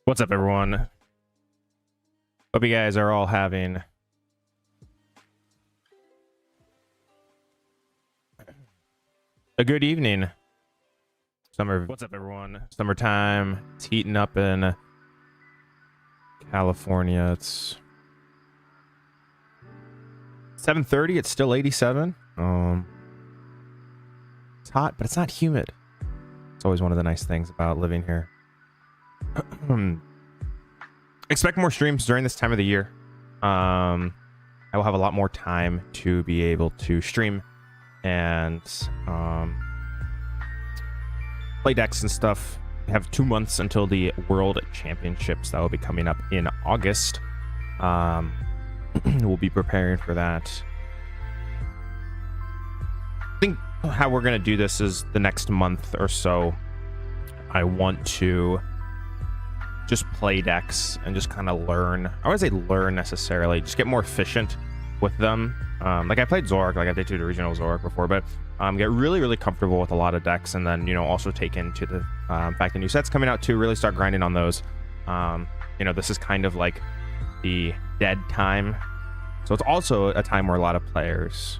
What's up, everyone? Hope you guys are all having a good evening. What's up, everyone? Summertime. It's heating up in California. It's 7:30. It's still 87. It's hot, but it's not humid. It's always one of the nice things about living here. Expect more streams during this time of the year. I will have a lot more time to be able to stream and play decks and stuff. We have 2 months until the World Championships that will be coming up in August. We'll be preparing for that. I think how we're going to do this is the next month or so. I want to just play decks and just kind of learn. I wouldn't say learn necessarily, just get more efficient with them. Like I played Zoroark, like I did to the regional Zoroark before, but get really comfortable with a lot of decks, and then, you know, also take into the fact the new sets coming out too, really start grinding on those. You know, this is kind of like the dead time, so it's also a time where a lot of players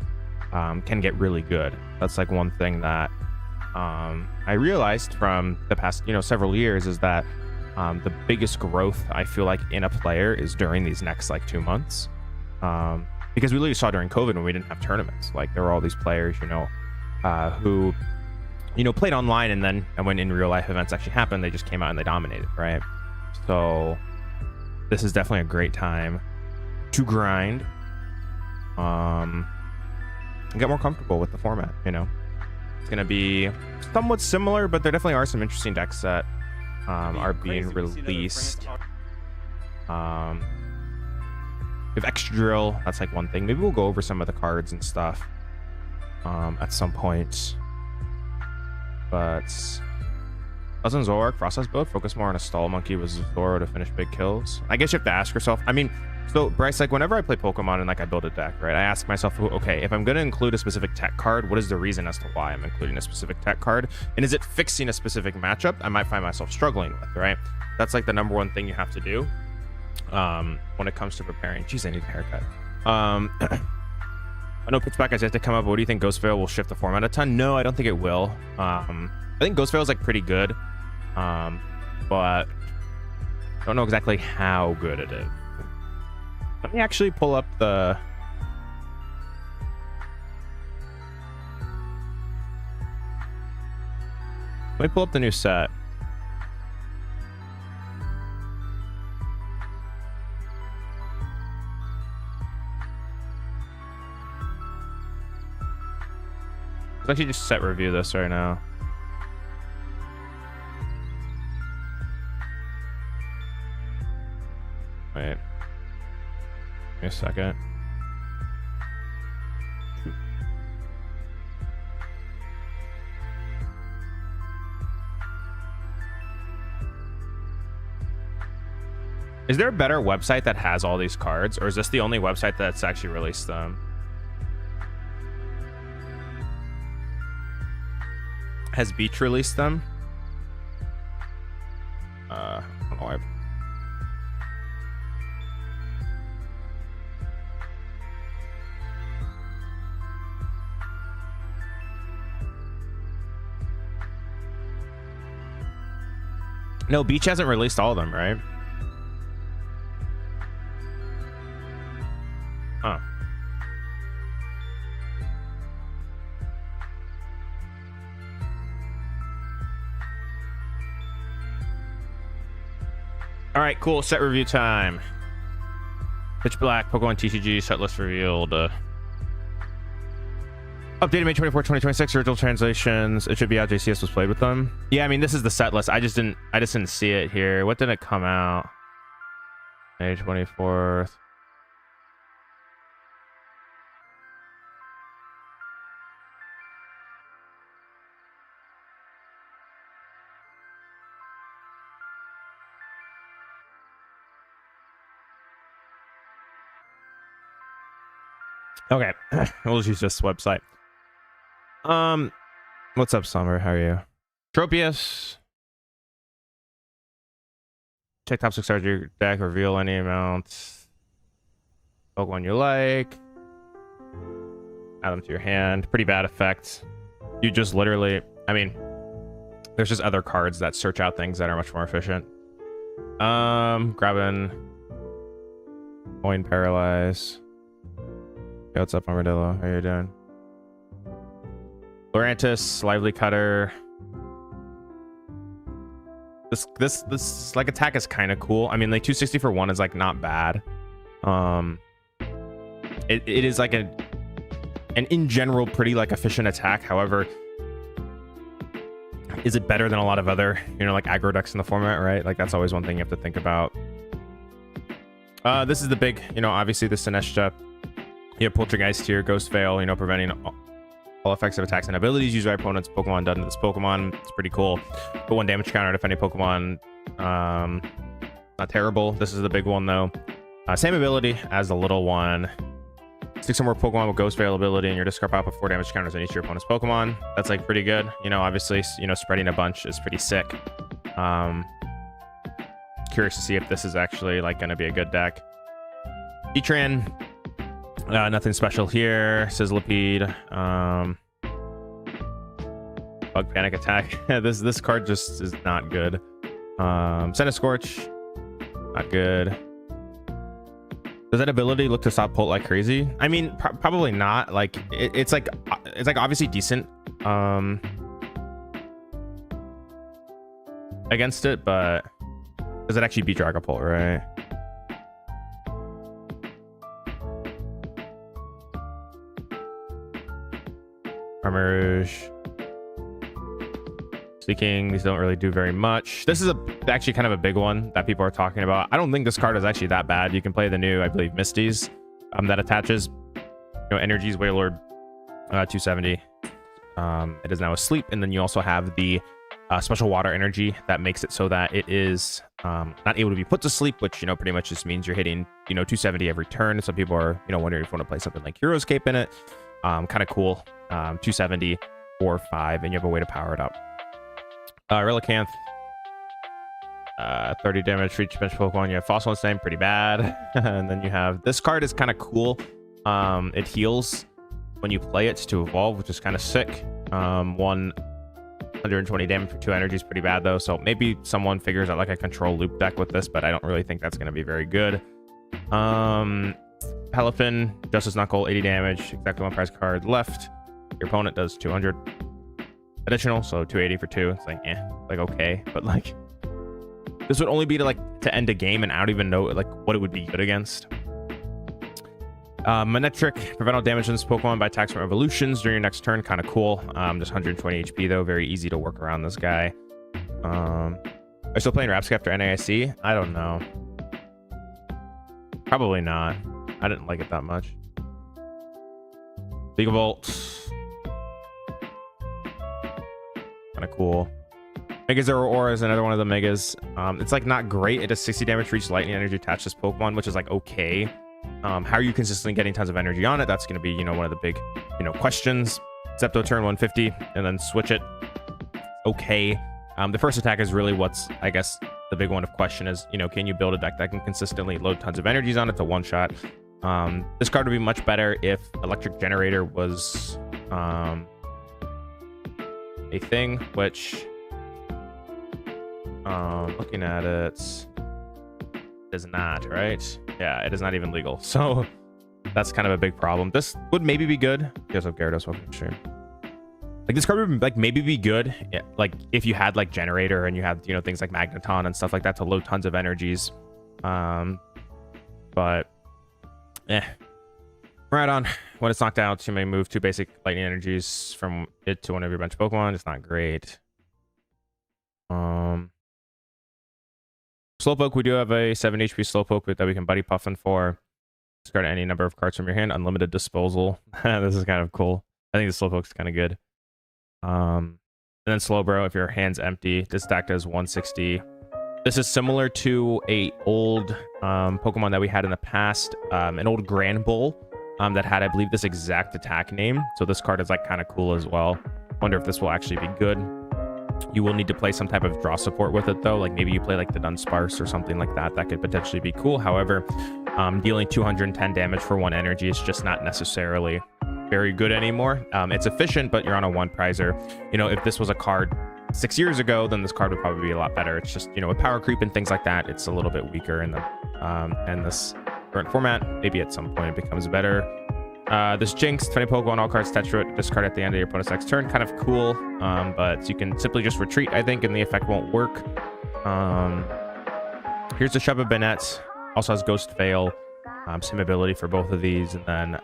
can get really good. That's like one thing that I realized from the past, you know, several years, is that the biggest growth I feel like in a player is during these next like 2 months, because we literally saw during COVID when we didn't have tournaments, like there were all these players, you know, who, you know, played online, and then when in real life events actually happened, they just came out and they dominated, right? So this is definitely a great time to grind, and get more comfortable with the format. You know, it's gonna be somewhat similar, but there definitely are some interesting decks that are being released. With extra drill, that's like one thing. Maybe we'll go over some of the cards and stuff at some point. But doesn't Zoroark Frosthouse build focus more on a stall monkey with Zoro to finish big kills? I guess you have to ask yourself. I mean, so Bryce, like whenever I play Pokemon and like I build a deck, right, I ask myself, okay, if I'm going to include a specific tech card, what is the reason as to why I'm including a specific tech card? And is it fixing a specific matchup I might find myself struggling with, right? That's like the number one thing you have to do when it comes to preparing. Jeez, I need a haircut. I know Pitchback has yet to come up, but what do you think? Ghost Veil will shift the format a ton? No, I don't think it will. I think Ghost Veil is like pretty good, but I don't know exactly how good it is. Let me actually pull up the... Let me pull up the new set. Let's actually just set review this right now. Wait. Give me a second. Is there a better website that has all these cards, or is this the only website that's actually released them? Has Beach released them? I don't know why. No, Beach hasn't released all of them, right? Huh. All right, cool. Set review time. Pitch Black, Pokemon TCG, set list revealed. Updated May 24, 2026, original translations. It should be out. JCS was played with them. Yeah, I mean, this is the set list. I just didn't see it here. What did it come out? May 24th. Okay, we'll just use this website. What's up, Slumber? How are you? Tropius. Check top 6 cards of your deck. Reveal any amount. Pokemon you like. Add them to your hand. Pretty bad effect. You just literally... I mean, there's just other cards that search out things that are much more efficient. Grabbing... Coin Paralyze. Hey, what's up, Armadillo? How you doing? Lurantis, Lively Cutter. This like attack is kind of cool. I mean, like 260 for 1 is like not bad. It is like an in general pretty like efficient attack. However, is it better than a lot of other, you know, like aggro decks in the format, right? Like that's always one thing you have to think about. This is the big, you know, obviously the Sinestha. You have Poltergeist here, Ghost Veil, you know, preventing all effective attacks and abilities used by opponents. Pokemon done to this Pokemon. It's pretty cool. Put 1 damage counter if any Pokemon. Not terrible. This is the big one though. Same ability as the little one. Stick some more Pokemon with Ghost Veil ability and your discard pop with 4 damage counters on each of your opponent's Pokemon. That's like pretty good. You know, obviously, you know, spreading a bunch is pretty sick. Curious to see if this is actually like going to be a good deck. Etran. Nothing special here. Sizzlipede. Bug Panic Attack. This card just is not good. Centiskorch. Not good. Does that ability look to stop Pult like crazy? I mean, probably not. Like it's like obviously decent against it, but does it actually beat Dragapult, right? Armarouge. Speaking, these don't really do very much. This is actually kind of a big one that people are talking about. I don't think this card is actually that bad. You can play the new, I believe, Misty's that attaches, you know, Energy's Wailord 270. It is now asleep, and then you also have the special water energy that makes it so that it is not able to be put to sleep, which, you know, pretty much just means you're hitting, you know, 270 every turn. Some people are, you know, wondering if you want to play something like Heroescape in it. Kind of cool. 270 or 5, and you have a way to power it up. Relicanth, 30 damage for each bench Pokemon. You have Fossil Instinct, pretty bad. And then you have this card is kind of cool. It heals when you play it to evolve, which is kind of sick. 120 damage for 2 energy is pretty bad though. So maybe someone figures out like a control loop deck with this, but I don't really think that's going to be very good. Pelifin, Justice Knuckle, 80 damage, exactly 1 prize card left. Your opponent does 200 additional, so 280 for 2. It's like, like okay, but like this would only be to end a game, and I don't even know like what it would be good against. Manectric, prevent all damage on this Pokemon by attacks from evolutions during your next turn. Kind of cool. Just 120 HP though, very easy to work around this guy. Are you still playing Rapsca after NAIC? I don't know. Probably not. I didn't like it that much. League Volt. Kind of cool. Mega Zoroark is another one of the megas. It's like not great. It does 60 damage for each lightning energy attached to this Pokemon, which is like okay. How are you consistently getting tons of energy on it? That's going to be, you know, one of the big, you know, questions. Zepto turn 150 and then switch it. Okay. The first attack is really what's, I guess, the big one of question is, you know, can you build a deck that can consistently load tons of energies on it to one shot? This card would be much better if Electric Generator was a thing, which looking at it is not, right? Yeah, it is not even legal, so that's kind of a big problem. This would maybe be good. Guess what, Gyarados, welcome to stream. Like this card would like maybe be good, like if you had like Generator and you had, you know, things like Magneton and stuff like that to load tons of energies. But right on. When it's knocked out, you may move 2 basic lightning energies from it to one of your bench Pokemon. It's not great. Slowpoke, we do have a 7 HP Slowpoke that we can Buddy Puffin for. Discard any number of cards from your hand. Unlimited disposal. This is kind of cool. I think the Slowpoke's kind of good. And then Slowbro, if your hand's empty, this deck does 160. This is similar to a old Pokemon that we had in the past, an old Grand Bull that had, I believe, this exact attack name. So this card is like kind of cool as well. Wonder if this will actually be good. You will need to play some type of draw support with it though, like maybe you play like the Dunsparce or something like that. That could potentially be cool. However, dealing 210 damage for 1 energy is just not necessarily very good anymore. It's efficient, but you're on a 1 prizer. You know, if this was a card 6 years ago, then this card would probably be a lot better. It's just, you know, with power creep and things like that, it's a little bit weaker in this current format. Maybe at some point it becomes better. This Jinx, 20 Pokemon, all cards attached to it, discard at the end of your opponent's next turn. Kind of cool, but you can simply just retreat, I think, and the effect won't work. Here's the Shubba Bennett. Also has Ghost Veil, same ability for both of these, and then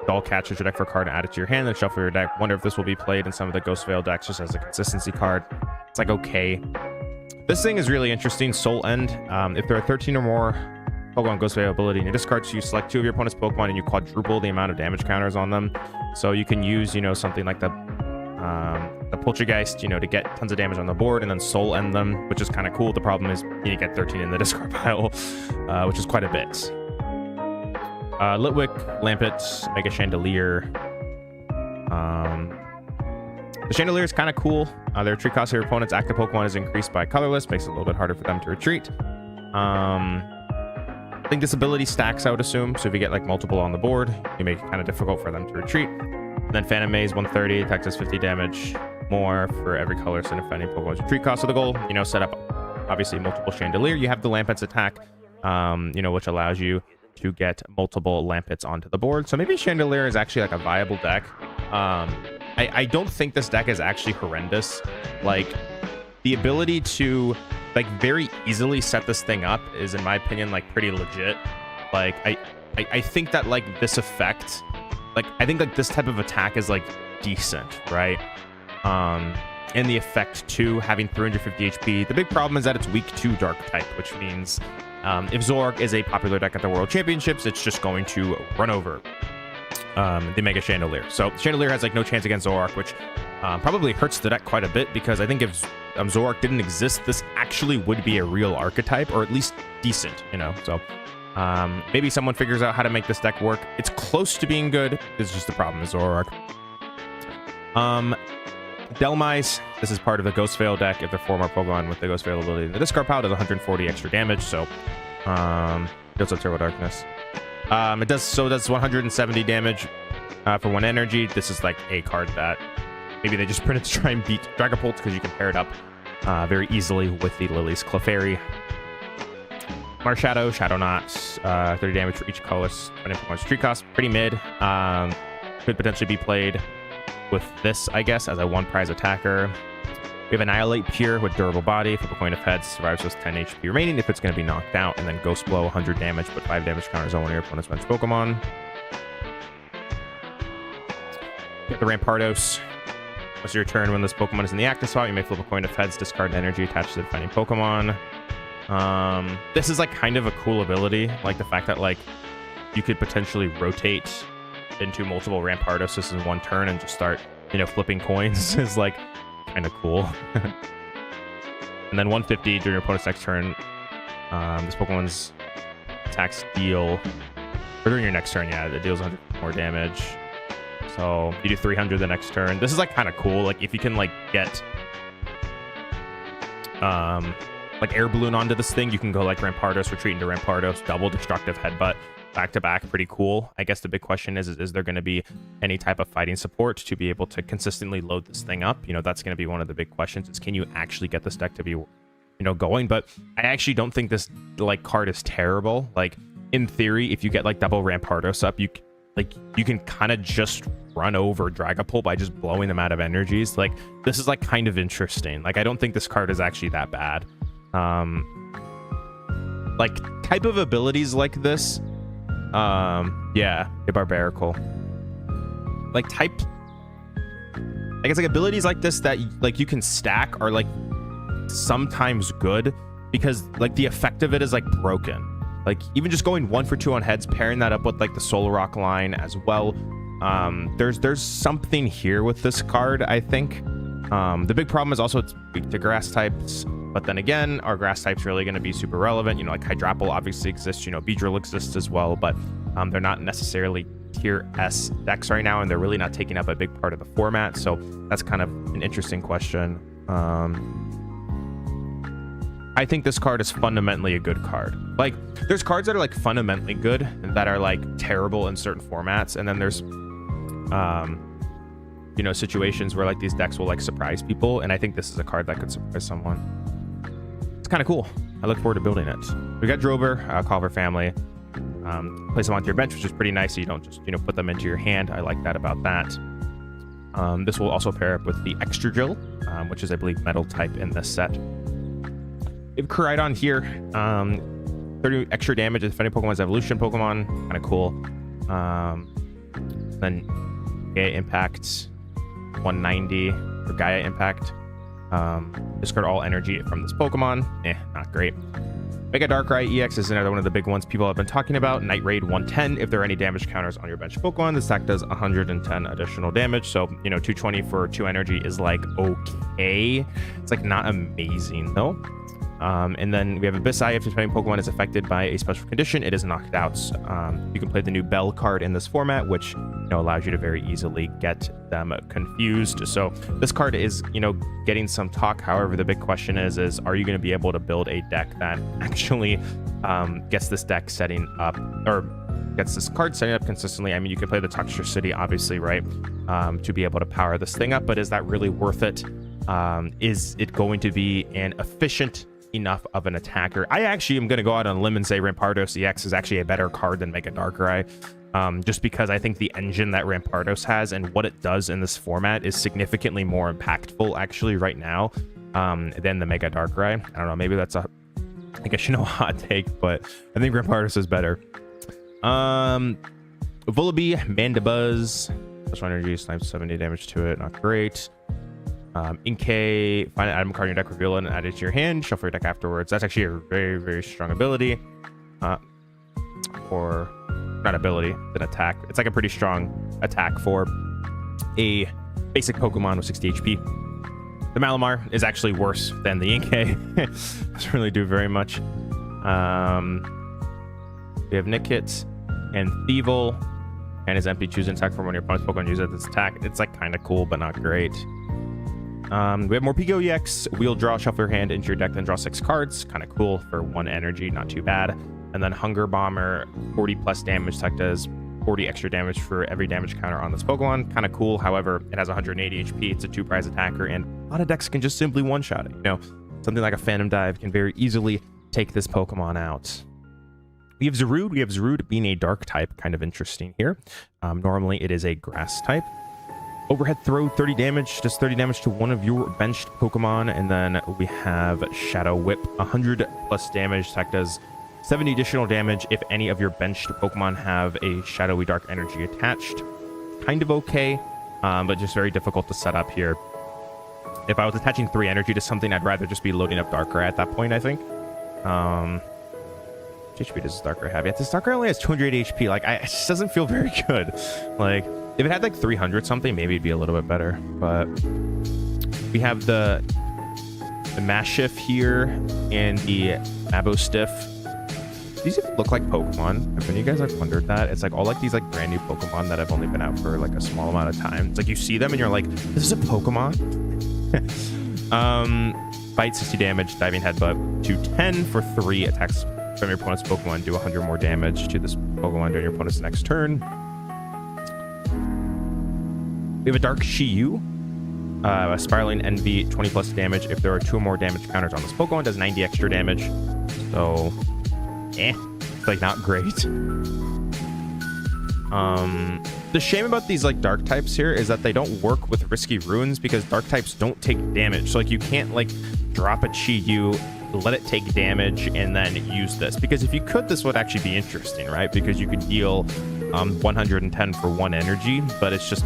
Doll catches your deck for a card and add it to your hand, then shuffle your deck. Wonder if this will be played in some of the Ghost Veil decks just as a consistency card. It's like, okay. This thing is really interesting, Soul End. If there are 13 or more Pokemon Ghost Veil ability in your discard, so you select 2 of your opponent's Pokemon and you quadruple the amount of damage counters on them. So you can use, you know, something like the Poltergeist, you know, to get tons of damage on the board and then Soul End them, which is kind of cool. The problem is you get 13 in the discard pile, which is quite a bit. Litwick, Lampet, Mega Chandelier. The Chandelier is kind of cool. Their retreat cost of your opponent's active Pokemon is increased by colorless, makes it a little bit harder for them to retreat. I think this ability stacks, I would assume. So if you get like multiple on the board, you make it kind of difficult for them to retreat. And then Phantom Maze, 130, attacks does 50 damage more for every color so if any Pokemon's retreat cost. So the goal, you know, set up obviously multiple Chandelier. You have the Lampet's attack, you know, which allows you to get multiple Lampets onto the board. So maybe Chandelier is actually like a viable deck. I don't think this deck is actually horrendous. Like, the ability to like very easily set this thing up is, in my opinion, like pretty legit. Like, I think that like this effect, like I think like this type of attack is like decent, right? And the effect too, having 350 HP. The big problem is that it's weak to Dark type, which means if Zoroark is a popular deck at the World Championships, it's just going to run over the Mega Chandelier. So Chandelier has like no chance against Zoroark, which probably hurts the deck quite a bit, because I think if Zoroark didn't exist, this actually would be a real archetype, or at least decent, you know. So maybe someone figures out how to make this deck work. It's close to being good. It's just the problem is Zoroark. Delmise, this is part of the Ghost Veil deck. If they're 4 more Pokemon with the Ghost Veil ability, the discard pile does 140 extra damage, so deals a Turbo Darkness. It does 170 damage for 1 energy. This is like a card that maybe they just printed to try and beat Dragapult, because you can pair it up very easily with the Lily's Clefairy. Marshadow, Shadowknot, 30 damage for each color, 20 Pokemon's tree cost, pretty mid. Could potentially be played with this, I guess, as a 1 prize attacker. We have Annihilate Pure with Durable Body. Flip a coin of heads, survives with 10 HP remaining if it's going to be knocked out, and then Ghost Blow, 100 damage, put 5 damage counters on one of your opponent's bench Pokemon. Get the Rampardos. Once your turn, when this Pokemon is in the active spot, you may flip a coin of heads, discard an energy attached to the defending Pokemon. This is like kind of a cool ability, like the fact that like you could potentially rotate into multiple Rampardos in 1 turn and just start, you know, flipping coins is like kind of cool. And then 150 during your opponent's next turn. This Pokemon's attacks deal, or during your next turn, yeah, it deals 100 more damage. So you do 300 the next turn. This is like kind of cool. Like if you can like get like Air Balloon onto this thing, you can go like Rampardos, retreat into Rampardos, double Destructive Headbutt, back to back. Pretty cool. I guess the big question is there going to be any type of fighting support to be able to consistently load this thing up? You know, that's going to be one of the big questions, is can you actually get this deck to be, you know, going? But I actually don't think this like card is terrible. Like in theory, if you get like double Rampardos up, you can kind of just run over Dragapult by just blowing them out of energies. Like this is like kind of interesting. Like I don't think this card is actually that bad. Like type of abilities like this, yeah, a Barbarical. Like type, I guess like abilities like this that like you can stack are like sometimes good, because like the effect of it is like broken. Like even just going 1 for 2 on heads, pairing that up with like the Zoroark line as well. There's something here with this card, I think. The big problem is also it's weak to grass types. But then again, our grass type's really going to be super relevant. You know, like Hydrapple obviously exists. You know, Beedrill exists as well, but they're not necessarily tier S decks right now, and they're really not taking up a big part of the format. So that's kind of an interesting question. I think this card is fundamentally a good card. Like, there's cards that are like fundamentally good and that are like terrible in certain formats, and then there's you know, situations where like these decks will like surprise people, and I think this is a card that could surprise someone. It's kind of cool. I look forward to building it. We got Drover, Culver family. Place them onto your bench, which is pretty nice, so you don't just, you know, put them into your hand. I like that about that. This will also pair up with the 𝙗𝙗𝙐, which is, I believe, metal type in this set. We have Koraidon here. 30 extra damage if any Pokemon's evolution Pokemon. Kind of cool. Then Gaia Impact 190 or Gaia Impact. Discard all energy from this Pokemon. Not great. Mega Darkrai EX is another one of the big ones people have been talking about. Night Raid 110. If there are any damage counters on your bench Pokemon, this deck does 110 additional damage. So, you know, 220 for 2 energy is like okay. It's like not amazing though. And then we have Abyssai. If any Pokemon is affected by a special condition, it is knocked out. You can play the new Bell card in this format, which, you know, allows you to very easily get them confused. So this card is, you know, getting some talk. However, the big question is are you going to be able to build a deck that actually gets this deck setting up, or gets this card setting up consistently? I mean, you can play the TCG, obviously, right, to be able to power this thing up, but is that really worth it? Is it going to be an efficient enough of an attacker? I actually am going to go out on a limb and say Rampardos EX is actually a better card than Mega Darkrai, just because I think the engine that Rampardos has and what it does in this format is significantly more impactful actually right now than the Mega Darkrai. I don't know, maybe that's a, I guess, you know, a hot take, but I think Rampardos is better. Vullaby, Mandibuzz, plus 1 energy, snipes 70 damage to it, not great. Inkay, find an item card in your deck, reveal it, and add it to your hand. Shuffle your deck afterwards. That's actually a very, very strong ability. Or not ability, it's an attack. It's like a pretty strong attack for a basic Pokemon with 60 HP. The Malamar is actually worse than the Inkay. Doesn't really do very much. We have Nickit and Thievul. And his MP, choose an attack from one of your opponent's Pokemon, use it as attack. It's like kind of cool, but not great. We have Morpeko EX. Wheel draw, shuffle your hand into your deck, then draw 6 cards. Kind of cool for 1 energy, not too bad. And then Hunger Bomber, 40 plus damage. Tech does 40 extra damage for every damage counter on this Pokemon. Kind of cool. However, it has 180 HP. It's a 2-prize attacker, and a lot of decks can just simply one-shot it. You know, something like a Phantom Dive can very easily take this Pokemon out. We have Zarude. We have Zarude being a dark type. Kind of interesting here. Normally, it is a grass type. Overhead throw, 30 damage, just 30 damage to one of your benched Pokemon. And then we have Shadow Whip, 100 plus damage. Tech does 70 additional damage if any of your benched Pokemon have a shadowy dark energy attached. Kind of okay, but just very difficult to set up here. If I was attaching 3 energy to something, I'd rather just be loading up Darkrai at that point, I think. HP does Darkrai have? Yeah, this Darkrai only has 280 HP. Like, it just doesn't feel very good. Like, if it had like 300 something, maybe it'd be a little bit better. But we have the Mashiff here and the Mabostiff. These even look like Pokemon. Have any of you guys like wondered that? It's like all like these like brand new Pokemon that have only been out for like a small amount of time. It's like you see them and you're like, this is a Pokemon. Bite, 60 damage, diving headbutt, 210 for 3 attacks from your opponent's Pokemon. Do 100 more damage to this Pokemon during your opponent's next turn. We have a Dark Shiyu, a Spiraling Envy, 20 plus damage. If there are 2 or more damage counters on this Pokemon, does 90 extra damage. So, it's like not great. The shame about these like dark types here is that they don't work with risky runes because dark types don't take damage. So like you can't like drop a Chi-Yu, let it take damage, and then use this. Because if you could, this would actually be interesting, right? Because you could deal 110 for 1 energy, but it's just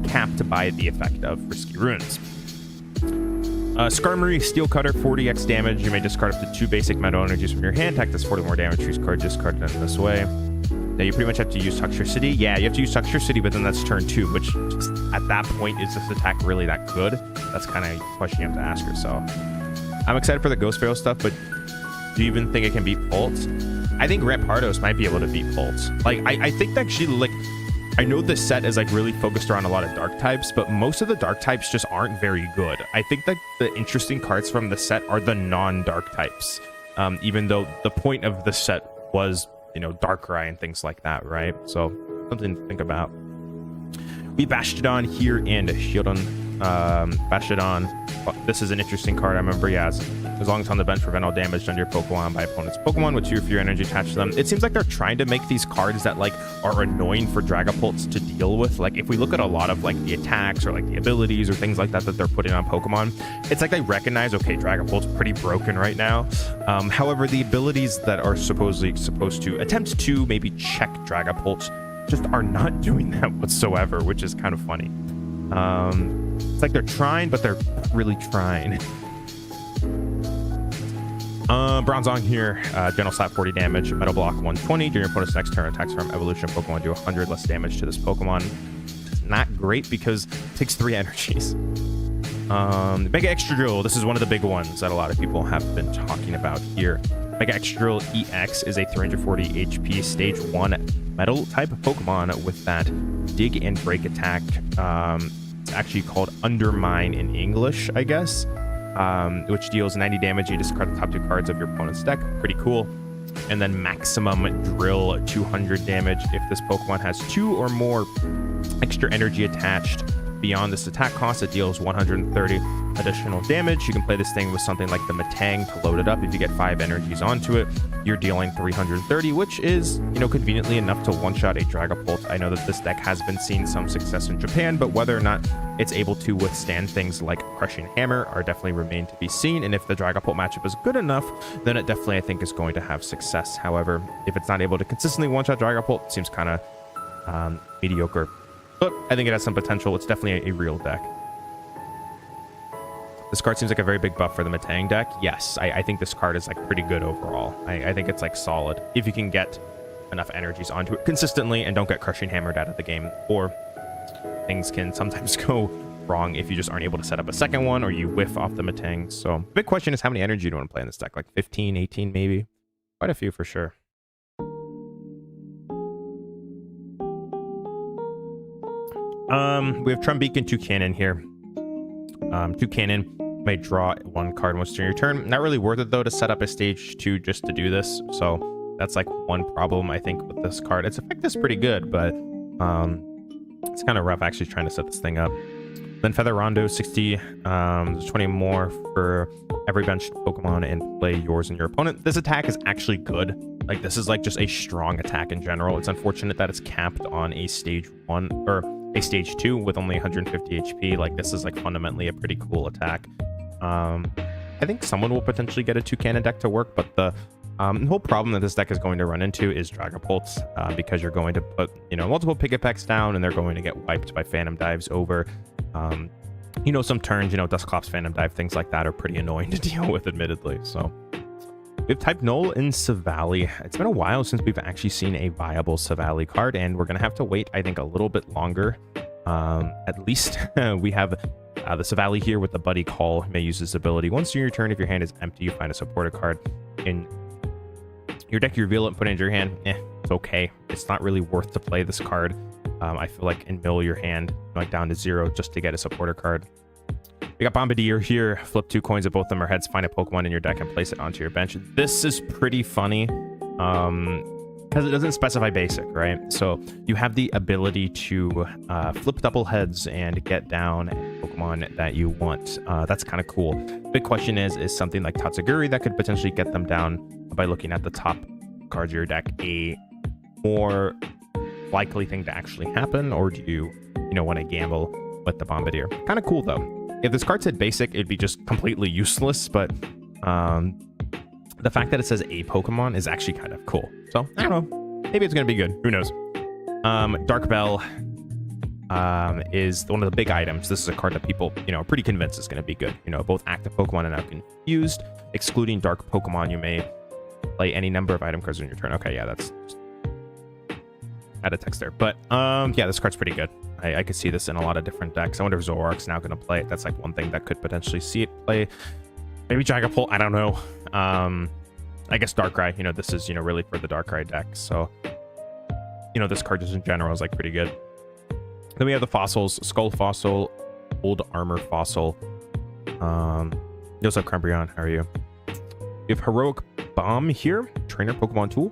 capped by the effect of risky runes. Skarmory, Steel Cutter, 40x damage. You may discard up to 2 basic metal energies from your hand. Attack does 40 more damage. Choose card, discard it in this way. Now you pretty much have to use TCG. Yeah, you have to use TCG, but then that's turn 2, which just, at that point, is this attack really that good? That's kind of a question you have to ask yourself. I'm excited for the Ghost Pharaoh stuff, but Do you even think it can beat Pulse? I think Rampardos might be able to beat Pulse. Like, I think that actually, like, I know this set is like really focused around a lot of dark types, but most of the dark types just aren't very good. I think that the interesting cards from the set are the non-dark types, even though the point of the set was, you know, Darkrai and things like that, right? So something to think about. We Bastiodon here and Shieldon. Bastiodon. This is an interesting card. I remember, yeah, as long as it's on the bench, prevent all damage done to your Pokemon by opponent's Pokemon with 2 or fewer energy attached to them. It seems like they're trying to make these cards that like are annoying for Dragapults to deal with. Like if we look at a lot of like the attacks or like the abilities or things like that that they're putting on Pokemon, it's like they recognize, okay, Dragapult's pretty broken right now. However, the abilities that are supposedly supposed to attempt to maybe check Dragapults just are not doing that whatsoever, which is kind of funny. It's like they're trying, but they're really trying. Bronzong here, general slap 40 damage, metal block 120. During your opponent's next turn, attacks from evolution Pokemon do 100 less damage to this Pokemon. It's not great because it takes 3 energies. Mega Extra Drill, this is one of the big ones that a lot of people have been talking about here. Mega Extra Drill EX is a 340 HP stage 1 metal type Pokemon with that dig and break attack. It's actually called Undermine in English, I guess, which deals 90 damage. You discard the top 2 cards of your opponent's deck. Pretty cool. And then Maximum Drill, 200 damage. If this Pokemon has 2 or more extra energy attached beyond this attack cost, it deals 130 additional damage. You can play this thing with something like the Metang to load it up. If you get 5 energies onto it, you're dealing 330, which is, you know, conveniently enough to one-shot a Dragapult. I know that this deck has been seeing some success in Japan, but whether or not it's able to withstand things like Crushing Hammer are definitely remain to be seen. And if the Dragapult matchup is good enough, then it definitely, I think, is going to have success. However, if it's not able to consistently one-shot Dragapult, it seems kind of mediocre. But I think it has some potential. It's definitely a real deck. This card seems like a very big buff for the Metang deck. Yes, I think this card is like pretty good overall. I think it's like solid if you can get enough energies onto it consistently and don't get Crushing Hammered out of the game. Or things can sometimes go wrong if you just aren't able to set up a second one or you whiff off the Metang. So the big question is, how many energy do you want to play in this deck? Like 15, 18 maybe? Quite a few for sure. We have Trumbeak and Toucannon here. Toucannon may draw 1 card once during your turn. Not really worth it though to set up a stage 2 just to do this. So that's like one problem I think with this card. Its effect is pretty good, but it's kind of rough actually trying to set this thing up. Then Feather Rondo, 60, 20 more for every benched Pokemon and play yours and your opponent. This attack is actually good. Like this is like just a strong attack in general. It's unfortunate that it's capped on a stage 1 or a stage 2 with only 150 HP. Like this is like fundamentally a pretty cool attack. I think someone will potentially get a Toucannon deck to work, but the whole problem that this deck is going to run into is Dragapults, because you're going to put, you know, multiple Piggypecks down and they're going to get wiped by Phantom Dives over. You know, some turns, you know, Dusclops, Phantom Dive, things like that are pretty annoying to deal with, admittedly. So we have Type Null in Savali. It's been a while since we've actually seen a viable Savali card, and we're going to have to wait, I think, a little bit longer. At least we have the Savali here with the Buddy Call. You may use this ability. Once during your turn, if your hand is empty, you find a supported card in your deck, you reveal it and put it into your hand. It's okay. It's not really worth to play this card. I feel like, and mill your hand like down to 0 just to get a supporter card. We got Bombardier here. Flip 2 coins if both of them are heads. Find a Pokemon in your deck and place it onto your bench. This is pretty funny because it doesn't specify basic, right? So you have the ability to flip double heads and get down Pokemon that you want. That's kind of cool. Big question is something like Tatsugiri that could potentially get them down by looking at the top cards of your deck a more likely thing to actually happen, or do you want to gamble with the Bombardier? Kind of cool though. If this card said basic, it'd be just completely useless, but the fact that it says a Pokemon is actually kind of cool. So I don't know, maybe it's gonna be good, who knows. Dark Bell is one of the big items. This is a card that people are pretty convinced is going to be good. Both active Pokemon and now confused. Excluding dark Pokemon, you may play any number of item cards on your turn. Okay, yeah, that's out of text there, but yeah, this card's pretty good. I could see this in a lot of different decks. I wonder if Zoroark's now going to play it. That's like one thing that could potentially see it play. Maybe Dragapult, I don't know. I guess Darkrai, you know, this is, you know, really for the Darkrai deck. So, you know, this card just in general is like pretty good. Then we have the fossils, Skull Fossil, Old Armor Fossil. You also have Crumbreon. How are you? We have Heroic Bomb here, Trainer Pokemon Tool.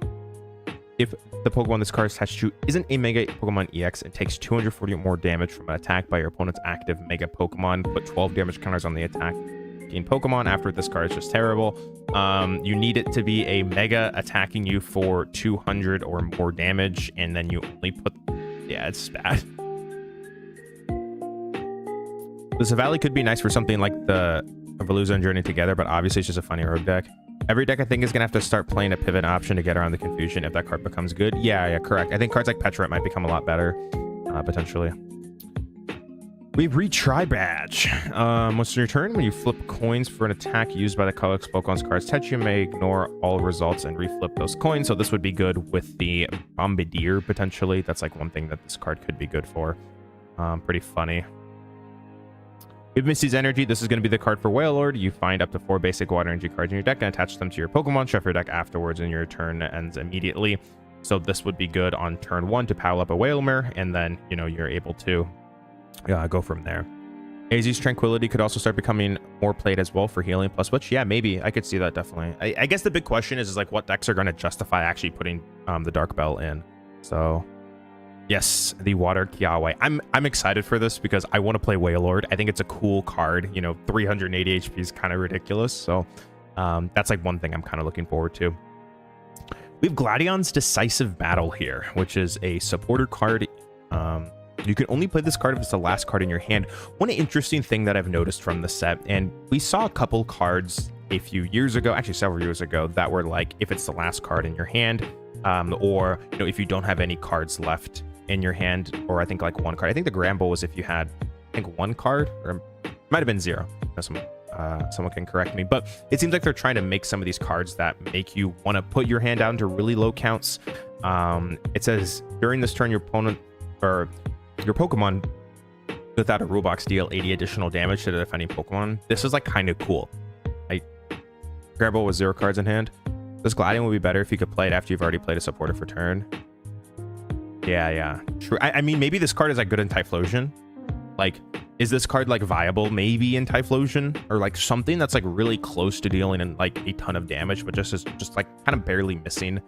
If the Pokemon this card is attached to isn't a Mega Pokemon EX, it takes 240 more damage from an attack by your opponent's active Mega Pokemon. Put 12 damage counters on the attack. Pokemon after this card is just terrible. You need it to be a Mega attacking you for 200 or more damage, and then you only put... Yeah, it's bad. The Savali could be nice for something like the Veluza and Journey together, but obviously it's just a funny rogue deck. Every deck I think is gonna have to start playing a pivot option to get around the confusion if that card becomes good. Yeah, correct. I think cards like Petra might become a lot better, potentially. We have Retry Badge. Once in your turn, when you flip coins for an attack used by the colorless Pokemon's cards touch, you may ignore all results and reflip those coins. So this would be good with the Bombardier, potentially. That's like one thing that this card could be good for. Pretty funny. We have Misty's Energy. This is going to be the card for Wailord. You find up to 4 basic water energy cards in your deck and attach them to your Pokemon. Shuffle your deck afterwards, and your turn ends immediately. So this would be good on turn 1 to power up a Wailmer, and then, you know, you're able to go from there. AZ's Tranquility could also start becoming more played as well for healing plus which, yeah, maybe I could see that definitely. I guess the big question is like what decks are going to justify actually putting the Dark Bell in. So yes, the Water Kiawe. I'm excited for this because I want to play Wailord. I think it's a cool card. You know, 380 HP is kind of ridiculous. So that's like one thing I'm kind of looking forward to. We have Gladion's Decisive Battle here, which is a supporter card. You can only play this card if it's the last card in your hand. One interesting thing that I've noticed from the set, and we saw a couple cards a few years ago, actually several years ago, that were like, if it's the last card in your hand, or, you know, if you don't have any cards left in your hand, or I think like one card. I think the Gramble was if you had, I think, one card, or it might have been 0. Someone can correct me, but it seems like they're trying to make some of these cards that make you want to put your hand down to really low counts. It says during this turn, your opponent or your Pokemon without a rule box deal 80 additional damage to the defending Pokemon. This is like kind of cool. Gramble with 0 cards in hand. This Gladion would be better if you could play it after you've already played a supporter for turn. Yeah, true. I mean, maybe this card is like good in Typhlosion. Like, is this card like viable maybe in Typhlosion, or like something that's like really close to dealing in like a ton of damage, but just like kind of barely missing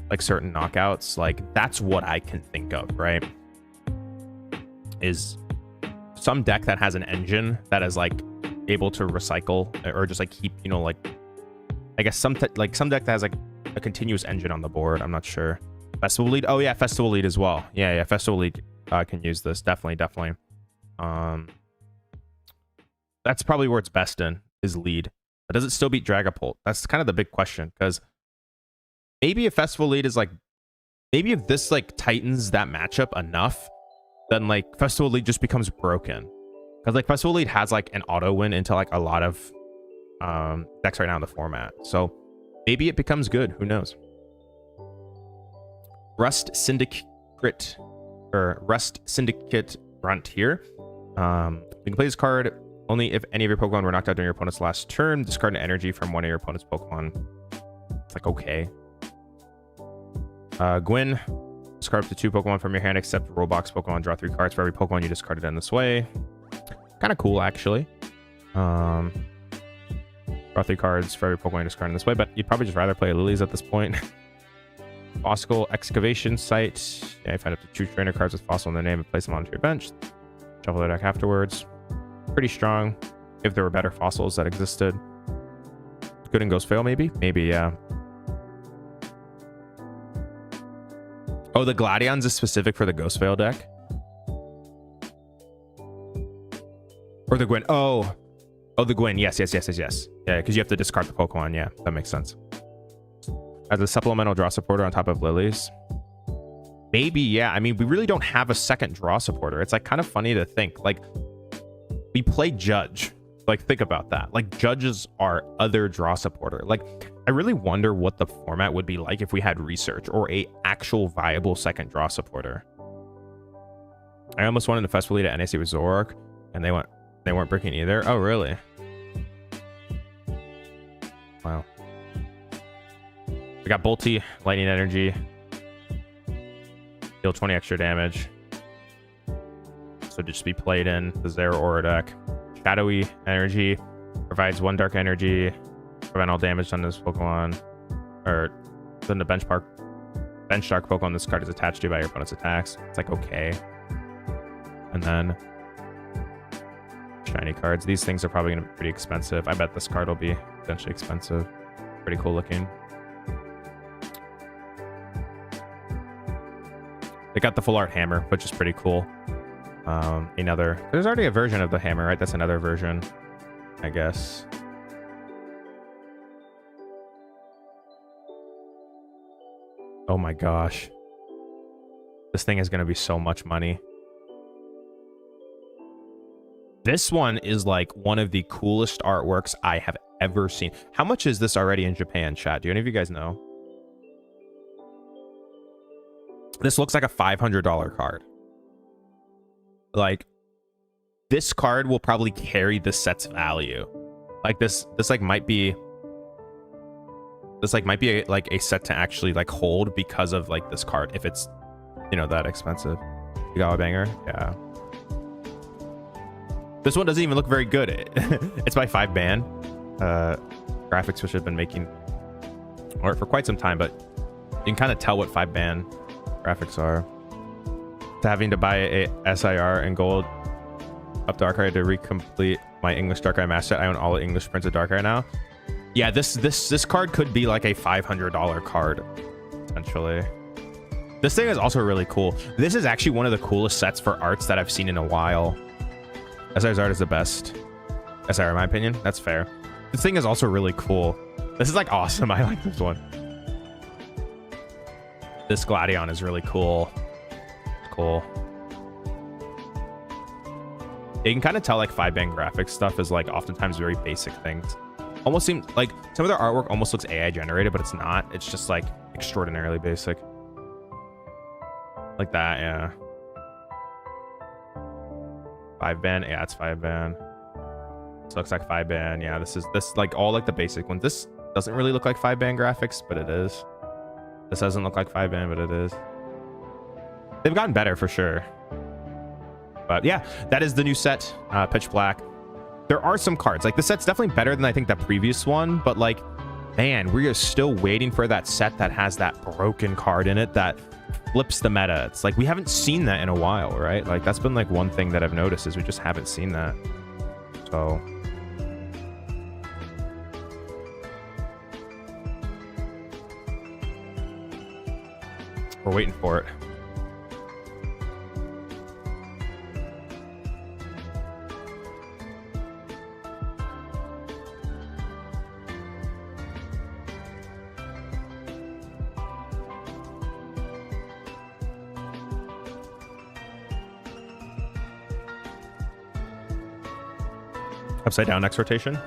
like certain knockouts? Like, that's what I can think of, right? Is some deck that has an engine that is like able to recycle or just like keep, you know, like I guess some deck that has like a continuous engine on the board. I'm not sure. Festival Lead. Oh yeah, Festival Lead as well. Yeah, Festival Lead can use this. Definitely. That's probably where it's best in, is Lead. But does it still beat Dragapult? That's kind of the big question, because maybe if Festival Lead is like, maybe if this like tightens that matchup enough, then like Festival Lead just becomes broken. Because like Festival Lead has like an auto win into like a lot of decks right now in the format. So maybe it becomes good. Who knows? Rust Syndicate Grunt here. You can play this card only if any of your Pokemon were knocked out during your opponent's last turn. Discard an energy from one of your opponent's Pokemon. It's like, okay. Gwyn. Discard up to 2 Pokemon from your hand except Roblox Pokemon. Draw 3 cards for every Pokemon you discarded in this way. Kind of cool, actually. Draw 3 cards for every Pokemon you discarded in this way, but you'd probably just rather play Lilies at this point. Fossil Excavation Site. Yeah, you find up to 2 trainer cards with Fossil in their name and place them onto your bench. Shuffle their deck afterwards. Pretty strong. If there were better fossils that existed. Good in Ghost Veil, maybe? Maybe, yeah. Oh, the Gladion's is specific for the Ghost Veil deck? Or the Gwyn. Oh, the Gwyn. Yes. Yeah, because you have to discard the Pokemon. Yeah, that makes sense. As a supplemental draw supporter on top of Lilies. Maybe, yeah. I mean, we really don't have a second draw supporter. It's like kind of funny to think. Like, we play Judge. Like, think about that. Like, Judge is our other draw supporter. Like, I really wonder what the format would be like if we had Research or a actual viable second draw supporter. I almost wanted to Festival Lead at NAC with Zoroark, and they weren't breaking either. Oh, really? Wow. We got Bolty, Lightning Energy. Deal 20 extra damage. So just be played in the Zoroark deck. Shadowy Energy provides 1 Dark Energy. Prevent all damage on this Pokemon. Or then the bench dark Pokemon this card is attached to by your opponent's attacks. It's like okay. And then shiny cards. These things are probably going to be pretty expensive. I bet this card will be potentially expensive. Pretty cool looking. They got the full art hammer, which is pretty cool. There's already a version of the hammer, right? That's another version, I guess. Oh my gosh. This thing is going to be so much money. This one is like one of the coolest artworks I have ever seen. How much is this already in Japan, chat? Do any of you guys know? This looks like a $500 card. Like, this card will probably carry the set's value. Like this like might be a set to actually like hold because of like this card if it's, you know, that expensive. You got a banger? Yeah. This one doesn't even look very good. It's by 5ban. Graphics, which have been making art for quite some time, but you can kind of tell what 5ban graphics are. To having to buy a SIR and gold up Darkrai to recomplete my English Darkrai master set. I own all the English prints of Darkrai now. Yeah, this card could be like a $500 card potentially. This thing is also really cool. This is actually one of the coolest sets for arts that I've seen in a while. SIR's art is the best. SIR, in my opinion. That's fair. This thing is also really cool. This is like awesome. I like this one. This Gladion is really cool. It's cool. You can kind of tell like 5ban graphics stuff is like oftentimes very basic things. Almost seems like some of their artwork almost looks AI generated, but it's not. It's just like extraordinarily basic. Like that, yeah. 5ban, yeah, it's 5ban. This looks like 5ban, yeah. This like all like the basic ones. This doesn't really look like 5ban graphics, but it is. This doesn't look like 5ban, but it is. They've gotten better for sure. But yeah, that is the new set, Pitch Black. There are some cards. Like, the set's definitely better than I think the previous one, but like, man, we are still waiting for that set that has that broken card in it that flips the meta. It's like we haven't seen that in a while, right? Like, that's been like one thing that I've noticed is we just haven't seen that. So we're waiting for it. Upside down next rotation?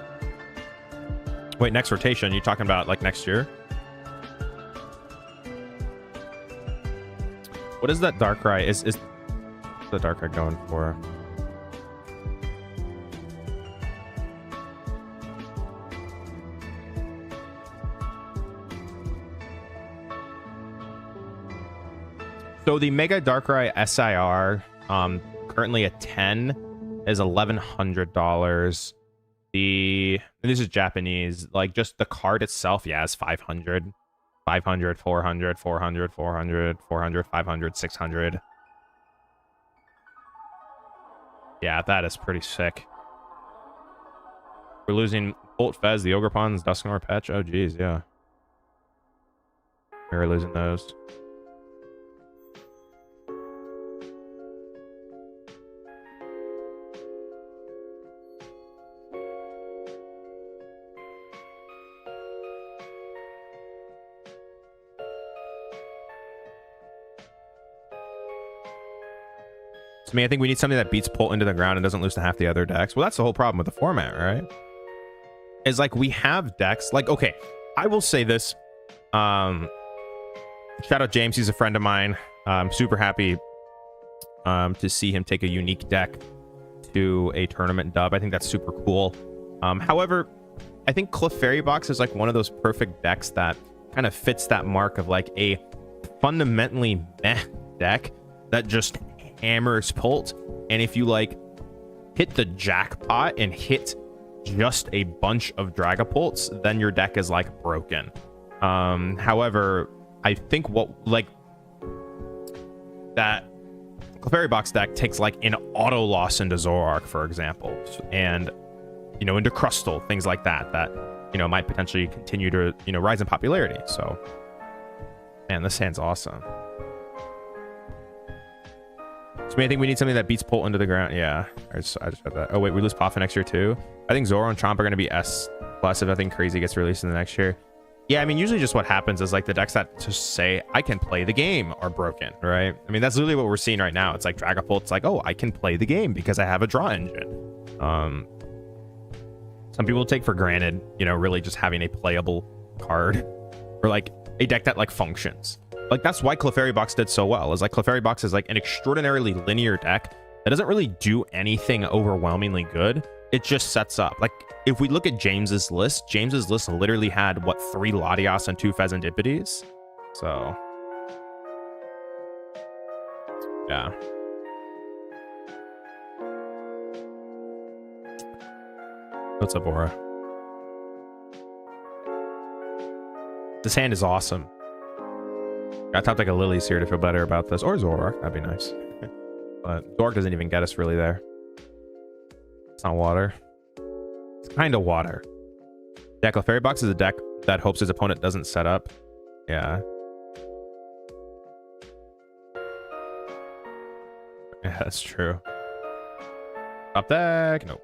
Wait, next rotation? You talking about like next year? What is that Darkrai? Is the Darkrai going for? So the Mega Darkrai SIR, currently at 10 is $1,100. This is Japanese, like just the card itself, yeah, is 500, 400, 400, 400, 400, 500, 600. Yeah, that is pretty sick. We're losing Bolt Fez, the Ogrepons, Dusknoir Patch. Oh geez, yeah, we're losing those. To me, I think we need something that beats Pult into the ground and doesn't lose to half the other decks. Well, that's the whole problem with the format, right? Is like we have decks like, okay, I will say this. Shout out James, he's a friend of mine. I'm super happy to see him take a unique deck to a tournament dub. I think that's super cool. However, I think Clefairy Box is like one of those perfect decks that kind kind of fits that mark of like a fundamentally meh deck that just hammers Pult. And if you like hit the jackpot and hit just a bunch of Dragapults, then your deck is like broken. However, I think what like that Clefairy Box deck takes like an auto loss into Zoroark, for example, and you know, into Crustle, things like that, that you know might potentially continue to rise in popularity. So, man, this hand's awesome. So I think we need something that beats Pult into the ground. Yeah, I just read that. Oh wait, we lose Poffa next year too. I think Zoro and Chomp are going to be S+ if nothing crazy gets released in the next year. Yeah, I mean, usually just what happens is like the decks that just say I can play the game are broken, right? I mean, that's literally what we're seeing right now. It's like Dragapult. It's like, oh, I can play the game because I have a draw engine. Some people take for granted, you know, really just having a playable card or like a deck that like functions. Like that's why Clefairy Box did so well. Is like Clefairy Box is like an extraordinarily linear deck that doesn't really do anything overwhelmingly good. It just sets up. Like if we look at James's list literally had what, 3 Latias and 2 Pheasantippides. So yeah. What's up, Aura? This hand is awesome. Got top like a Lily's here to feel better about this, or Zoroark. That'd be nice. But Zoroark doesn't even get us really there. It's not water. It's kind of water. Yeah, Clefairy Box is a deck that hopes his opponent doesn't set up. Yeah. Yeah, that's true. Top deck. Nope.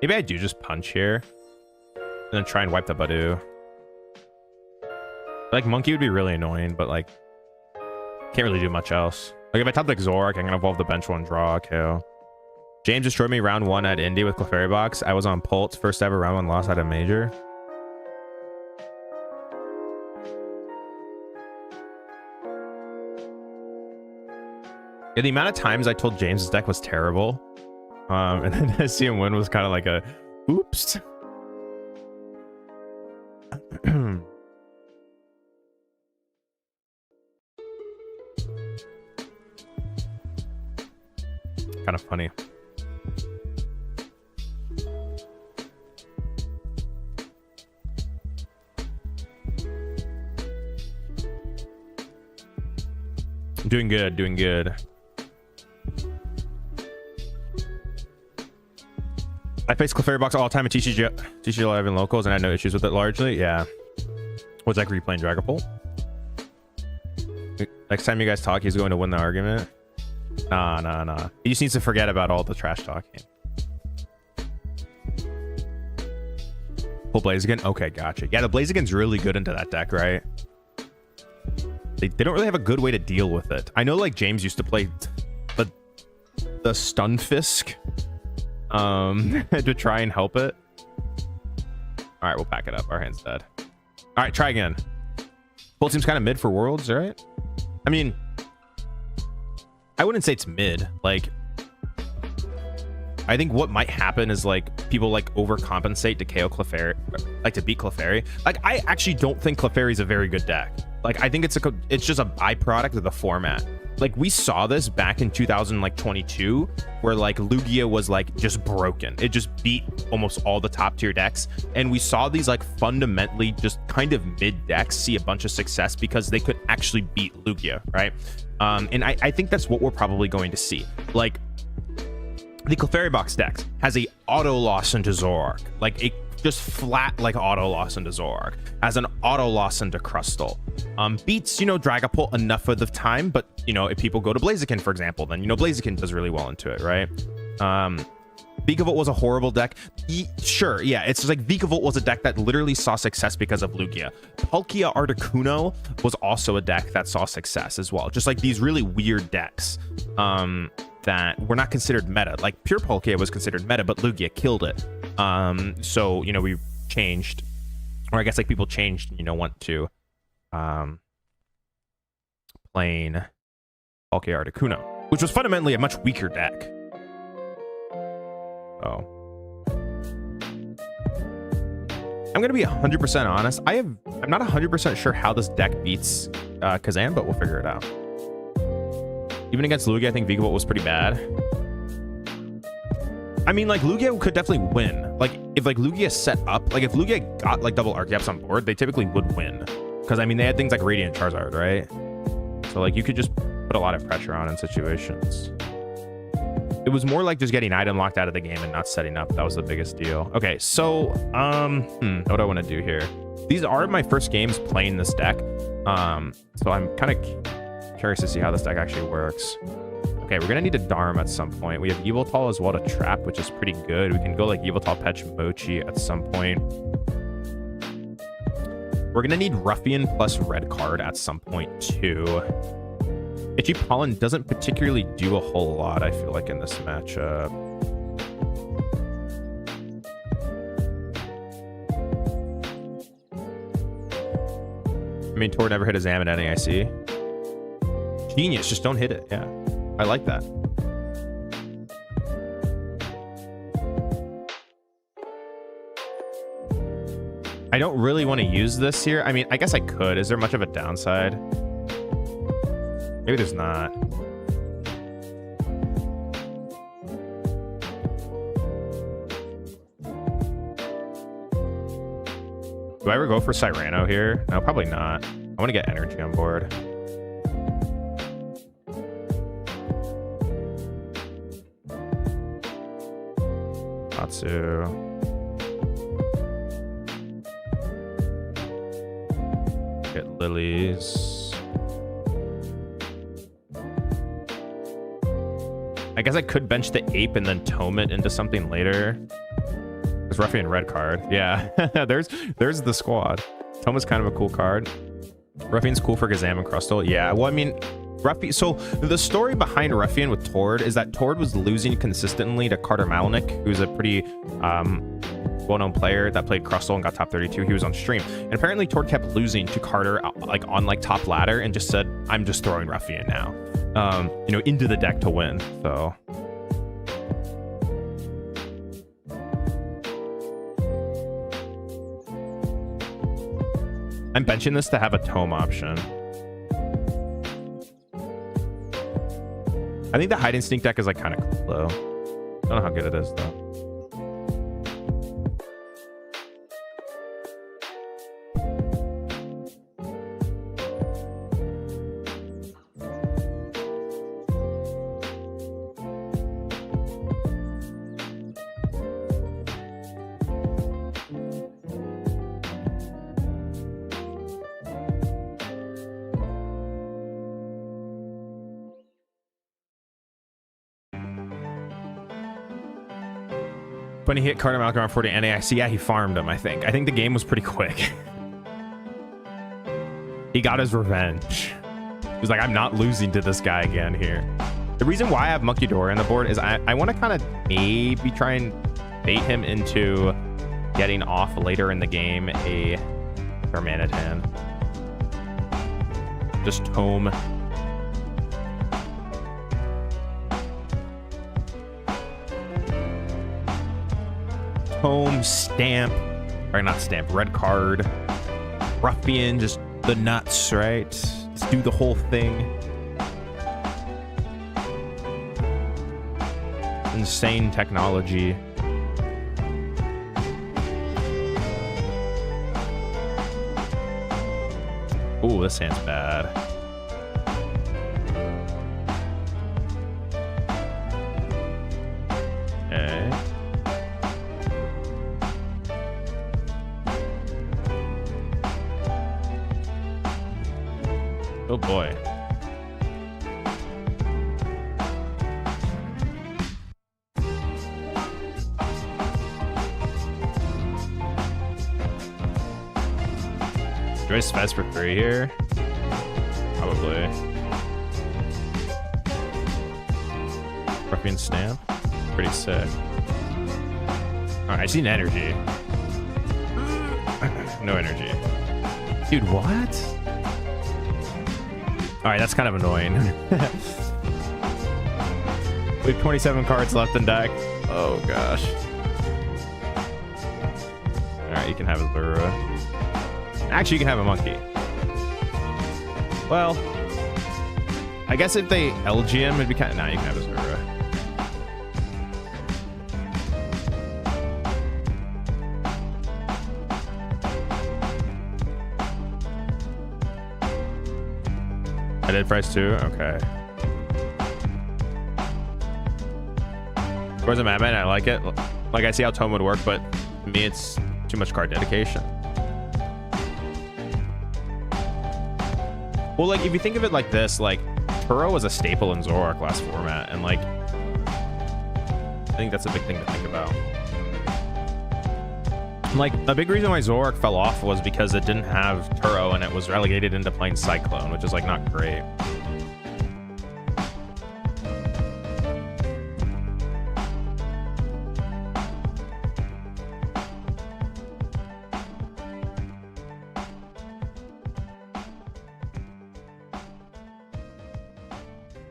Maybe I do just punch here. And then try and wipe the 𝙁𝙄𝙎𝙏. Like Monkey would be really annoying, but like can't really do much else. Like if I top deck Zoroark, I'm gonna evolve the bench one, draw, KO. James destroyed me round 1 at Indy with Clefairy Box. I was on Pult, first ever round 1 loss at a major. Yeah, the amount of times I told James his deck was terrible, and then to see him win was kind of like a oops. Kind of funny. Doing good, doing good. I faced Clefairy Box all the time at TCG Live and locals, and I had no issues with it largely. Yeah. Was like replaying Dragapult. Next time you guys talk, he's going to win the argument. Nah. He just needs to forget about all the trash talking. Pull Blaziken? Okay, gotcha. Yeah, the Blaziken's really good into that deck, right? They don't really have a good way to deal with it. I know like James used to play the Stunfisk to try and help it. All right, we'll pack it up. Our hand's dead. All right, try again. Pult seems kind of mid for Worlds, right? I mean, I wouldn't say it's mid. Like, I think what might happen is like people like overcompensate to KO Clefairy, like to beat Clefairy. Like, I actually don't think Clefairy's a very good deck. Like, I think it's just a byproduct of the format. Like, we saw this back in 2022, where like Lugia was like just broken. It just beat almost all the top tier decks, and we saw these like fundamentally just kind of mid decks see a bunch of success because they could actually beat Lugia, right? And I think that's what we're probably going to see. Like, the Clefairy Box deck has a auto loss into Zoroark, like a just flat like auto loss into Zoroark, as an auto loss into Crustle. Beats, you know, Dragapult enough of the time, but you know, if people go to Blaziken, for example, then you know Blaziken does really well into it, right? Vikavolt was a horrible deck. Sure, yeah, it's just like Vikavolt was a deck that literally saw success because of Lugia. Palkia Articuno was also a deck that saw success as well. Just like these really weird decks that were not considered meta. Like pure Palkia was considered meta, but Lugia killed it. So, you know, we changed, or I guess like people changed, you know, went to playing Palkia Articuno, which was fundamentally a much weaker deck. Oh. I'm gonna be 100% honest. I'm not 100% sure how this deck beats Kazan, but we'll figure it out. Even against Lugia, I think Vigavolt was pretty bad. I mean, like, Lugia could definitely win. Like, if like Lugia set up, like if Lugia got like double Archeops on board, they typically would win. Because I mean, they had things like Radiant Charizard, right? So like you could just put a lot of pressure on in situations. It was more like just getting item locked out of the game and not setting up. That was the biggest deal. Okay, so what do I want to do here? These are my first games playing this deck. So I'm kind of curious to see how this deck actually works. Okay, we're gonna need a Darm at some point. We have Yveltal as well to trap, which is pretty good. We can go like Yveltal, Petch, Mochi at some point. We're gonna need Ruffian plus red card at some point too. Itchy Pollen doesn't particularly do a whole lot, I feel like, in this matchup. I mean, Tor never hit a Zam at NAIC. Genius, just don't hit it. Yeah, I like that. I don't really want to use this here. I mean, I guess I could. Is there much of a downside? Maybe there's not. Do I ever go for Cyrano here? No, probably not. I want to get energy on board. Natsu. Get lilies. I guess I could bench the ape and then tome it into something later. There's Ruffian red card. Yeah, there's the squad. Tome is kind of a cool card. Ruffian's cool for Gazam and Crustle. Yeah, well, I mean, Ruffian. So the story behind Ruffian with Tord is that Tord was losing consistently to Carter Malinick, who's a pretty well-known player that played Crustle and got top 32. He was on stream, and apparently Tord kept losing to Carter like on like top ladder and just said, "I'm just throwing Ruffian now." You know, into the deck to win. So I'm benching this to have a tome option. I think the Hide Instinct deck is like kind of low. I don't know how good it is though. When he hit Carter Malcolm around 40 NAIC, yeah, he farmed him, I think. I think the game was pretty quick. He got his revenge. He was like, I'm not losing to this guy again here. The reason why I have Monkey Dora on the board is I want to kind of maybe try and bait him into getting off later in the game a Permanitan. Just tome. Home, stamp, or not stamp, red card, Ruffian, just the nuts, right? Let's do the whole thing. Insane technology. Ooh, this hand's bad. Okay. Oh boy. Do I Spez for 3 here? Probably. Ruffian Stamp? Pretty sick. Alright, I see an energy. No energy. Dude, what? Alright, that's kind of annoying. We have 27 cards left in deck. Oh gosh. Alright, You can have a Zoroark. Actually, you can have a monkey. Well, I guess if they LG him, it'd be kind of... Nah, you can have a Zoroark. I did price 2? Okay. Where's a Madman? I like it. Like, I see how Tome would work, but to me, it's too much card dedication. Well, like, if you think of it like this, like, Turo was a staple in Zoroark last format, and, like, I think that's a big thing to think about. Like, a big reason why Zoroark fell off was because it didn't have Turo, and it was relegated into playing Cyclone, which is, like, not great.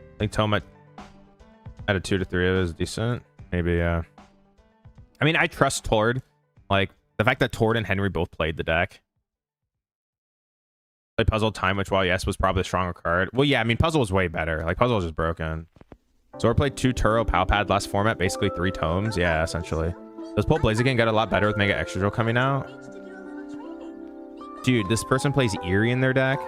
I think Tome at a 2 to 3 is decent. Maybe, I mean, I trust Tord. Like, the fact that Tord and Henry both played the deck. Like, Puzzle Time, which, while yes, was probably a stronger card. Well, yeah, I mean, Puzzle was way better. Like, Puzzle was just broken. Zor played 2 Turo Palpad last format, basically 3 Tomes. Yeah, essentially. Does Pull Blaziken get a lot better with Mega Extra Drill coming out? Dude, this person plays Eerie in their deck.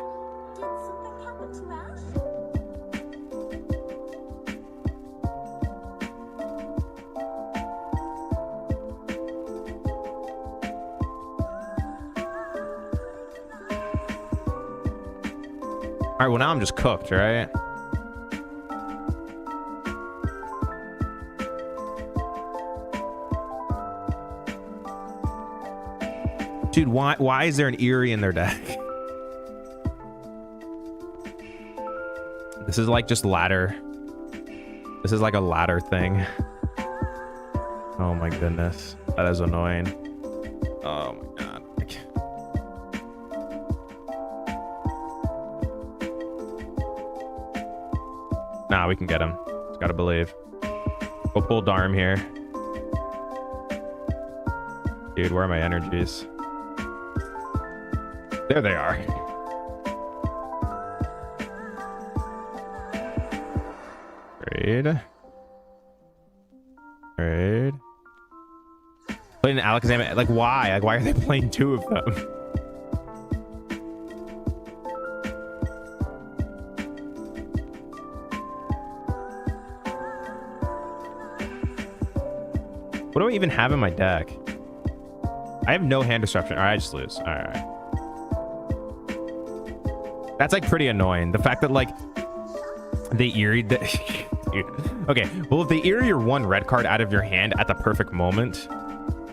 All right, well, now I'm just cooked, right? Dude, why is there an Eerie in their deck? This is like just ladder. This is like a ladder thing. Oh my goodness. That is annoying. Oh my god. Nah, we can get him. Just gotta believe. We'll pull Darm here. Dude, where are my energies? There they are. Trade. Trade. Playing Alakazam. Like, why? Like, why are they playing 2 of them? What do I even have in my deck? I have no hand disruption. All right, I just lose. All right. That's like pretty annoying. The fact that like they Eerie. Okay, well, if they Eerie your 1 red card out of your hand at the perfect moment,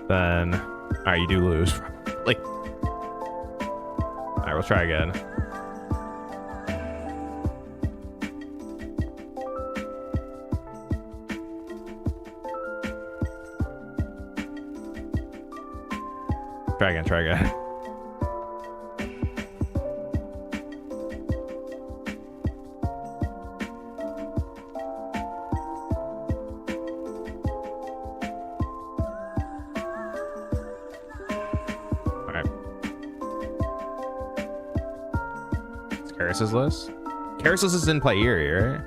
then all right, you do lose. Like, all right, we'll try again. Try again, try again. Alright. It's Karis's list? Karis's list didn't play Eerie, right?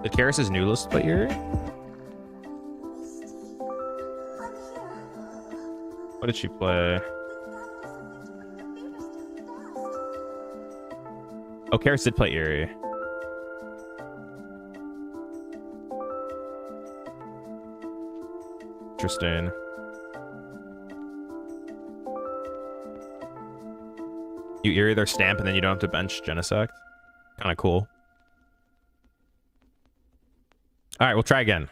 Did Karis's new list play Eerie? What did she play? Oh, Karis did play Eerie. Interesting. You Eerie their stamp and then you don't have to bench Genesect. Kind of cool. All right, we'll try again.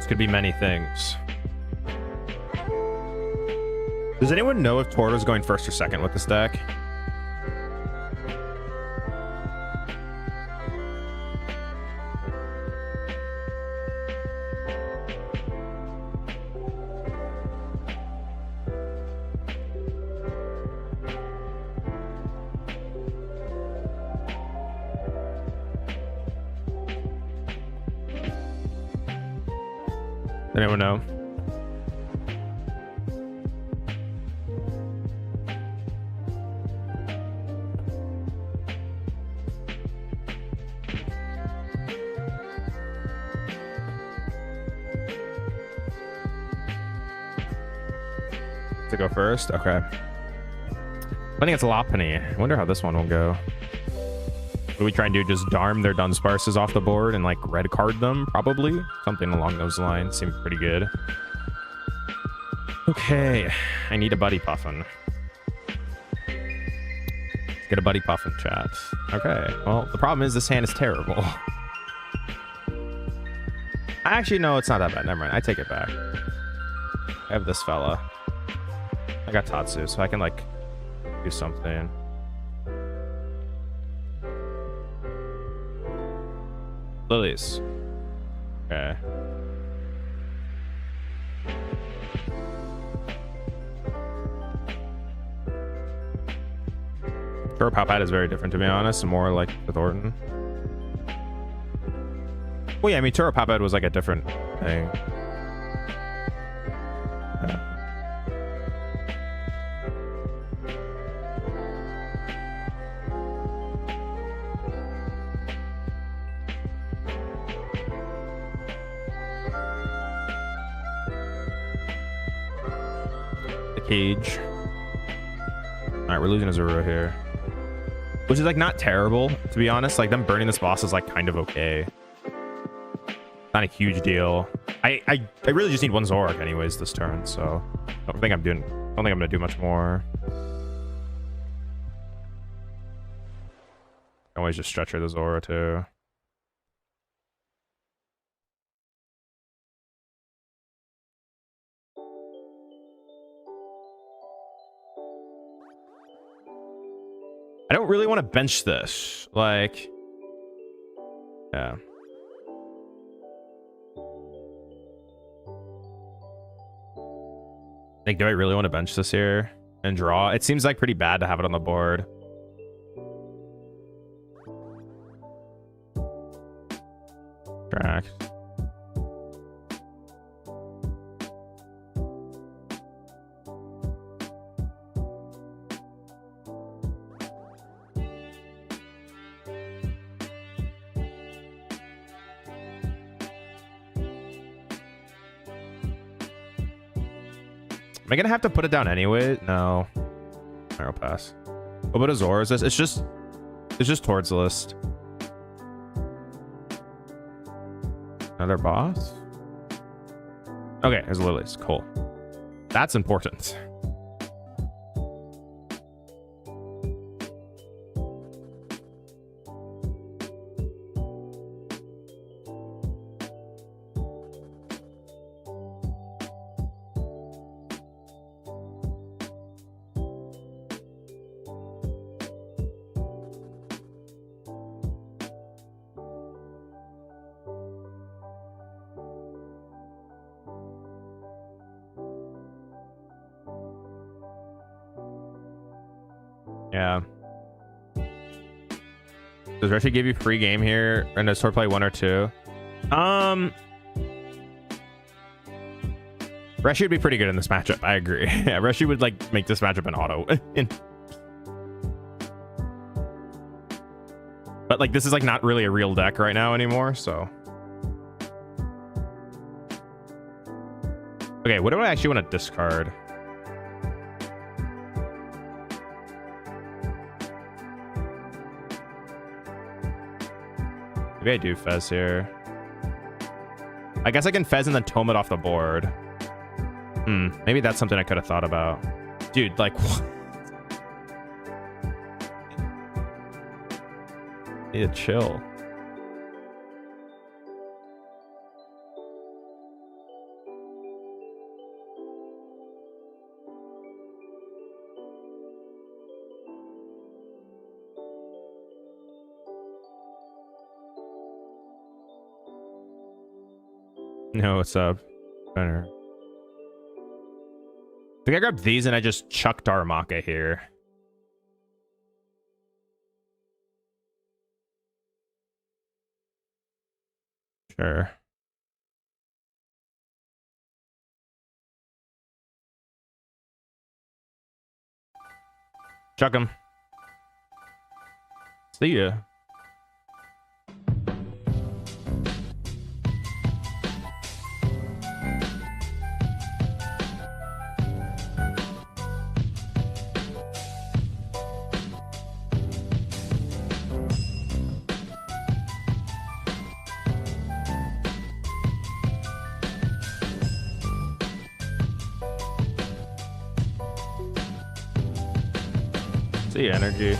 This could be many things. Does anyone know if Torto's going first or second with this deck? Anyone know? To go first? Okay. I think it's Lopunny. I wonder how this one will go. What do we try and do? Just Darm their Dunsparces off the board and like red card them? Probably. Something along those lines. Seems pretty good. Okay. I need a Buddy Puffin. Let's get a Buddy Puffin, chat. Okay. Well, the problem is this hand is terrible. Actually, no, it's not that bad. Never mind. I take it back. I have this fella. I got Tatsu, so I can like do something. Lilies. Okay. Chillhop is very different, to be honest, and more like the Thornton. Well, yeah, I mean, Chillhop was like a different thing. Yeah. Cage. All right, we're losing a Zoroark here, which is like not terrible, to be honest. Like them burning this boss is like kind of okay. Not a huge deal. I really just need one Zoroark anyways this turn, so I don't think I'm gonna do much more. I always just stretcher the Zoroark too. I don't really want to bench this. Like, yeah. Like, do I really want to bench this here and draw? It seems like pretty bad to have it on the board. Track. Am I gonna have to put it down anyway? No. I'll pass. What about Azor? Is this? It's just towards the list. Another boss? Okay, there's Lilies. Cool. That's important. Yeah. Does Reshi give you free game here? And does Tor play 1 or 2? Reshi would be pretty good in this matchup. I agree. Yeah, Reshi would like make this matchup an auto. But like this is like not really a real deck right now anymore, so. Okay, what do I actually want to discard? Maybe I do Fez here. I guess I can Fez and then tome it off the board. Maybe that's something I could have thought about. Dude, like, what? Need to chill. No, what's up? Better. I think I grabbed these and I just chucked Darumaka here. Sure. Chuck him. See ya. See ya, energy.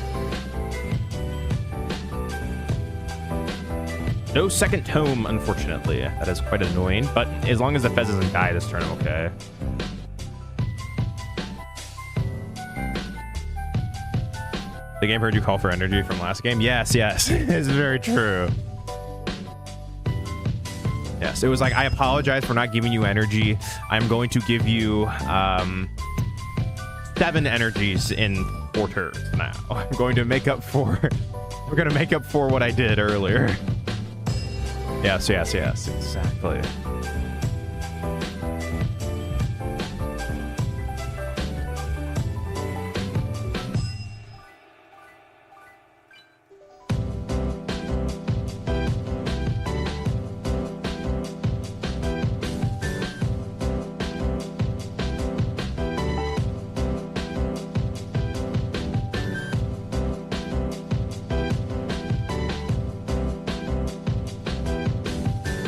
No second tome, unfortunately. That is quite annoying, but as long as the Fez doesn't die this turn, I'm okay. The game heard you call for energy from last game? Yes, yes. It's very true. Yes, it was like, I apologize for not giving you energy. I'm going to give you 7 energies in 4 turns now. I'm going to make up for... We're going to make up for what I did earlier. Yes, yes, yes, exactly.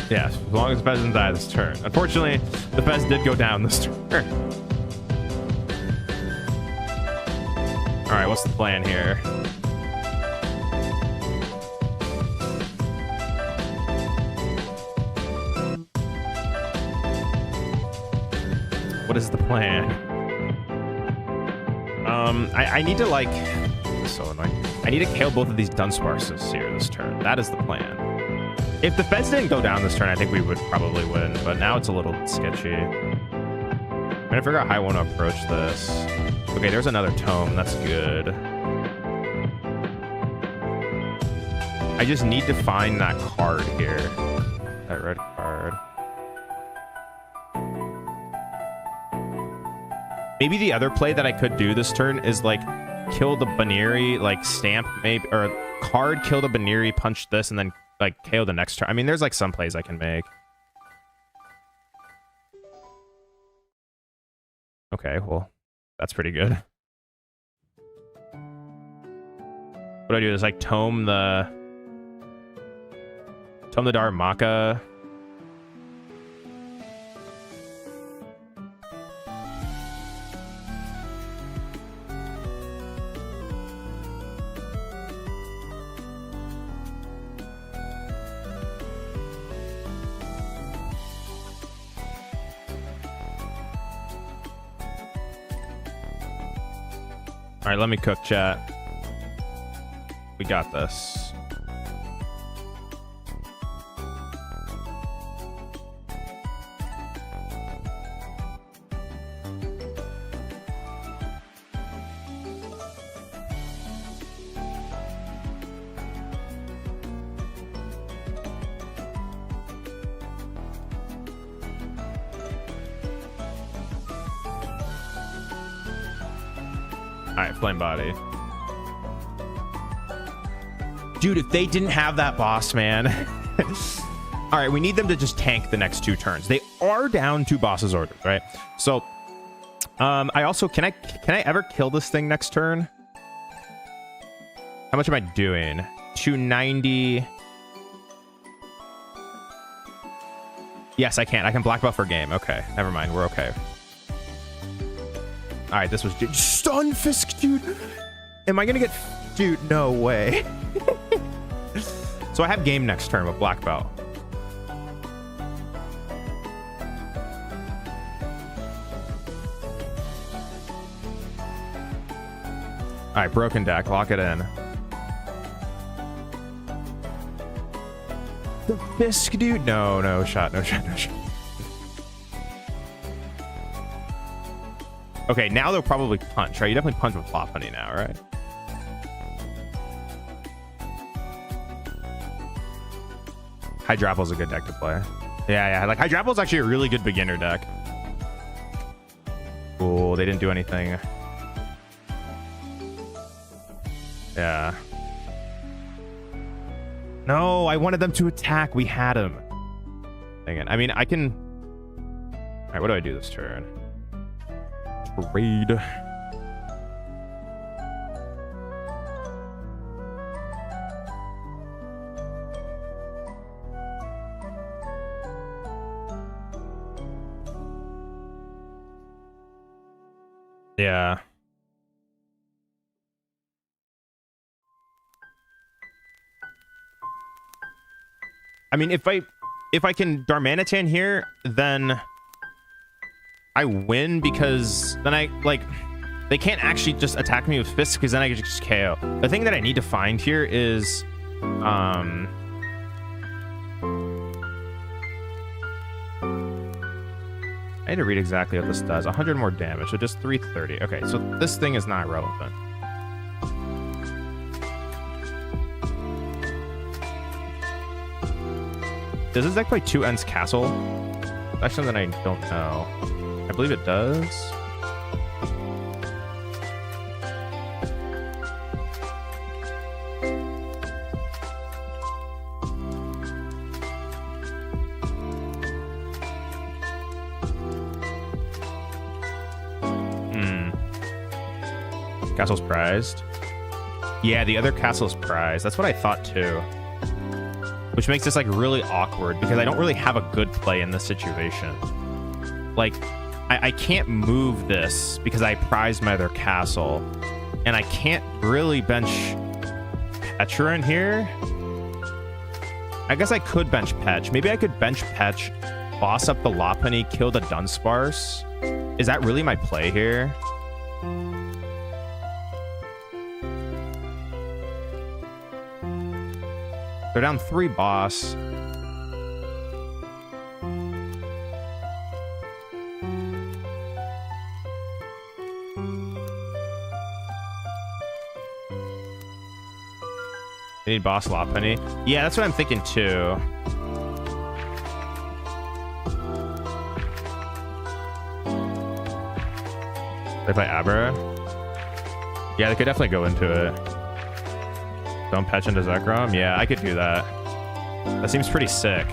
Yeah, as long as the Fez doesn't die this turn. Unfortunately, the Fez did go down this turn. All right, what's the plan here? What is the plan? I need to like... This is so annoying. I need to kill both of these Dunsparces here this turn. That is the plan. If the Fez didn't go down this turn, I think we would probably win, but now it's a little sketchy. I'm trying to figure out how I want to approach this. Okay, there's another tome. That's good. I just need to find that card here. That red card. Maybe the other play that I could do this turn is like kill the Baneri, like stamp maybe, or card, kill the Baneri, punch this, and then like KO the next turn. I mean, there's like some plays I can make. Okay, well, that's pretty good. What do I do? Is like tome the Darumaka. All right, let me cook, chat. We got this. All right, Flame Body. Dude, if they didn't have that boss, man. All right, we need them to just tank the next 2 turns. They are down 2 bosses ordered, right? So, I also, can I ever kill this thing next turn? How much am I doing? 290. Yes, I can. I can black buff for game. Okay, never mind. We're okay. All right, this was Stunfisk, dude. Am I gonna get... Dude, no way. So I have game next turn with black belt. All right, broken deck. Lock it in. The Fisk, dude. No, no shot, no shot, no shot. Okay, now they'll probably punch, right? You definitely punch with Lopunny now, right? Hydrapple's a good deck to play. Yeah, like Hydrapple's actually a really good beginner deck. Cool, they didn't do anything. Yeah. No, I wanted them to attack. We had him. Dang it. I mean, I can... All right, what do I do this turn? Raid. Yeah. I mean, if I can Darmanitan here, then I win, because then I, like, they can't actually just attack me with fists, because then I can just KO. The thing that I need to find here is, I need to read exactly what this does. 100 more damage, so just 330. Okay, so this thing is not relevant. Does this deck play 2 Ends Castle? That's something I don't know. I believe it does. Castle's prized. Yeah, the other castle's prized. That's what I thought too. Which makes this like really awkward, because I don't really have a good play in this situation. Like, I can't move this because I prized my other castle, and I can't really bench Petra in here. I guess I could bench Petch. Maybe I could bench Petch, boss up the Lopunny, kill the Dunsparce. Is that really my play here? They're down 3 boss. They need boss Lopunny. Yeah, that's what I'm thinking too. They play Abra. Yeah, they could definitely go into it. Don't patch into Zekrom? Yeah, I could do that. That seems pretty sick.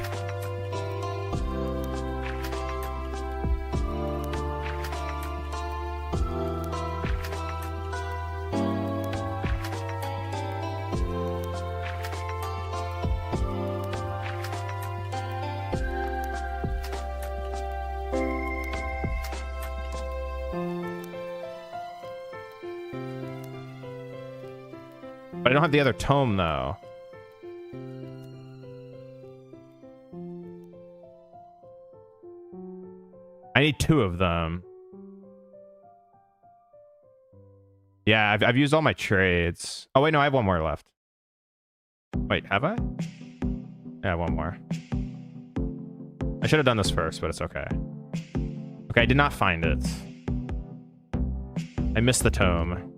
But I don't have the other tome, though. I need 2 of them. Yeah, I've used all my trades. Oh, wait, no, I have 1 more left. Wait, have I? Yeah, 1 more. I should have done this first, but it's okay. Okay, I did not find it. I missed the tome.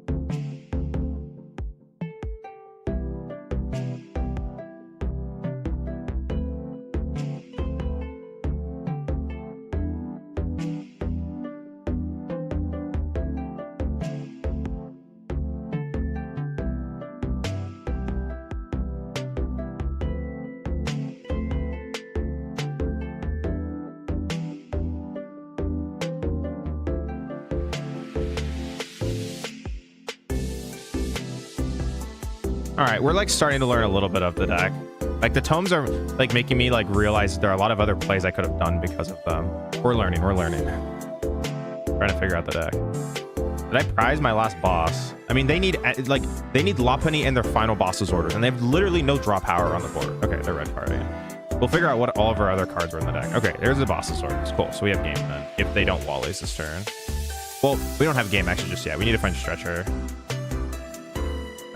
All right, we're like starting to learn a little bit of the deck. Like the tomes are like making me like realize there are a lot of other plays I could have done because of them. We're learning, we're learning. Trying to figure out the deck. Did I prize my last boss? I mean, they need Lopunny in their final boss's orders, and they have literally no draw power on the board. Okay, they're red card again. We'll figure out what all of our other cards are in the deck. Okay, there's the boss's orders. Cool, so we have game then, if they don't Wallies this turn. Well, we don't have game action just yet. We need to find Stretcher.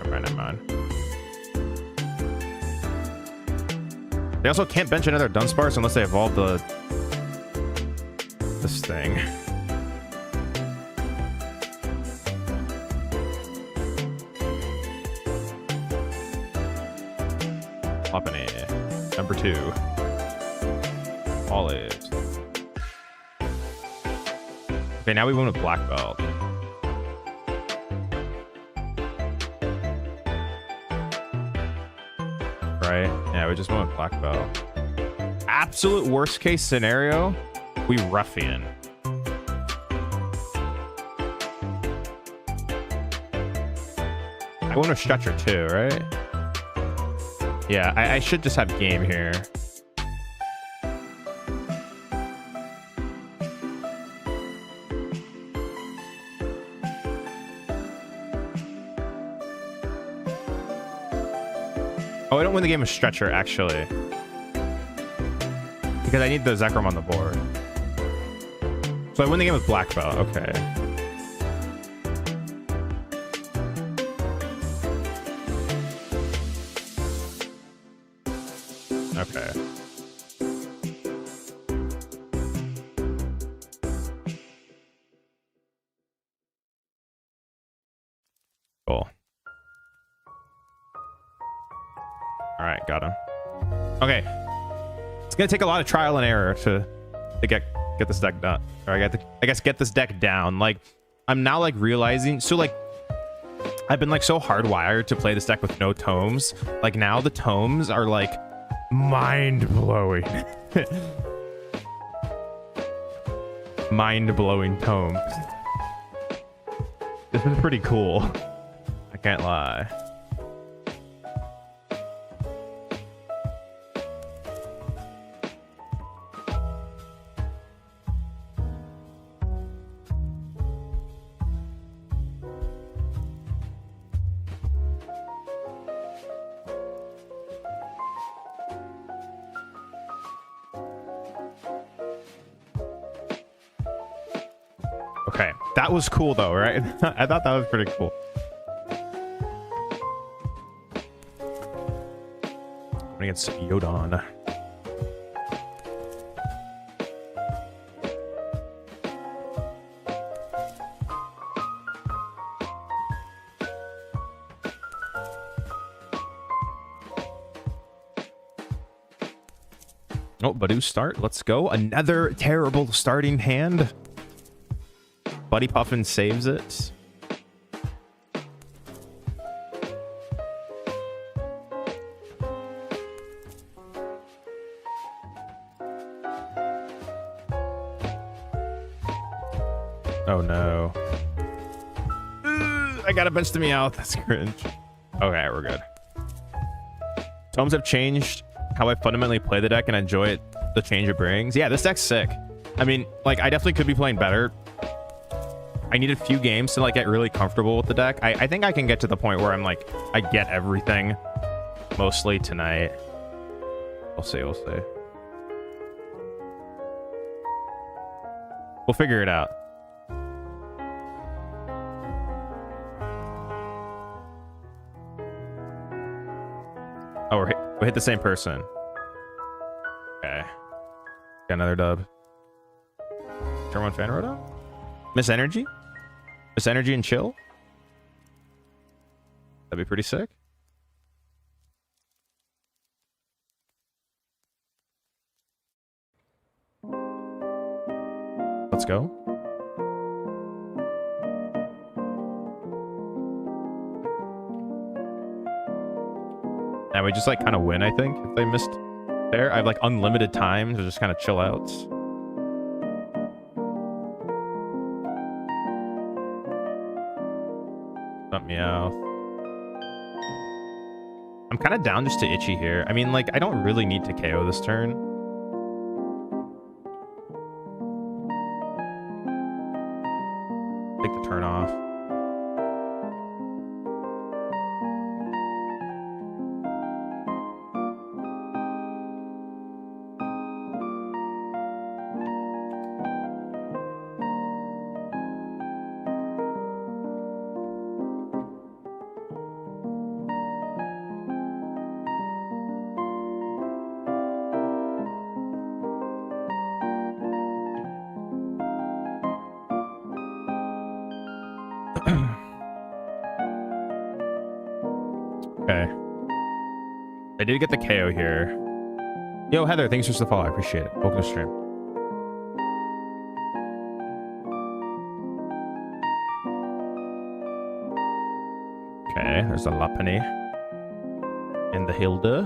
Never mind. They also can't bench another Dunsparce unless they evolve this thing. Lofi. Number 2. Olives. Okay, now we went with black belt. Right? Yeah, we just went with black belt. Absolute worst case scenario, we ruffian. I want a stretcher too, right? Yeah, I should just have game here. Oh, I don't win the game with stretcher, actually. Because I need the Zekrom on the board. So I win the game with black belt, okay. Okay. Cool. All right, got him. Okay. It's gonna take a lot of trial and error to get this deck done. Or I guess get this deck down. Like, I'm now like realizing, so like I've been like so hardwired to play this deck with no tomes. Like now the tomes are like mind-blowing. Mind-blowing tomes. This is pretty cool. I can't lie. Okay, that was cool though, right? I thought that was pretty cool. I'm against Yodon. Oh, Badu start. Let's go. Another terrible starting hand. Buddy Puffin saves it. Oh no. I got a bench to me out. That's cringe. Okay, we're good. Tomes have changed how I fundamentally play the deck and enjoy it, the change it brings. Yeah, this deck's sick. I mean, like, I definitely could be playing better. I need a few games to like get really comfortable with the deck. I think I can get to the point where I'm like, I get everything mostly tonight. We'll see, we'll see. We'll figure it out. Oh, we hit the same person. Okay. Got another dub. Turn 1 fan roto? Miss Energy? Miss Energy and Chill? That'd be pretty sick. Let's go. Now we just like kind of win, I think, if they missed there. I have like unlimited time to just kind of chill out. Not Meowth. I'm kind of down just to Itchy here. I mean, like, I don't really need to KO this turn. Take the turn off. I did get the KO here. Yo, Heather, thanks for the follow. I appreciate it. Welcome to stream. Okay, there's a Lopunny. And the Hilda.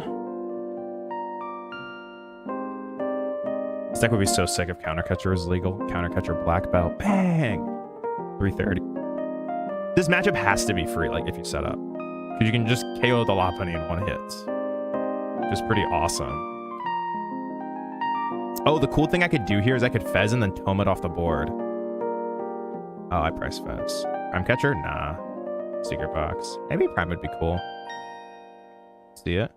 This deck would be so sick if Countercatcher was legal. Countercatcher Black Belt. Bang! 330. This matchup has to be free, like, if you set up. Because you can just KO the Lopunny in one hit. Which is pretty awesome. Oh, the cool thing I could do here is I could Fez and then tome it off the board. Oh, I price Fez. Prime Catcher? Nah. Secret Box. Maybe Prime would be cool. See it?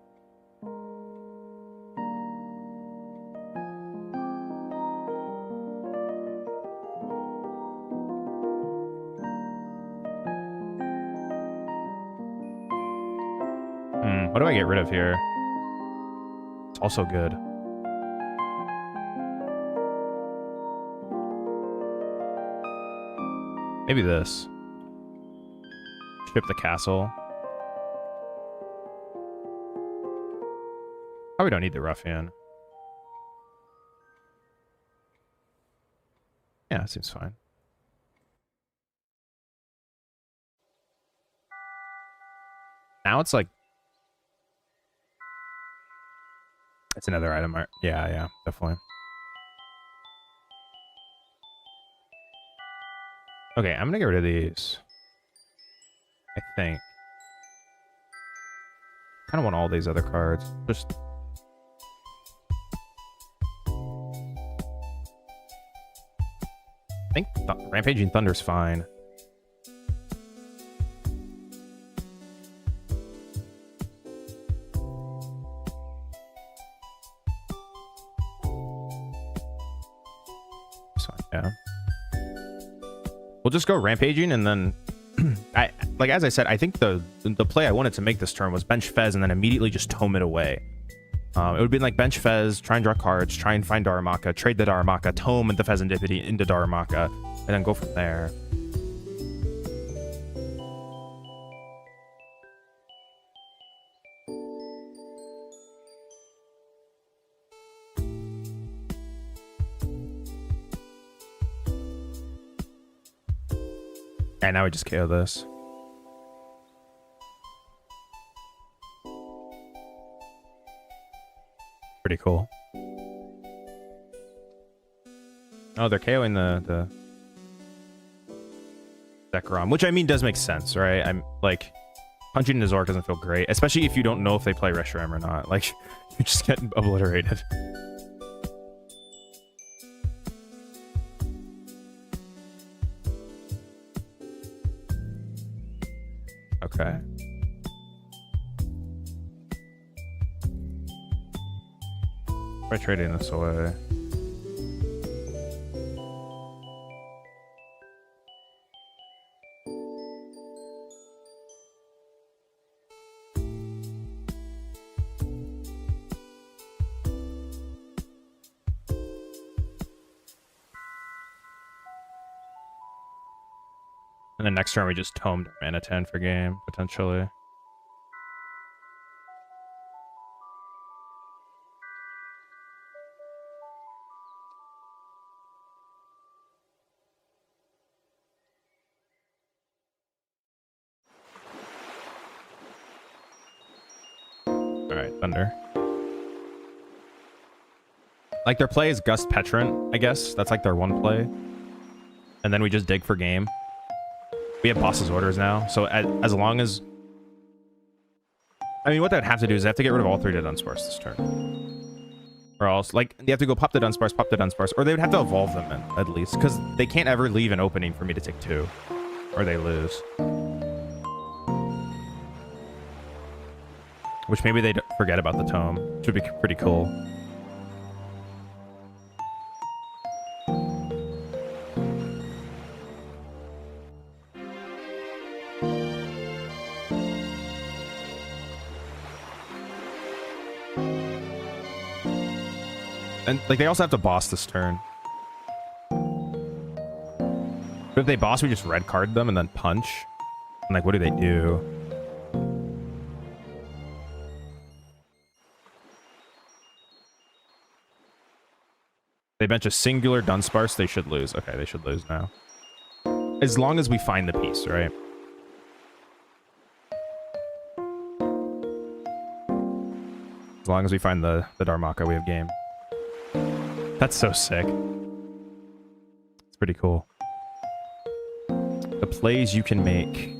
What do I get rid of here? It's also good. Maybe this. Ship the castle. Probably don't need the ruffian. Yeah, it seems fine. Now it's like... It's another item art. Yeah, definitely. Okay, I'm gonna get rid of these. I think. Kind of want all these other cards. Just... I think Rampaging Thunder's fine. Yeah. We'll just go Rampaging and then like as I said, I think the play I wanted to make this turn was bench Fez and then immediately just tome it away. It would be like bench Fez, try and draw cards, try and find Darumaka, trade the Darumaka, tome the Fezandipity into Darumaka, and then go from there. And now we just KO this. Pretty cool. Oh, they're KOing the Zekrom, which I mean does make sense, right? I'm like, punching into Zoroark doesn't feel great, especially if you don't know if they play Reshiram or not. Like, you're just getting obliterated. Okay. Try trading this away. And then next turn we just tomed Mana 10 for game, potentially. Alright, Thunder. Like their play is Gust Petron, I guess. That's like their one play. And then we just dig for game. We have boss's orders now, so as long as... I mean, what they would have to do is they have to get rid of all 3 Dunsparce this turn. Or else, like, they have to go pop the Dunsparce, or they would have to evolve them in, at least, because they can't ever leave an opening for me to take 2, or they lose. Which maybe they forget about the tome, which would be pretty cool. And like they also have to boss this turn. But if they boss, we just red card them and then punch. And like, what do they do? bench a singular Dunsparce. They should lose. Okay, they should lose now. As long as we find the piece, right? As long as we find the Darmaka, we have game. That's so sick. It's pretty cool. The plays you can make.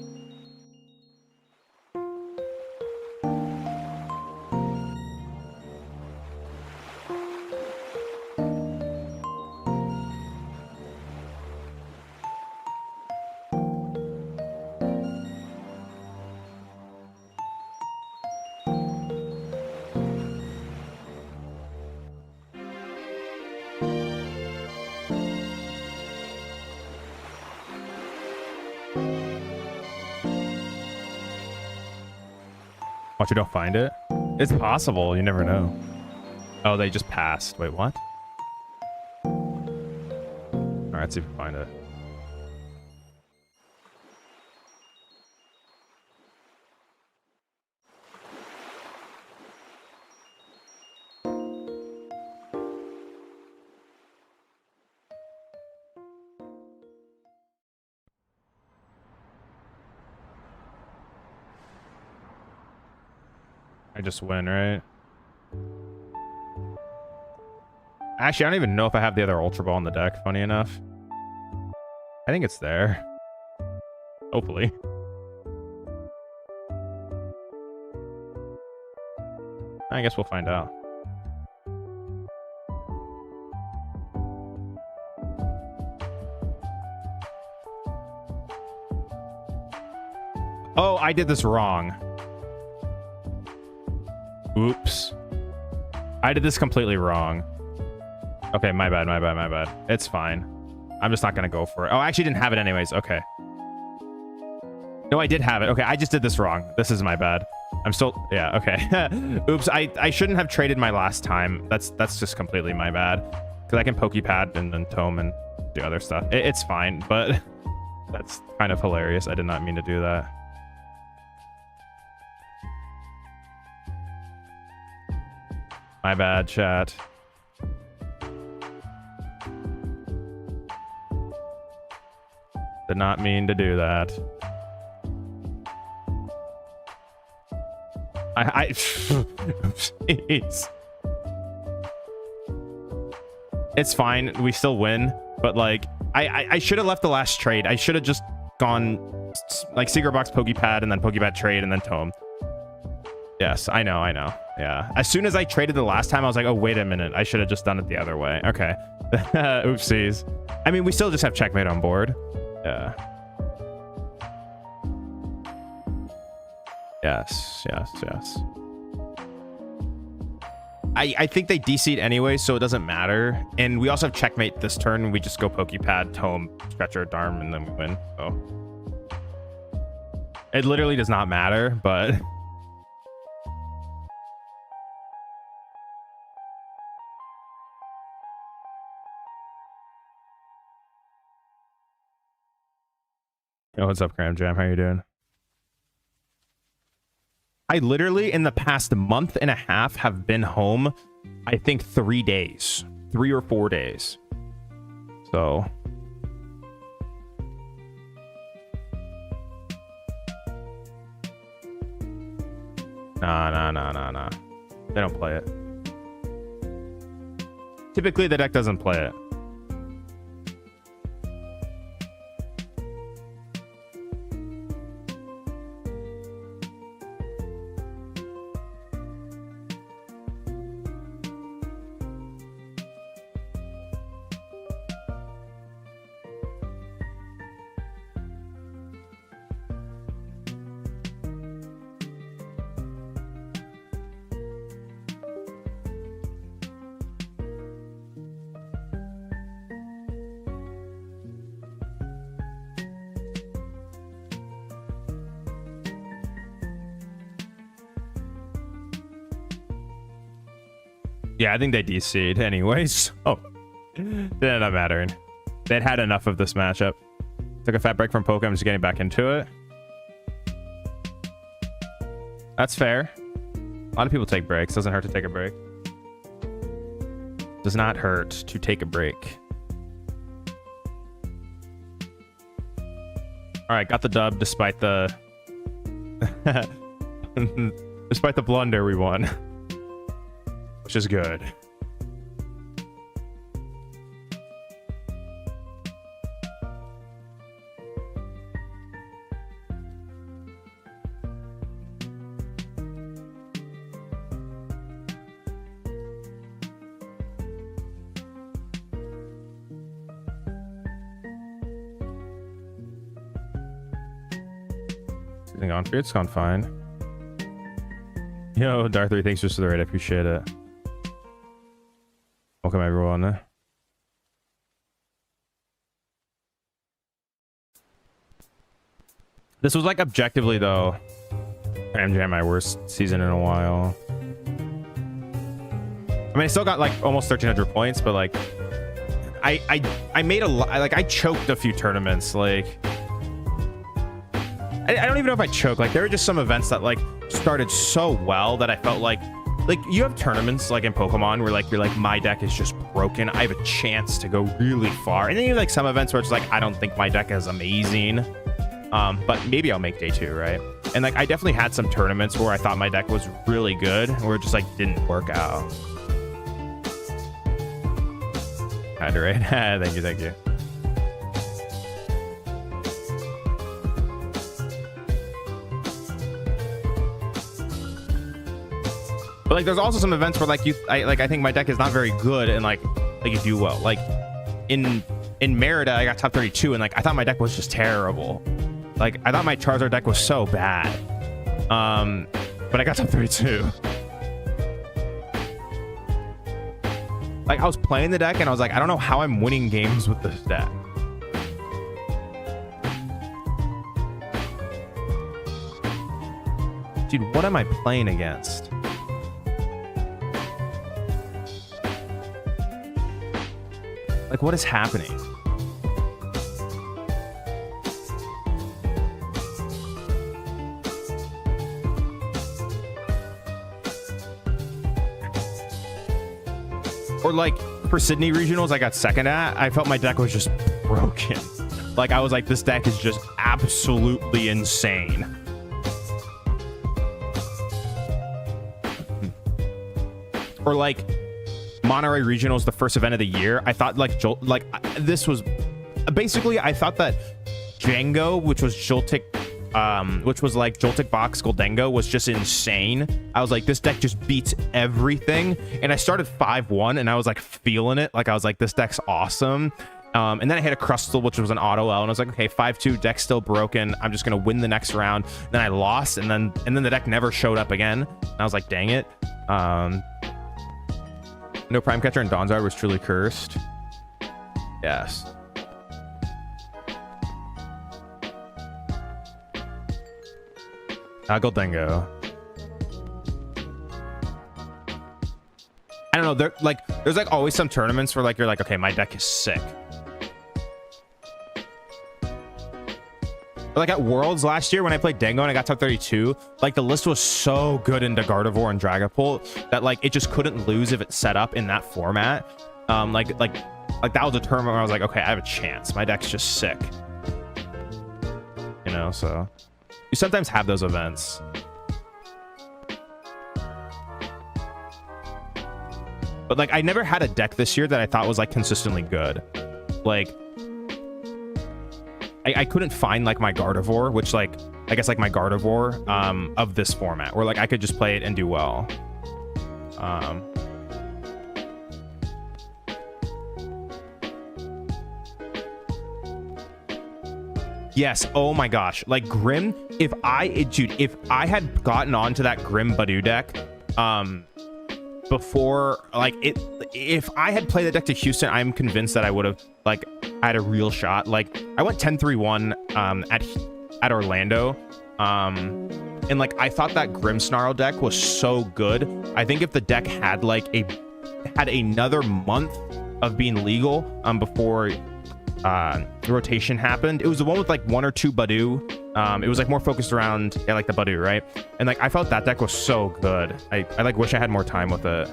Watch, you don't find it? It's possible. You never know. Oh, they just passed. Wait, what? All right, let's see if we find it. I just win, right? Actually, I don't even know if I have the other Ultra Ball in the deck, funny enough. I think it's there. Hopefully. I guess we'll find out. Oh, I did this wrong. Oops. I did this completely wrong. Okay, my bad, my bad, my bad. It's fine. I'm just not going to go for it. Oh, I actually didn't have it anyways. Okay. No, I did have it. Okay, I just did this wrong. This is my bad. I'm still... Yeah, okay. Oops, I shouldn't have traded my last time. That's just completely my bad. Because I can Pokepad and then Tome and do other stuff. It's fine, but that's kind of hilarious. I did not mean to do that. My bad, chat. Did not mean to do that. Jeez. It's fine. We still win. But, like, I should have left the last trade. I should have just gone, like, Secret Box, Pokepad, and then Pokepad trade, and then Tome. Yes, I know. Yeah. As soon as I traded the last time, I was like, oh, wait a minute. I should have just done it the other way. Okay. Oopsies. I mean, we still just have checkmate on board. Yeah. Yes. I think they DC'd anyway, so it doesn't matter. And we also have checkmate this turn. We just go Pokepad, Tome, Scratcher, Darm, and then we win. So it literally does not matter, but... Yo, what's up, Cram Jam? How you doing? I literally, in the past month and a half, have been home, I think 3 days. 3 or 4 days. So... Nah. They don't play it. Typically, the deck doesn't play it. Yeah, I think they DC'd anyways. Oh, it ended up mattering. They'd had enough of this matchup. Took a fat break from Pokemon, just getting back into it. That's fair. A lot of people take breaks. Doesn't hurt to take a break. Does not hurt to take a break. All right, got the dub despite the despite the blunder we won, which is good. It's gone fine. Yo, Darth3, thanks for the raid. I appreciate it. Welcome, everyone. This was like objectively though, MJ my worst season in a while. I mean, I still got like almost 1,300 points, but like, I made a lot. Like, I choked a few tournaments. Like, I don't even know if I choked. Like, there were just some events that like started so well that I felt like you have tournaments like in Pokemon where like you're like, my deck is just broken. I have a chance to go really far. And then you have like some events where it's like, I don't think my deck is amazing. But maybe I'll make day 2, right? And like, I definitely had some tournaments where I thought my deck was really good, where it just like didn't work out. Had to, right? Thank you, thank you. But like, there's also some events where like I think my deck is not very good, and like you do well. Like in Merida, I got top 32, and like I thought my deck was just terrible. Like I thought my Charizard deck was so bad. But I got top 32. Like I was playing the deck and I was like, I don't know how I'm winning games with this deck. Dude, what am I playing against? Like, what is happening? Or like for Sydney regionals I got second at, I felt my deck was just broken. Like I was like, this deck is just absolutely insane. Or like Monterey regionals, the first event of the year, I thought like this was basically, I thought that Django, which was Joltik, which was like Joltik Box Goldengo, was just insane. I was like, this deck just beats everything. And I started 5-1 and I was like feeling it. Like I was like, this deck's awesome. And then I hit a Crustle, which was an auto L, and I was like, okay, 5-2, deck's still broken. I'm just gonna win the next round. Then I lost, and then the deck never showed up again. And I was like, dang it. No Prime Catcher and Donzard was truly cursed. Yes. Goldengo. I don't know. There's like always some tournaments where like you're like, okay, my deck is sick. But like at Worlds last year when I played Dango and I got top 32, like the list was so good into Gardevoir and Dragapult that like it just couldn't lose if it set up in that format. Like that was a tournament where I was like, okay, I have a chance. My deck's just sick. You know, so you sometimes have those events. But like I never had a deck this year that I thought was like consistently good. Like I couldn't find like my Gardevoir, which like I guess like my Gardevoir of this format where like I could just play it and do well. Yes, oh my gosh, like Grim, if I had gotten onto that Grim Badoo deck before, like if I had played the deck to Houston, I'm convinced that I would have like had a real shot. Like I went 10-3-1 at Orlando, and like I thought that Grimmsnarl deck was so good. I think if the deck had like had another month of being legal before the rotation happened, it was the one with like 1 or 2 Badoo. It was like more focused around like the Badoo, right? And like I felt that deck was so good. I like wish I had more time with it.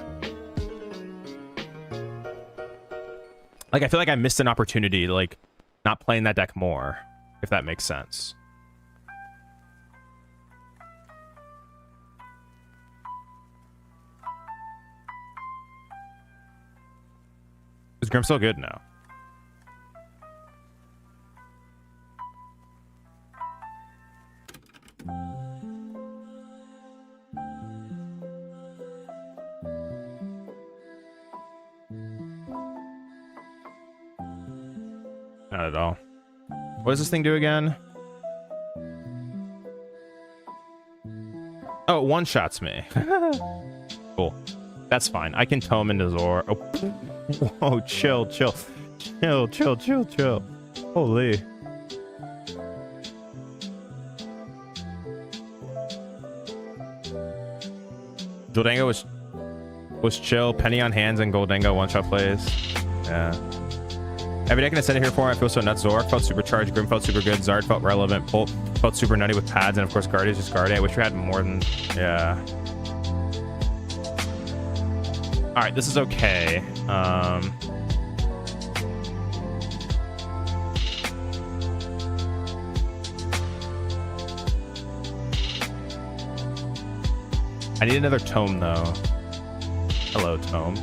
Like, I feel like I missed an opportunity, like, not playing that deck more, if that makes sense. Is Grim still good now? Not at all. What does this thing do again? Oh, it one-shots me. Cool. That's fine. I can tome into Zor. Oh. Whoa, chill. Holy. Goldengo was chill. Penny on hands and Goldengo one-shot plays. Yeah. Every deck in the center here for I feel so nuts. Zoroark felt supercharged. Grim felt super good. Zard felt relevant. Pulp felt super nutty with pads. And of course, Guardian is just Guardian. I wish we had more than... Yeah. All right, this is okay. I need another tome, though. Hello, tome.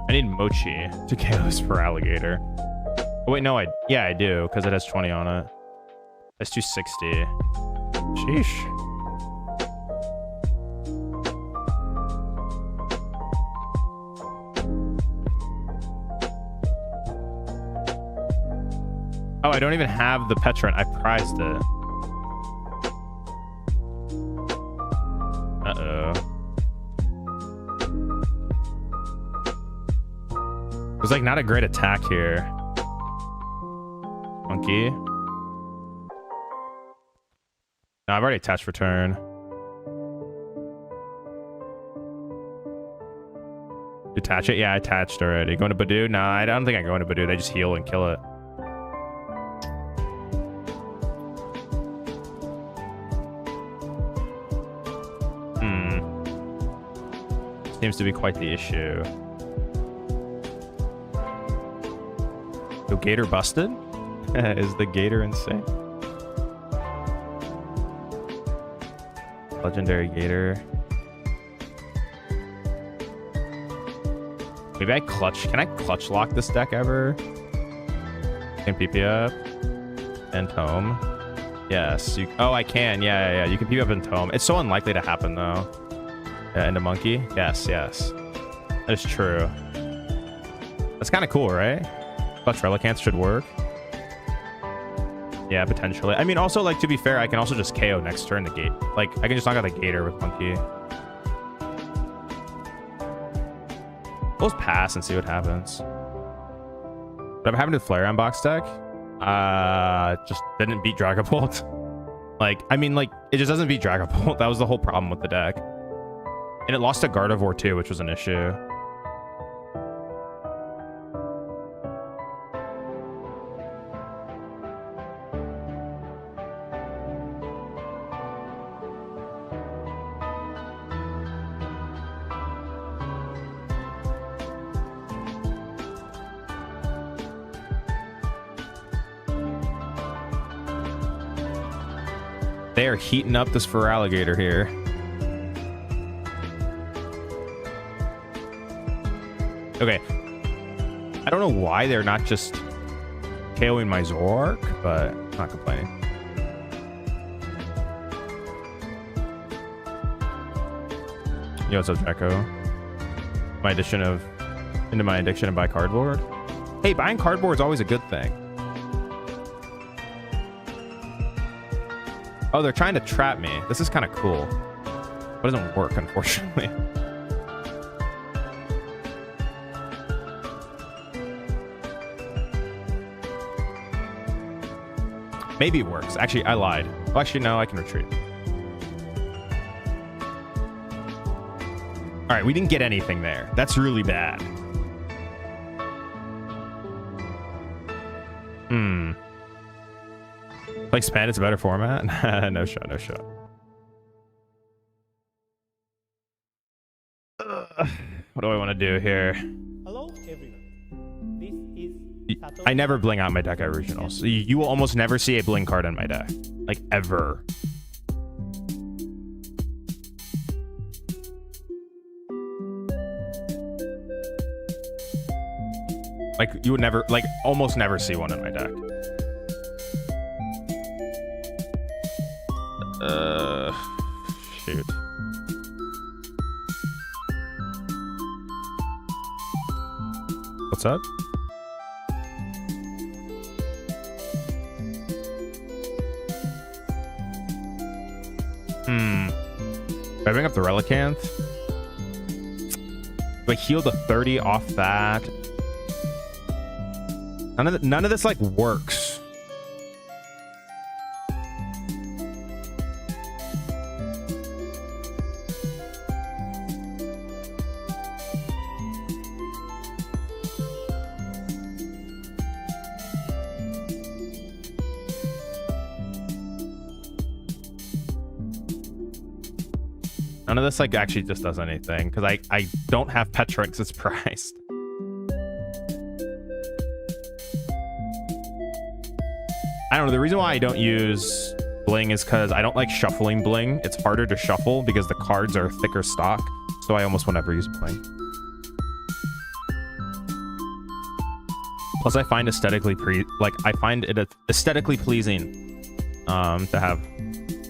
I need Mochi to KO this for alligator. Oh, wait, no, I do, because it has 20 on it. That's 260. Sheesh. Oh, I don't even have the Petron. I prized it. Uh-oh. There's like not a great attack here. Monkey. No, I've already attached for turn. Detach it? Yeah, I attached already. Going to 𝙇𝙄𝙎? Nah, I don't think I go into 𝙇𝙄𝙎. They just heal and kill it. Seems to be quite the issue. So Gator busted? Is the Gator insane? Legendary Gator. Maybe I clutch. Can I clutch lock this deck ever? Can PP up and tome. Yes. Oh, I can. Yeah. You can PP up and tome. It's so unlikely to happen though. Into monkey. Yes. That is true. That's kind of cool, right? Clutch Relicants should work. Yeah, potentially. I mean, also, like, to be fair, I can also just KO next turn the gate. Like, I can just knock out the Gator with monkey. We'll just pass and see what happens. What I'm having to Flareon box deck? Just didn't beat Dragapult. Like, I mean, like, it just doesn't beat Dragapult. That was the whole problem with the deck. And it lost to Gardevoir too, which was an issue. They are heating up this Feraligatr here. Okay. I don't know why they're not just KOing my Zoroark, but I'm not complaining. Yo, what's up, Draco? Into my addiction and buy cardboard. Hey, buying cardboard is always a good thing. Oh, they're trying to trap me. This is kind of cool. But it doesn't work, unfortunately. Maybe it works. Actually, I lied. Oh, actually, no, I can retreat. All right, we didn't get anything there. That's really bad. Like Span, it's a better format? No shot, no shot. What do I want to do here? Hello, everyone. This is Satoru. I never bling out my deck originals. You will almost never see a bling card in my deck. Like, ever. Like, you would never, like, almost never see one in my deck. Shoot. What's up? Do I bring up the Relicanth? Do I heal the 30 off that? None of this like works. None of this like actually just does anything because I don't have Petra because it's priced. I don't know. The reason why I don't use bling is because I don't like shuffling bling. It's harder to shuffle because the cards are thicker stock. So I almost won't ever use bling. Plus, I find I find it aesthetically pleasing to have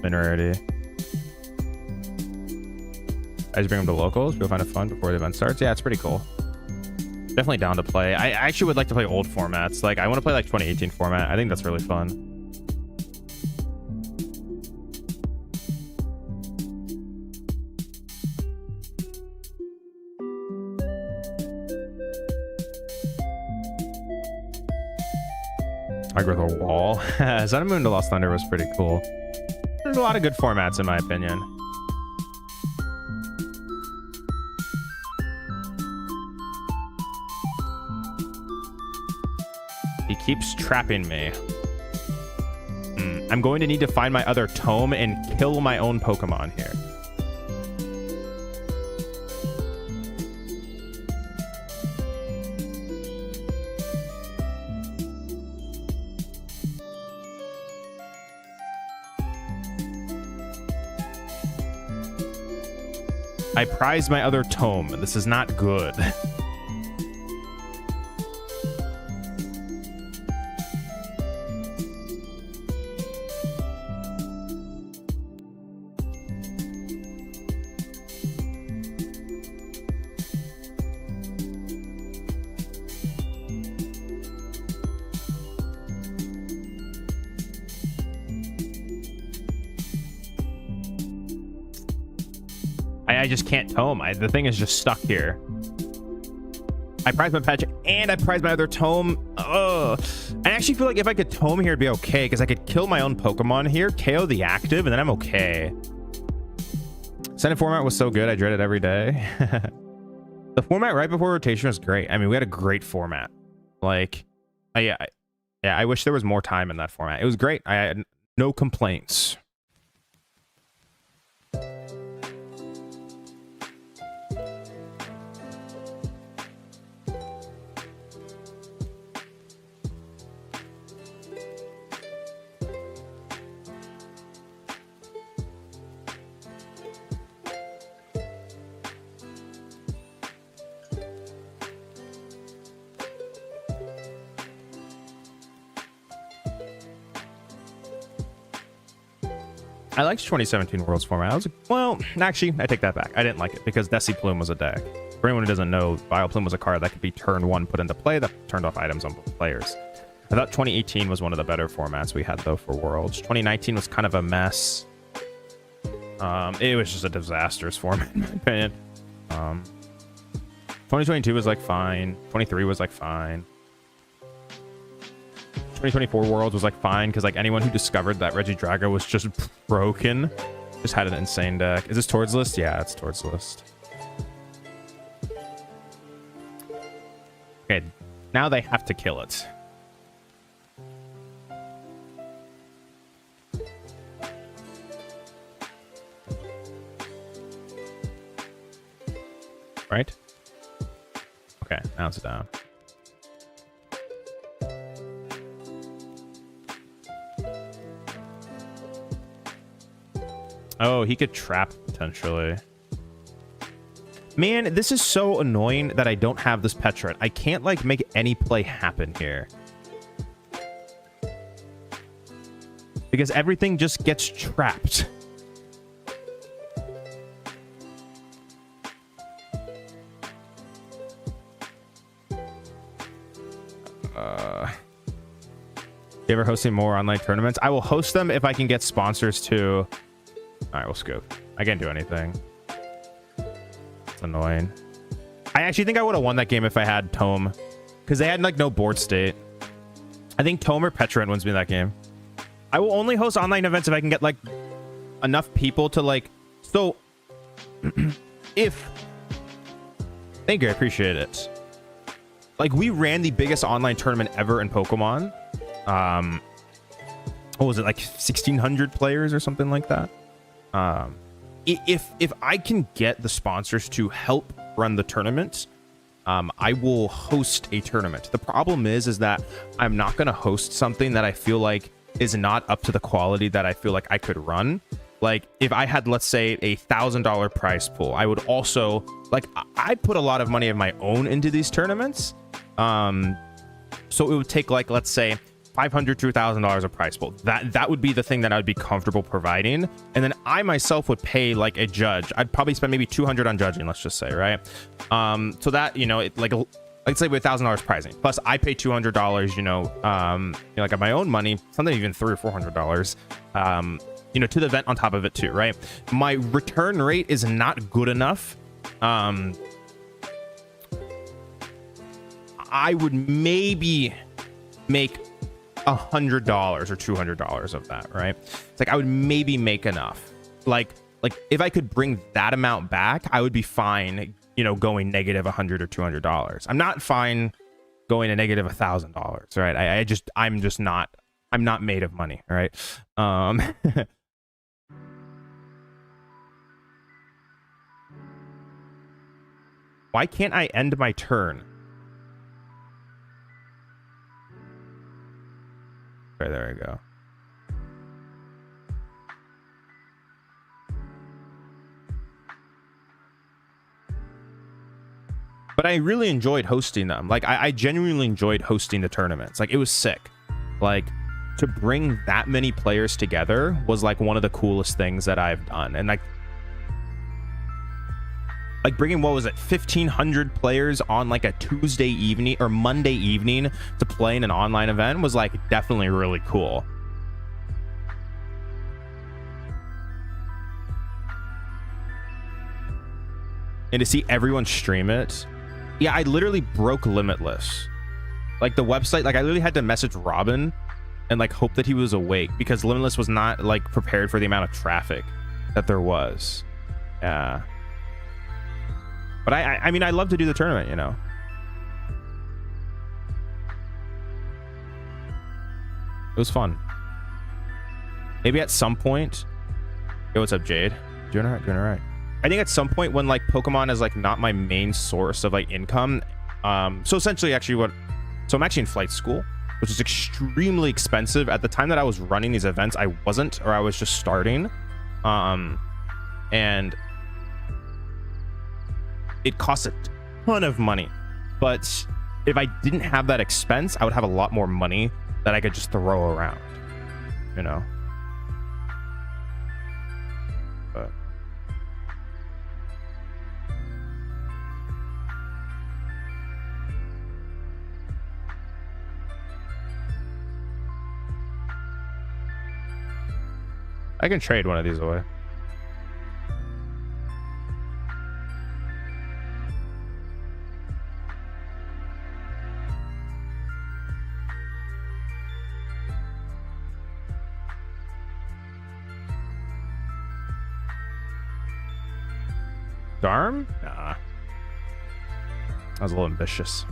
min rarity. I just bring them to locals. People find it fun before the event starts. Yeah, it's pretty cool. Definitely down to play. I actually would like to play old formats. Like, I want to play like 2018 format. I think that's really fun. I agree with a wall. Sun and Moon to Lost Thunder was pretty cool. There's a lot of good formats in my opinion. He keeps trapping me. I'm going to need to find my other tome and kill my own Pokemon here. I prize my other tome. This is not good. I just can't tome. The thing is just stuck here. I prize my patch and I prize my other tome. I actually feel like if I could tome here, it'd be okay because I could kill my own Pokemon here, KO the active, and then I'm okay. Senate format was so good. I dread it every day. The format right before rotation was great. I mean, we had a great format. Like, I wish there was more time in that format. It was great. I had no complaints. I liked 2017 Worlds format. I was like, well, actually, I take that back. I didn't like it because Desi Plume was a deck. For anyone who doesn't know, Vileplume was a card that could be turn 1 put into play that turned off items on both players. I thought 2018 was one of the better formats we had, though, for Worlds. 2019 was kind of a mess. It was just a disastrous format, in my opinion. 2022 was, like, fine. 23 was, like, fine. 2024 Worlds was, like, fine, because, like, anyone who discovered that Regidrago was just broken just had an insane deck. Is this towards list? Yeah, it's towards list. Okay, now they have to kill it. Right? Okay, now it's down. Oh, he could trap potentially. Man, this is so annoying that I don't have this Petrit. I can't, like, make any play happen here. Because everything just gets trapped. You ever hosting more online tournaments? I will host them if I can get sponsors too. All right, we'll scoop. I can't do anything. It's annoying. I actually think I would have won that game if I had Tome, because they had, like, no board state. I think Tome or Petrit wins me that game. I will only host online events if I can get, like, enough people to, like, so if, thank you, I appreciate it. Like, we ran the biggest online tournament ever in Pokemon. What was it, like 1,600 players or something like that? If I can get the sponsors to help run the tournament, I will host a tournament. The problem is that I'm not going to host something that I feel like is not up to the quality that I feel like I could run. Like, if I had, let's say, a $1,000 prize pool, I would also, like, I put a lot of money of my own into these tournaments. So it would take, like, let's say $500 to $1,000 of prize pool. That would be the thing that I would be comfortable providing, and then I myself would pay, like, a judge. I'd probably spend maybe $200 on judging, let's just say, right? So that, you know, it, like, let's say with $1,000 prizing, plus I pay $200, you know, like, of my own money, something even $300 or $400, you know, to the event on top of it too, right? My return rate is not good enough. I would maybe make $100 or $200 of that, right? It's like I would maybe make enough. Like if I could bring that amount back, I would be fine, you know, going negative $100 or $200. I'm not fine going to negative $1,000, right? I'm not made of money, right? Why can't I end my turn? Okay, there we go. But I really enjoyed hosting them. Like, I genuinely enjoyed hosting the tournaments. Like, it was sick. Like, to bring that many players together was, like, one of the coolest things that I've done. And, like bringing, what was it, 1,500 players on, like, a Tuesday evening or Monday evening to play in an online event was, like, definitely really cool. And to see everyone stream it. Yeah, I literally broke Limitless. Like, the website, like, I literally had to message Robin and, like, hope that he was awake, because Limitless was not, like, prepared for the amount of traffic that there was. Yeah. But I mean, I love to do the tournament, you know. It was fun. Maybe at some point. Yo, what's up, Jade? Doing all right, doing all right. I think at some point when, like, Pokemon is, like, not my main source of, like, income. So essentially, actually, so I'm actually in flight school, which is extremely expensive. At the time that I was running these events, I wasn't, or I was just starting. And it costs a ton of money. But if I didn't have that expense, I would have a lot more money that I could just throw around, you know. But I can trade one of these away. Darm? Nah. That was a little ambitious.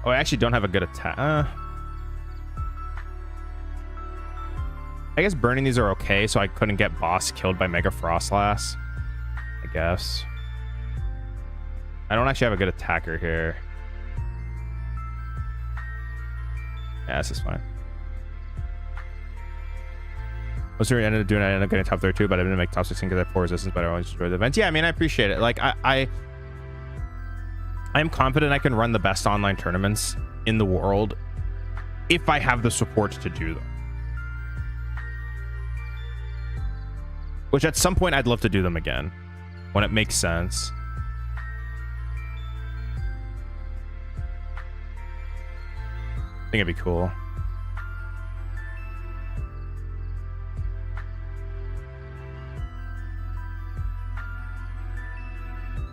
Oh, I actually don't have a good attack. I guess burning these are okay, so I couldn't get boss killed by Mega Frostlass. I guess. I don't actually have a good attacker here. Yeah, this is fine. Most of ended up doing, I ended up getting top 32, but I didn't make top 16 because I have 4 resistance, but I always enjoy the events. Yeah, I mean, I appreciate it. Like, I am confident I can run the best online tournaments in the world if I have the support to do them. Which at some point I'd love to do them again when it makes sense. I think it'd be cool.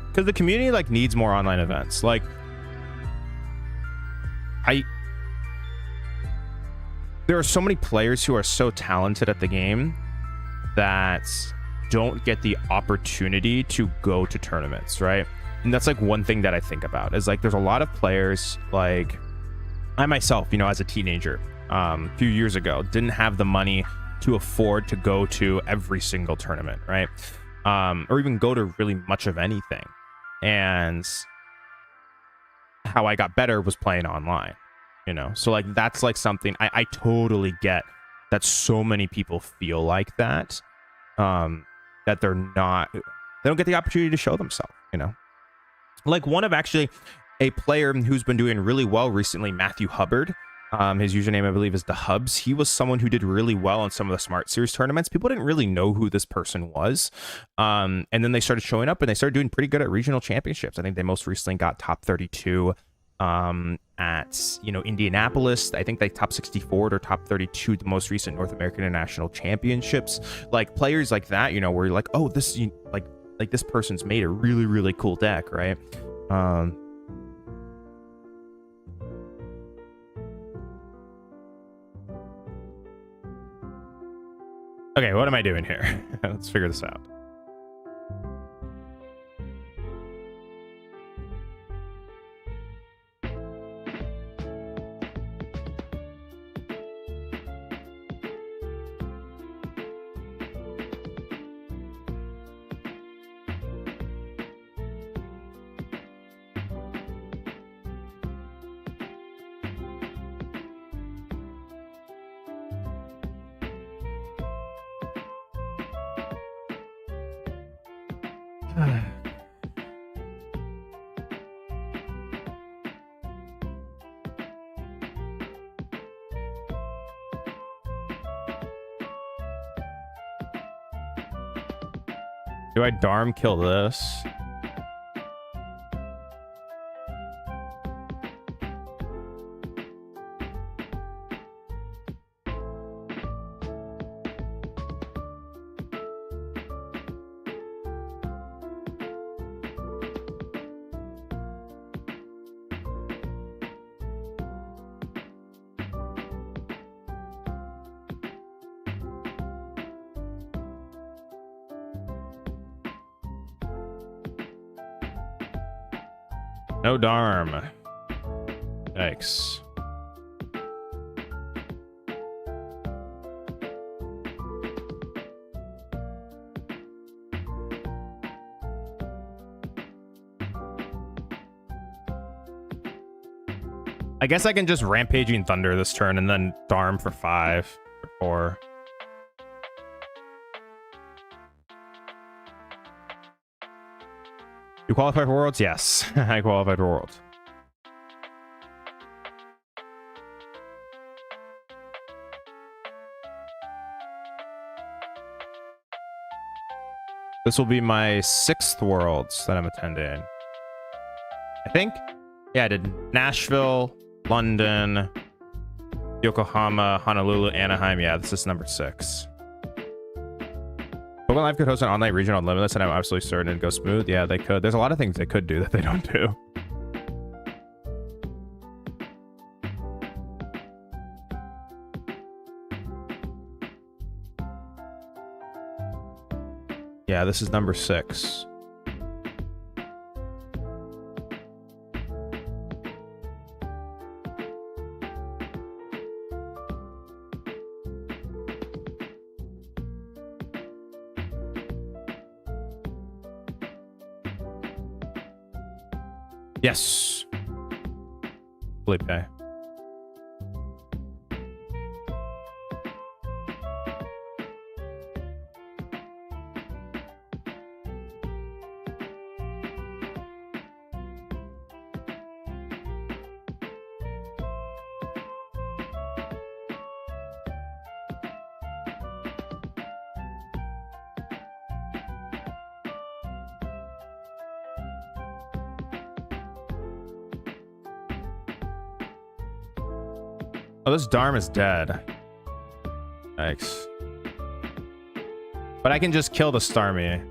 Because the community like needs more online events. Like there are so many players who are so talented at the game that don't get the opportunity to go to tournaments, right? And that's like one thing that I think about is like there's a lot of players, like I myself, you know, as a teenager, a few years ago, didn't have the money to afford to go to every single tournament, right? Or even go to really much of anything. And how I got better was playing online, you know? So like that's like something I totally get that so many people feel like that, that they don't get the opportunity to show themselves, you know? Like one of actually a player who's been doing really well recently, Matthew Hubbard. His username, I believe, is 𝙇𝙄𝙎𝙏. He was someone who did really well on some of the Smart Series tournaments. People didn't really know who this person was. And then they started showing up and they started doing pretty good at regional championships. I think they most recently got top 32 at, you know, Indianapolis. I think they top 64 or top 32 the most recent North American International Championships. Like players like that, you know, where you're like, oh, this like this person's made a really, really cool deck, right? Okay, what am I doing here? Let's figure this out. Do I Darm kill this? No Darm. Yikes. I guess I can just Rampaging Thunder this turn and then Darm for 5 or 4. You qualify for Worlds? Yes, I qualified for Worlds. This will be my 6th Worlds that I'm attending. I think. Yeah, I did Nashville, London, Yokohama, Honolulu, Anaheim. Yeah, this is number 6. Pokemon Live could host an online regional limitless, and I'm absolutely certain it'd go smooth. Yeah, they could. There's a lot of things they could do that they don't do. Yeah, this is number 6. Yes. Felipe. Oh, this Darm is dead. Yikes. But I can just kill the Starmie.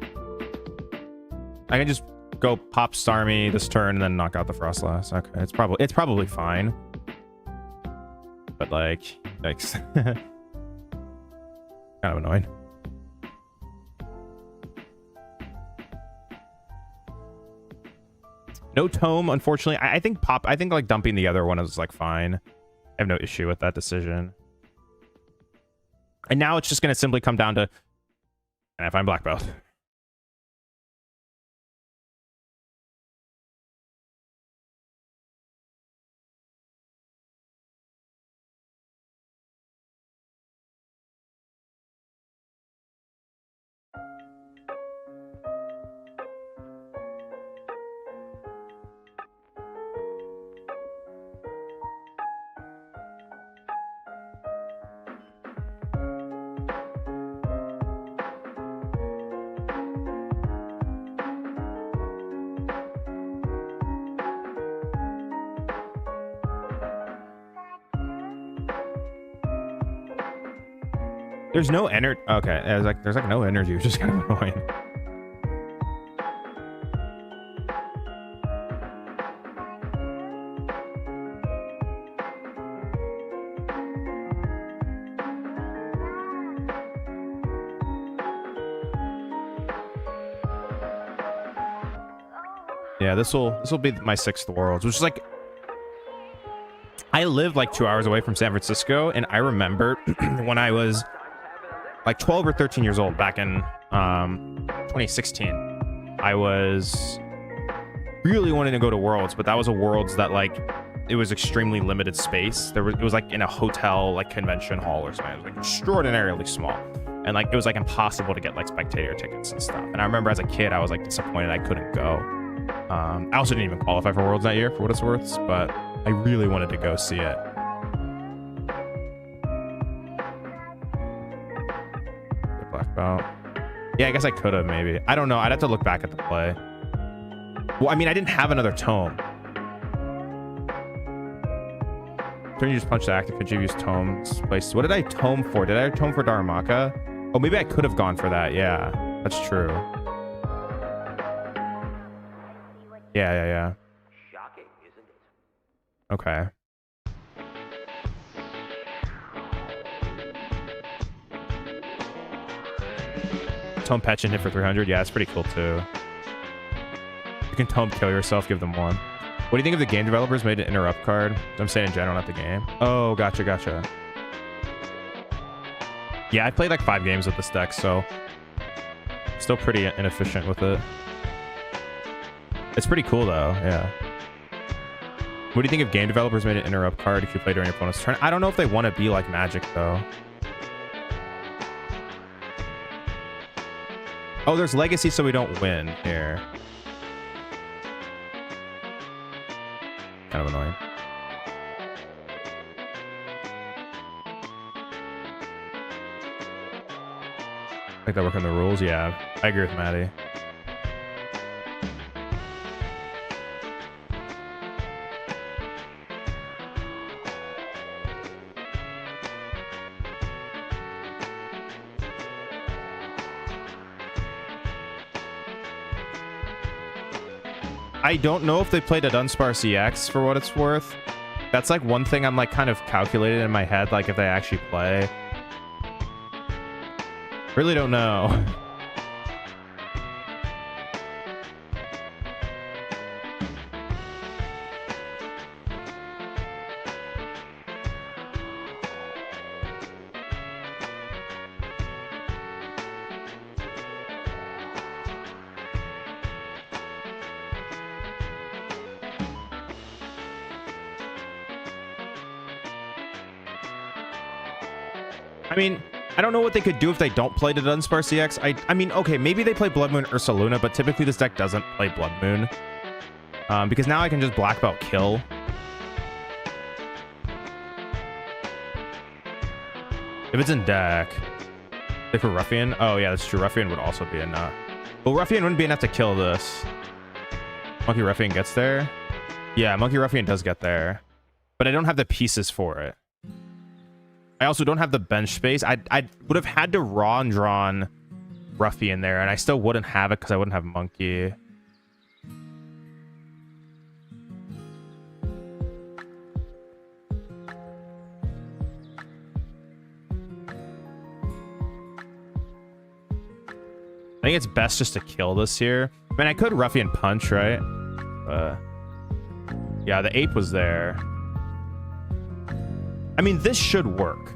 I can just go pop Starmie this turn and then knock out the Frostlass. Okay, it's probably fine. But like, yikes. Kind of annoying. No Tome, unfortunately. I think like dumping the other one is like fine. I have no issue with that decision. And now it's just going to simply come down to, can I find Black Belt? There's no energy. Okay, there's like no energy, which is kind of annoying. Yeah, this will be my 6th Worlds, which is like, I live like 2 hours away from San Francisco, and I remember when I was like 12 or 13 years old back in 2016, I was really wanting to go to Worlds, but that was a Worlds that like, it was extremely limited space. It was like in a hotel, like convention hall or something. It was like extraordinarily small. And like, it was like impossible to get like spectator tickets and stuff. And I remember as a kid, I was like disappointed I couldn't go. I also didn't even qualify for Worlds that year for what it's worth, but I really wanted to go see it. About. Yeah, I guess I could have maybe. I don't know. I'd have to look back at the play. Well, I mean, I didn't have another Tome. Turn you just punch the active. Could you use Tome's place? What did I Tome for? Did I Tome for Darumaka? Oh, maybe I could have gone for that. Yeah, that's true. Yeah. Shocking, isn't it? Okay. Tome Petch and hit for 300. Yeah, it's pretty cool too. You can Tome kill yourself, give them 1. What do you think of the game developers made an interrupt card? I'm saying in general, not the game. Oh, gotcha. Yeah, I played like 5 games with this deck, so still pretty inefficient with it. It's pretty cool though, yeah. What do you think if game developers made an interrupt card if you play during your opponent's turn? I don't know if they want to be like Magic though. Oh, there's Legacy, so we don't win here. kind of annoying. Make that work on the rules? Yeah, I agree with Maddie. I don't know if they played a Dunsparce EX for what it's worth. That's like one thing I'm like kind of calculating in my head, like if they actually play. Really don't know. I mean, I don't know what they could do if they don't play the Dunsparce EX. I mean, okay, maybe they play Blood Moon Ursaluna, but typically this deck doesn't play Blood Moon. Because now I can just Black Belt kill. If it's in deck. Like for Ruffian? Oh yeah, that's true. Ruffian would also be enough. Well, Ruffian wouldn't be enough to kill this. Monkey Ruffian gets there? Yeah, Monkey Ruffian does get there. But I don't have the pieces for it. I also don't have the bench space. I would have had to raw and drawn Ruffian there, and I still wouldn't have it because I wouldn't have Monkey. I think it's best just to kill this here. I mean, I could Ruffian punch, right? Yeah, the ape was there. I mean, this should work.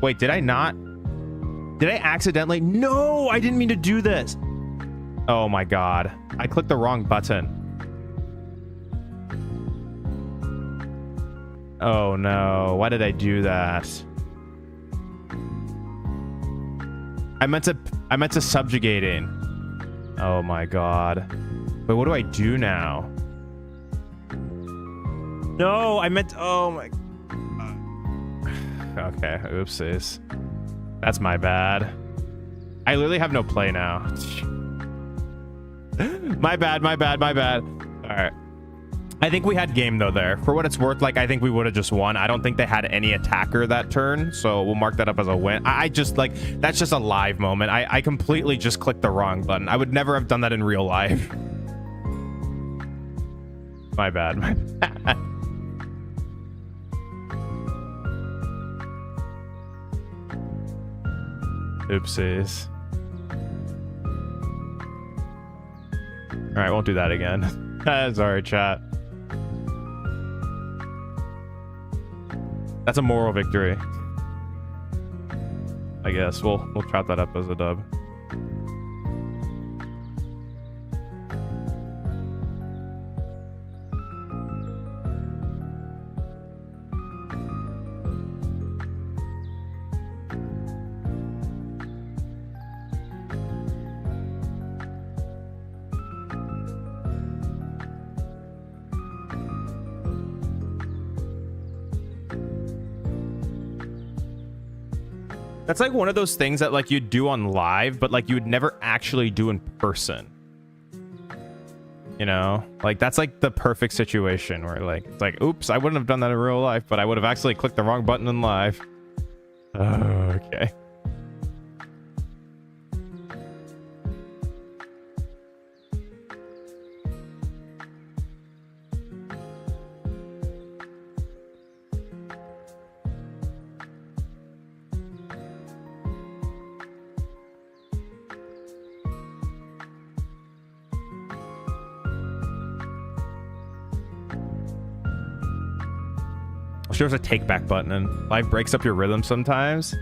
Wait, did I not? Did I accidentally? No, I didn't mean to do this. Oh my God. I clicked the wrong button. Oh no, why did I do that? I meant to subjugating. Oh my God. Wait, what do I do now? No, I meant, oh my. Okay, oopsies. That's my bad. I literally have no play now. My bad. All right. I think we had game though there. For what it's worth, like I think we would have just won. I don't think they had any attacker that turn, so we'll mark that up as a win. I just like, that's just a live moment. I completely just clicked the wrong button. I would never have done that in real life. My bad. Oopsies. All right, won't do that again. Sorry, chat. That's a moral victory. I guess we'll chop that up as a dub. That's like one of those things that like you'd do on live, but like you would never actually do in person. You know, like that's like the perfect situation where like it's like, oops, I wouldn't have done that in real life, but I would have actually clicked the wrong button in live. Okay. There's a take back button and live breaks up your rhythm sometimes.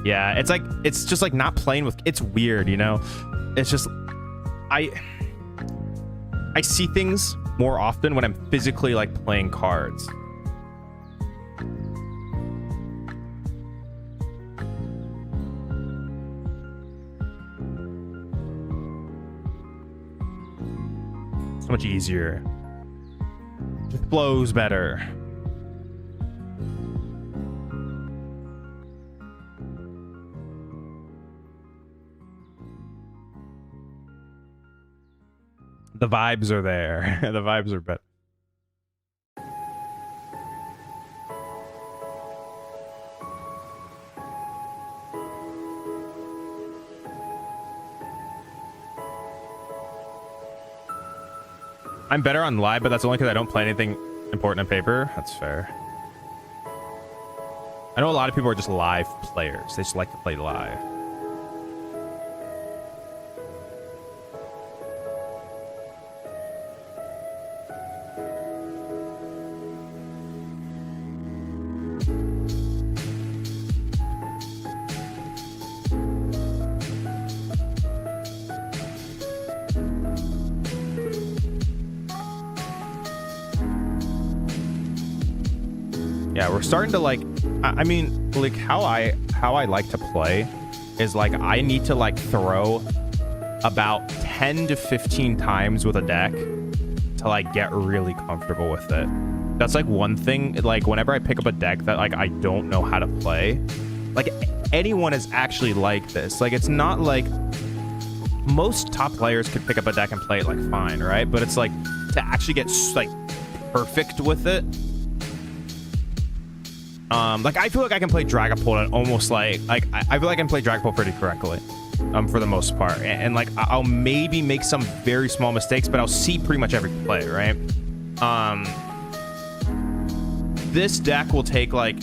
Yeah, it's like, it's just like not playing with, it's weird, you know? It's just, I see things more often when I'm physically like playing cards. So much easier. Just flows better. The vibes are there. The vibes are better. I'm better on live, but that's only because I don't play anything important on paper. That's fair. I know a lot of people are just live players. They just like to play live. Yeah, we're starting to like, I mean, like how I like to play is like I need to like throw about 10 to 15 times with a deck to like get really comfortable with it. That's like one thing, like whenever I pick up a deck that like I don't know how to play, like anyone is actually like this. Like it's not like most top players could pick up a deck and play it like fine, right? But it's like to actually get like perfect with it. Like I feel like I can play Dragapult and almost like I feel like I can play Dragapult pretty correctly, for the most part. And like I'll maybe make some very small mistakes, but I'll see pretty much every play, right? This deck will take like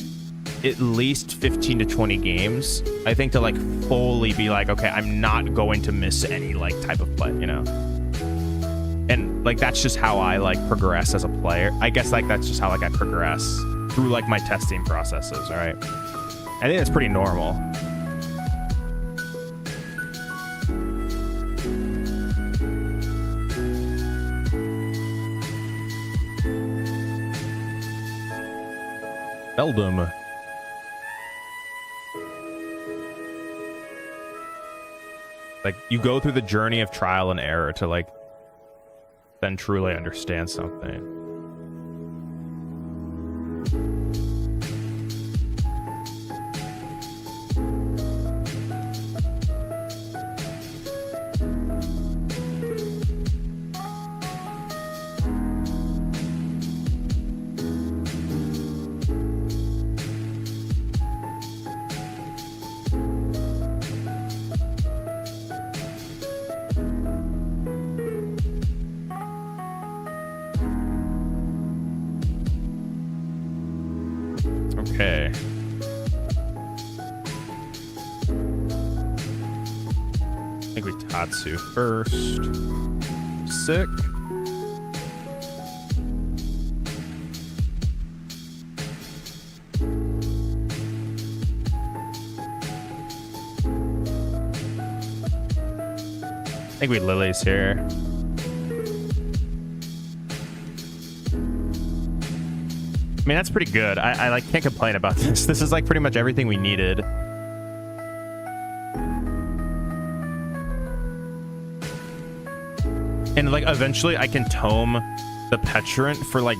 at least 15 to 20 games, I think, to like fully be like, okay, I'm not going to miss any like type of play, you know? And like that's just how I like progress as a player. I guess like that's just how like I progress through like my testing processes, all right? I think it's pretty normal. Beldum. Like you go through the journey of trial and error to like then truly understand something. Okay. I think we Tatsu first. Sick. I think we Lily's here. I mean, that's pretty good. I like can't complain about this. This is like pretty much everything we needed. And like eventually I can tome the Petrant for like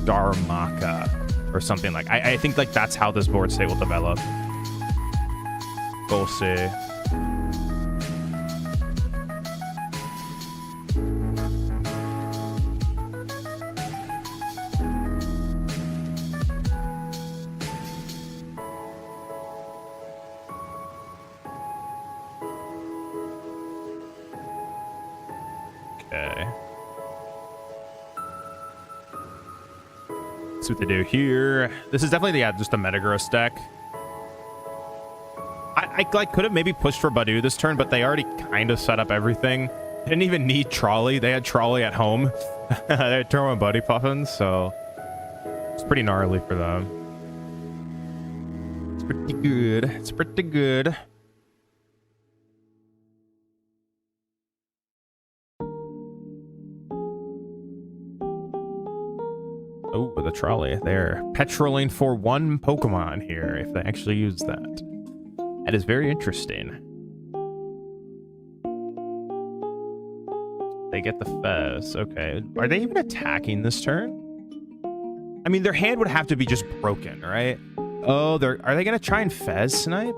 Darmaka or something. Like I think like that's how this board state will develop. We'll see. What they do here. This is definitely just a Metagross deck. I like could have maybe pushed for Badu this turn, but they already kind of set up everything. They didn't even need Trolley. They had Trolley at home. They had Turbo and Buddy Puffins, so it's pretty gnarly for them. It's pretty good. It's pretty good. trolley. They're petroling for one Pokemon here, if they actually use that. That is very interesting. They get the Fez. Okay. Are they even attacking this turn? I mean, their hand would have to be just broken, right? Oh, are they going to try and Fez snipe?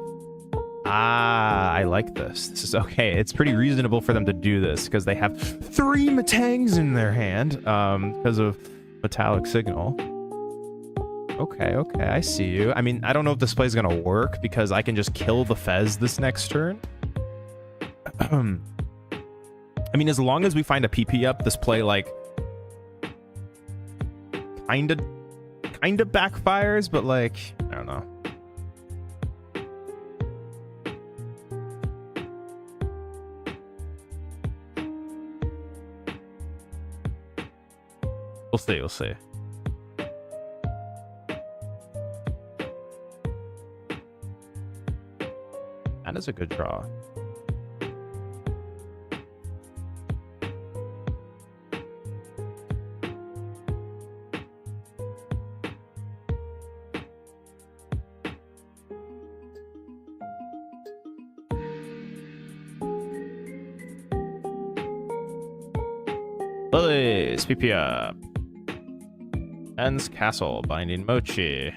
Ah, I like this. This is okay. It's pretty reasonable for them to do this because they have 3 Matangs in their hand because of Metallic Signal. Okay, okay, I see you. I mean, I don't know if this play is going to work because I can just kill the Fez this next turn. I mean, as long as we find a PP up, this play, like, kind of backfires, but, like, I don't know. We'll see, we'll see. That is a good draw. Lilies, PP up. Ends Castle, binding Mochi.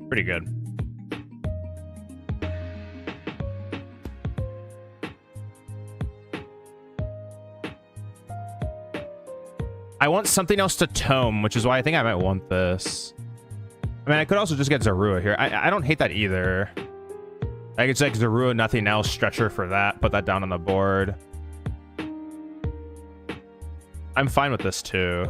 Pretty good. I want something else to tome, which is why I think I might want this. I mean, I could also just get Zorua here. I don't hate that either. I could like Zorua, nothing else, Stretcher for that, put that down on the board. I'm fine with this too.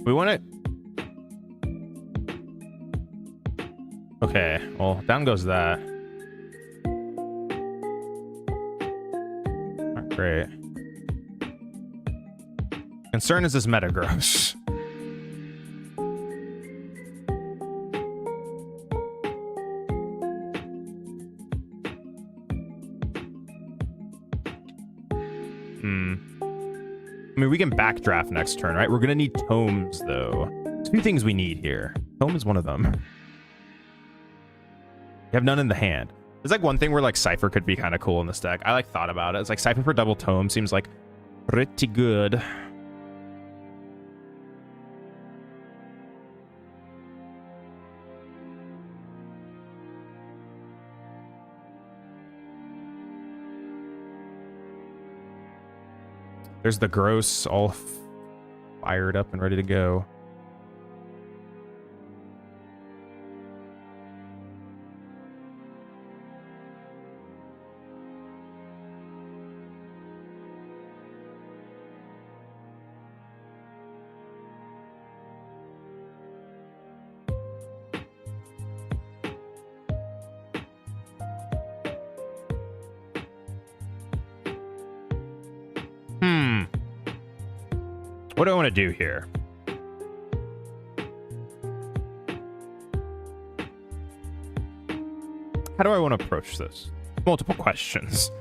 We want it. Okay, well, down goes that. Not great. Concern is this Metagross. I mean, we can backdraft next turn, right? We're going to need tomes, though. There's a few things we need here. Tome is one of them. You have none in the hand. There's like one thing where like Cypher could be kind of cool in this deck. I like thought about it. It's like Cypher for double tome seems like pretty good. There's the Gross all fired up and ready to go. What do I want to do here? How do I want to approach this? Multiple questions.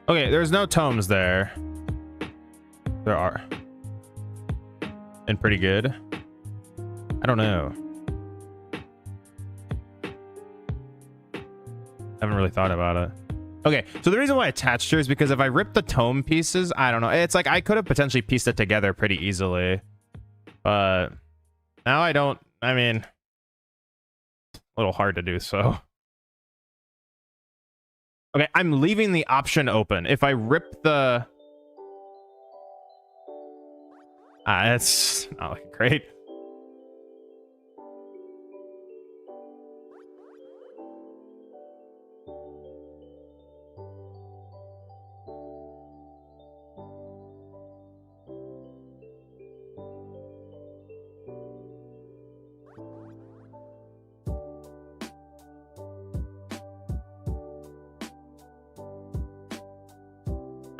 Okay, there's no tomes there. There are. And pretty good. I don't know. I haven't really thought about it. Okay, so the reason why I attached here is because if I rip the tome pieces, I don't know. It's like I could have potentially pieced it together pretty easily. But now I don't. I mean, a little hard to do so. Okay, I'm leaving the option open. If I rip the... it's not looking great.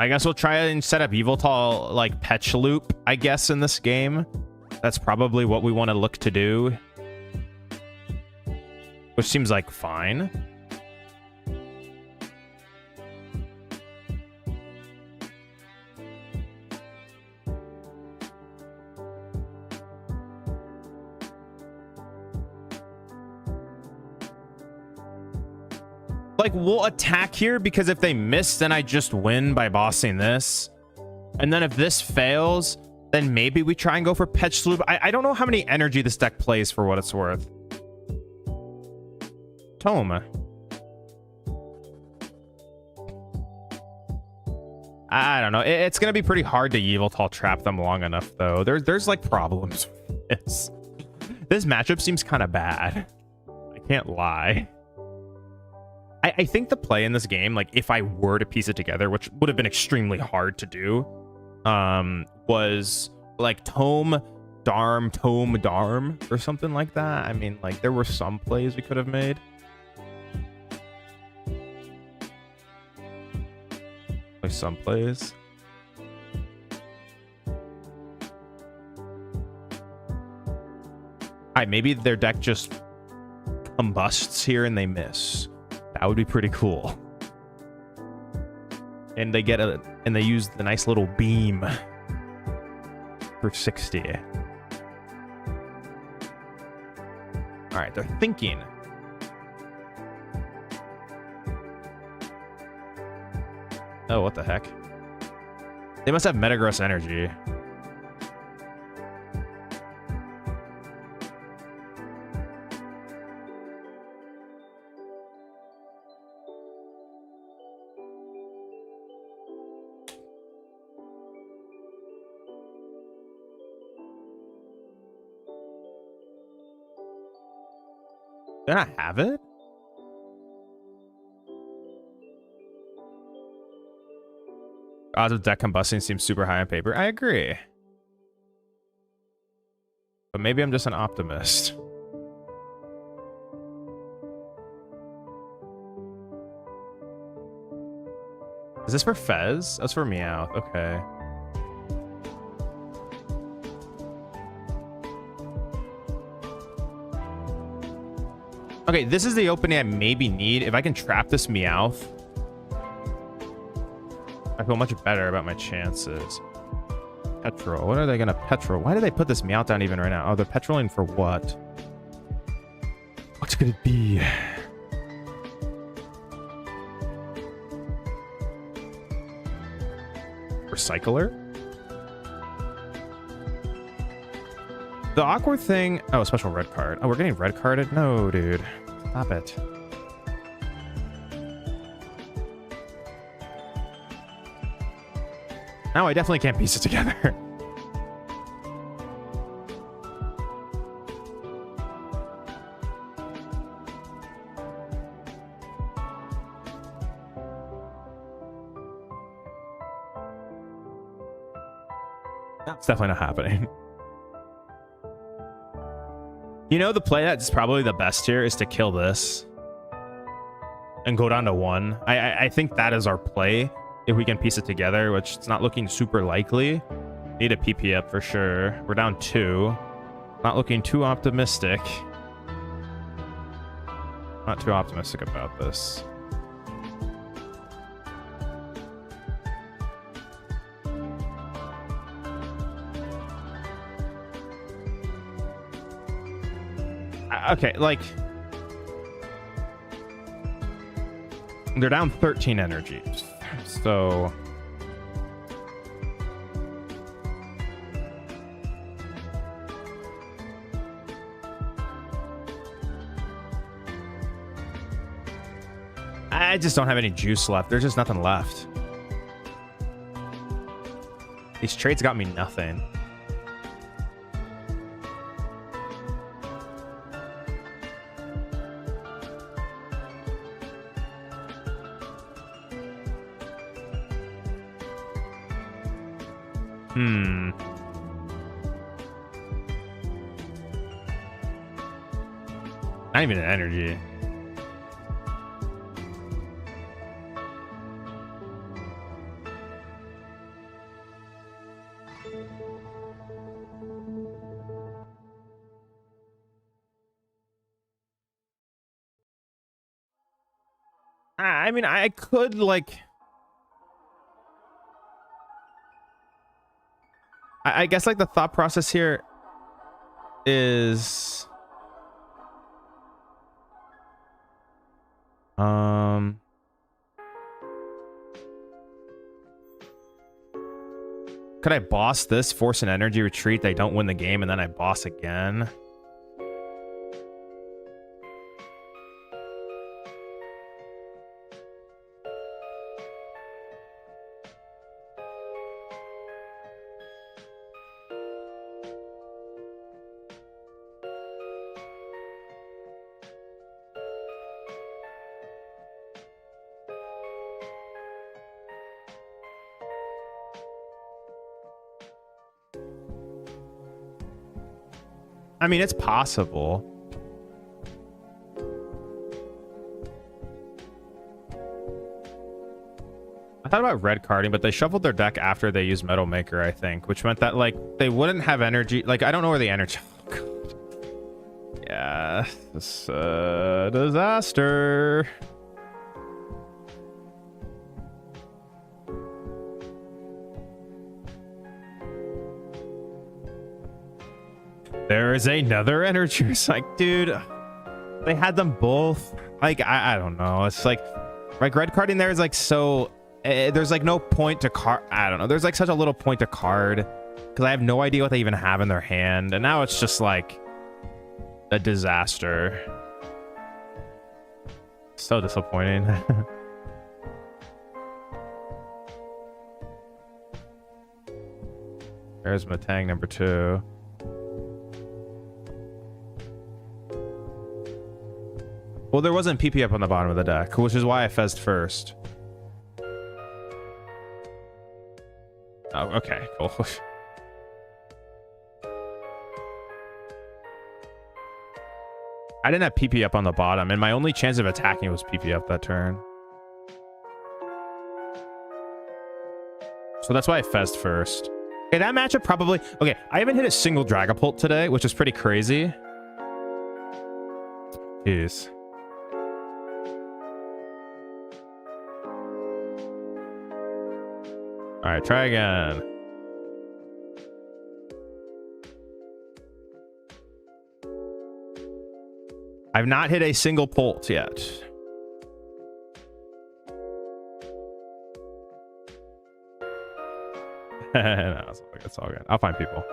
I guess we'll try and set up Yveltal like Petch Loop, I guess, in this game. That's probably what we want to look to do. Which seems like fine. Like, we'll attack here because if they miss, then I just win by bossing this. And then if this fails, then maybe we try and go for Petch Loop. I don't know how many energy this deck plays for what it's worth. Tome. I don't know. It's going to be pretty hard to Yveltal trap them long enough, though. There's like problems with this. This matchup seems kind of bad. I can't lie. I think the play in this game, like if I were to piece it together, which would have been extremely hard to do, was like tome, darm, or something like that. I mean, like there were some plays we could have made. Like some plays. Alright, maybe their deck just combusts here and they miss. That would be pretty cool. And they get and they use the nice little beam for 60. All right, they're thinking. Oh, what the heck? They must have Metagross energy. Did I have it? Odds of deck combusting seems super high on paper. I agree. But maybe I'm just an optimist. Is this for Fez? That's for Meowth. Okay. Okay, this is the opening I maybe need. If I can trap this Meowth, I feel much better about my chances. Petrol. What are they going to petrol? Why did they put this Meowth down even right now? Oh, they're petroling for what? What could it be? Recycler? The awkward thing... Oh, special red card. Oh, we're getting red carded? No, dude. Stop it. Now I definitely can't piece it together. That's definitely not happening. You know, the play that's probably the best here is to kill this and go down to 1. I think that is our play if we can piece it together, which it's not looking super likely. Need a PP up for sure. We're down 2. Not looking too optimistic. Not too optimistic about this. Okay, like they're down 13 energy, so I just don't have any juice left. There's just nothing left. These trades got me nothing. Not even an energy. I mean, I could like... I guess like the thought process here is... Could I boss this, force an energy retreat, they don't win the game, and then I boss again? I mean, it's possible. I thought about red carding, but they shuffled their deck after they used Metal Maker, I think, which meant that like they wouldn't have energy. Like, I don't know where the energy... Oh, God. Yeah, this disaster. There is another energy. It's like, dude, they had them both. Like, I don't know. It's like red carding there is like so... there's like no point to card. I don't know. There's like such a little point to card because I have no idea what they even have in their hand. And now it's just like a disaster. So disappointing. There's Matang number 2. Well, there wasn't PP up on the bottom of the deck, which is why I fezzed first. Oh, okay, cool. I didn't have PP up on the bottom, and my only chance of attacking was PP up that turn. So that's why I fezzed first. Okay, that matchup probably... Okay, I haven't hit a single Dragapult today, which is pretty crazy. Jeez. All right, try again. I've not hit a single Pult yet. No, it's all good. I'll find people.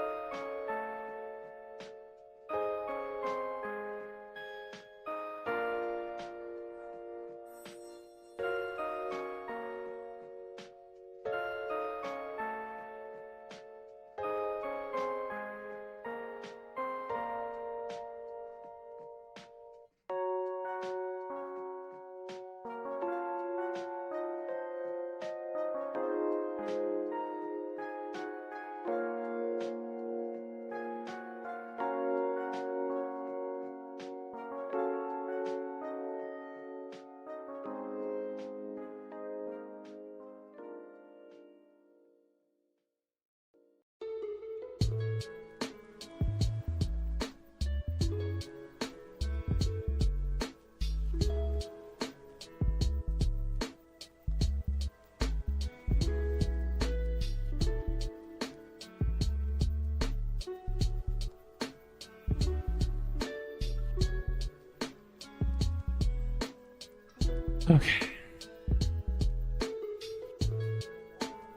Okay.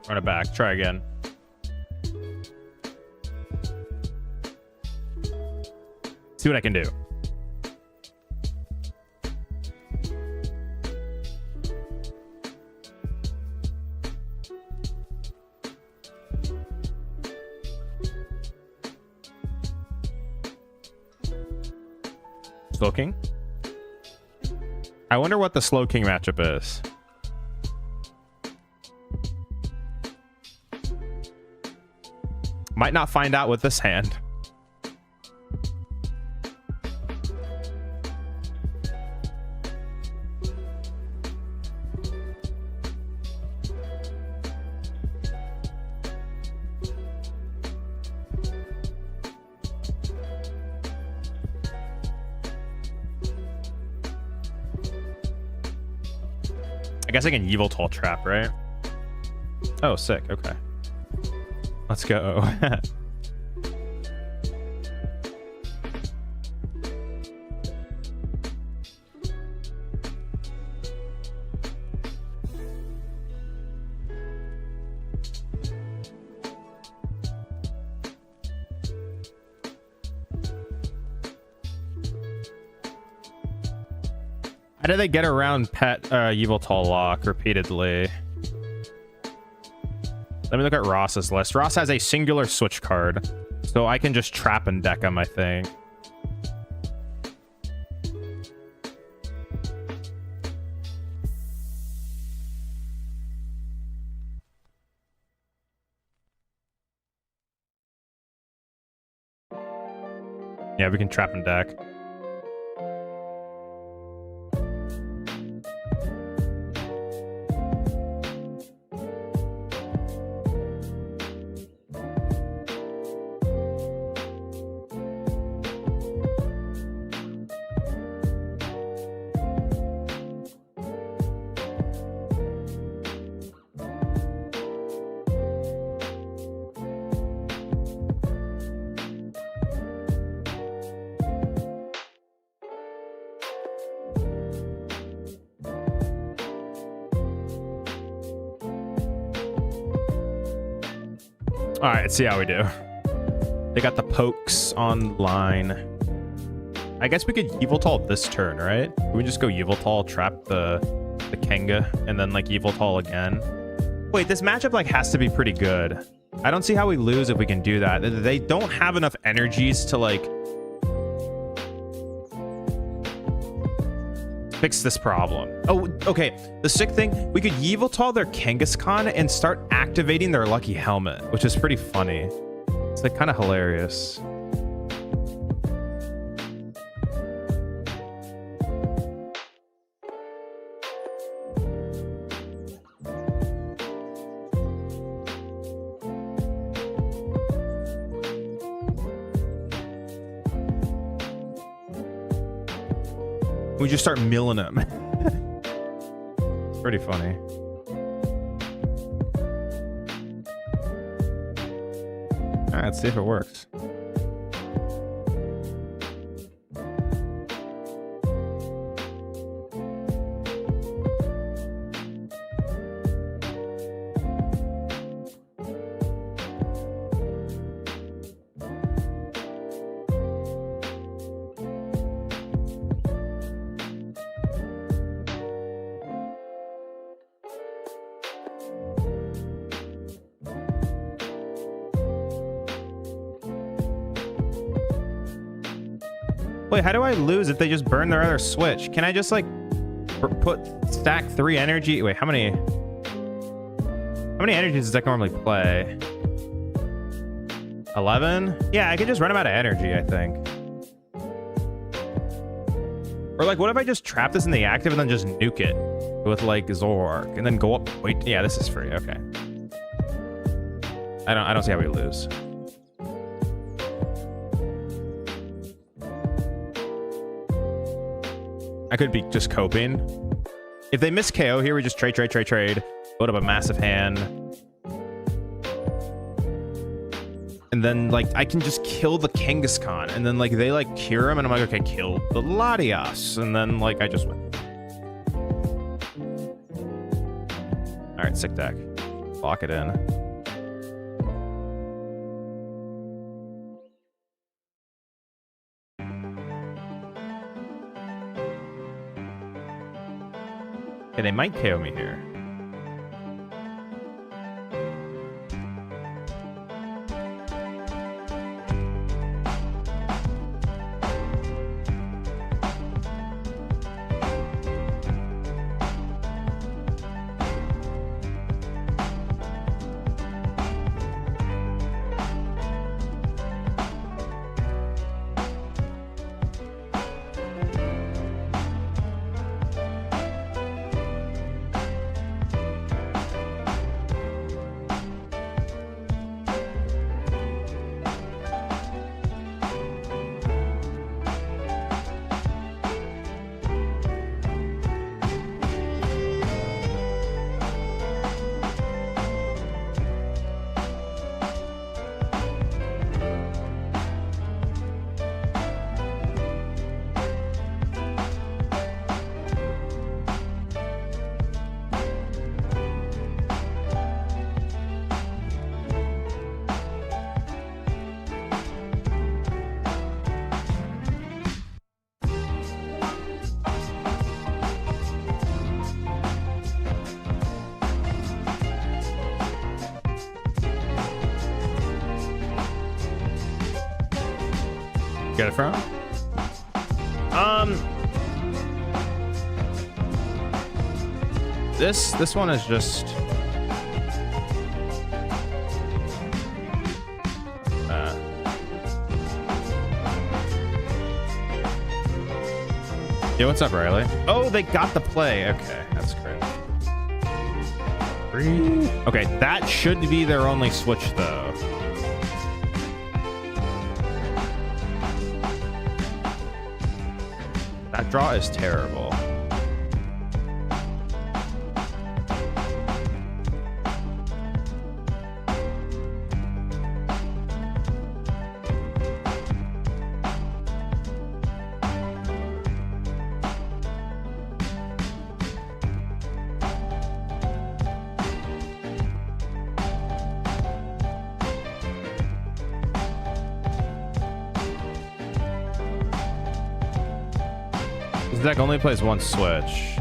Run it back. Try again. See what I can do. Slow King? I wonder what the Slow King matchup is. Might not find out with this hand. I guess I can Yveltal trap, right? Oh, sick. Okay. Let's go. How do they get around pet Yveltal lock repeatedly? Let me look at Ross's list. Ross has a singular switch card, so I can just trap and deck him, I think. Yeah, we can trap and deck. All right, let's see how we do. They got the pokes online. I guess we could Yveltal this turn, right? Can we just go Yveltal, trap the Kenga, and then like Yveltal again? Wait, this matchup like has to be pretty good. I don't see how we lose if we can do that. They don't have enough energies to like fix this problem. Oh, okay. The sick thing, we could Yveltal their Kangaskhan and start activating their lucky helmet, which is pretty funny. It's like kind of hilarious. We just start milling them. It's pretty funny. All right, let's see if it works. Wait, how do I lose if they just burn their other switch? Can I just like stack 3 energy? Wait, how many energies does that normally play? 11? Yeah, I can just run him out of energy, I think. Or like, what if I just trap this in the active and then just nuke it with like Zoroark and then go up? Wait, yeah, this is free. Okay. I don't see how we lose. I could be just coping. If they miss KO here, we just trade. Load up a massive hand. And then, like, I can just kill the Kangaskhan. And then, like, they, like, cure him. And I'm like, okay, kill the Latias. And then, like, I just win. All right, sick deck. Lock it in. Okay, they might KO me here. Get it from? This one is just yeah, what's up, Riley? Oh, they got the play. Okay, that's great. Okay, that should be their only switch though. That draw is terrible. This deck only plays one switch.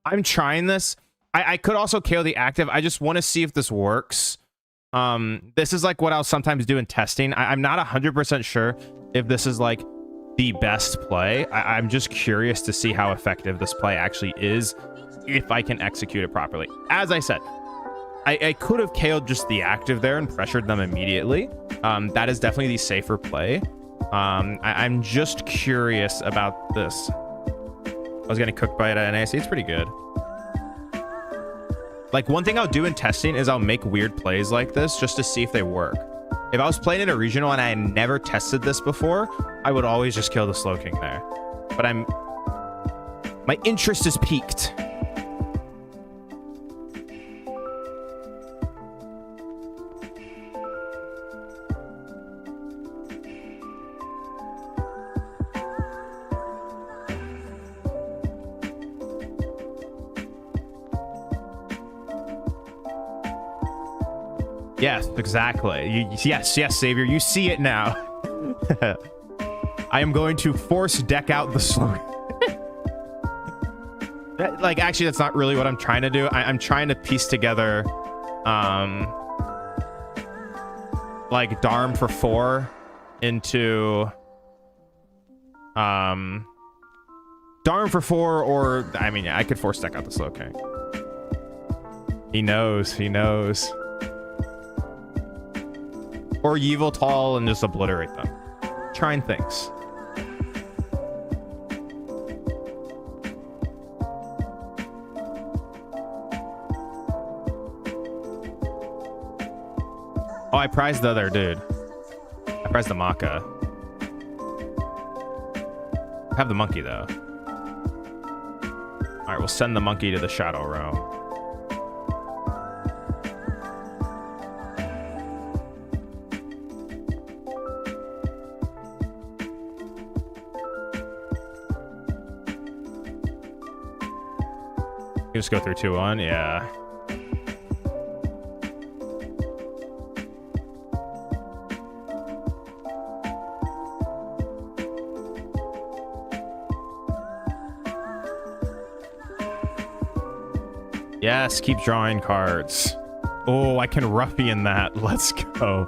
I'm trying this. I could also KO the active. I just want to see if this works. This is like what I'll sometimes do in testing. I'm not 100% sure if this is like the best play. I'm just curious to see how effective this play actually is if I can execute it properly. As I said, I could have KO'd just the active there and pressured them immediately. That is definitely the safer play. I'm just curious about this. I was getting cooked by it at NAC. It's pretty good. Like, one thing I'll do in testing is I'll make weird plays like this just to see if they work. If I was playing in a regional and I had never tested this before, I would always just kill the Slow King there. But my interest is piqued. Yes, exactly. Yes, Savior. You see it now. I am going to force deck out the slow. Like, actually, that's not really what I'm trying to do. I'm trying to piece together, like Darm for 4 into, Darm for 4, or I mean, yeah, I could force deck out the Slow King. He knows. He knows. Or Evil Tall and just obliterate them. Trying things. Oh, I prized the other dude. I prized the Maka. I have the monkey, though. All right, we'll send the monkey to the Shadow Realm. You just go through 2-1, yeah. Yes, keep drawing cards. Oh, I can ruffian that. Let's go.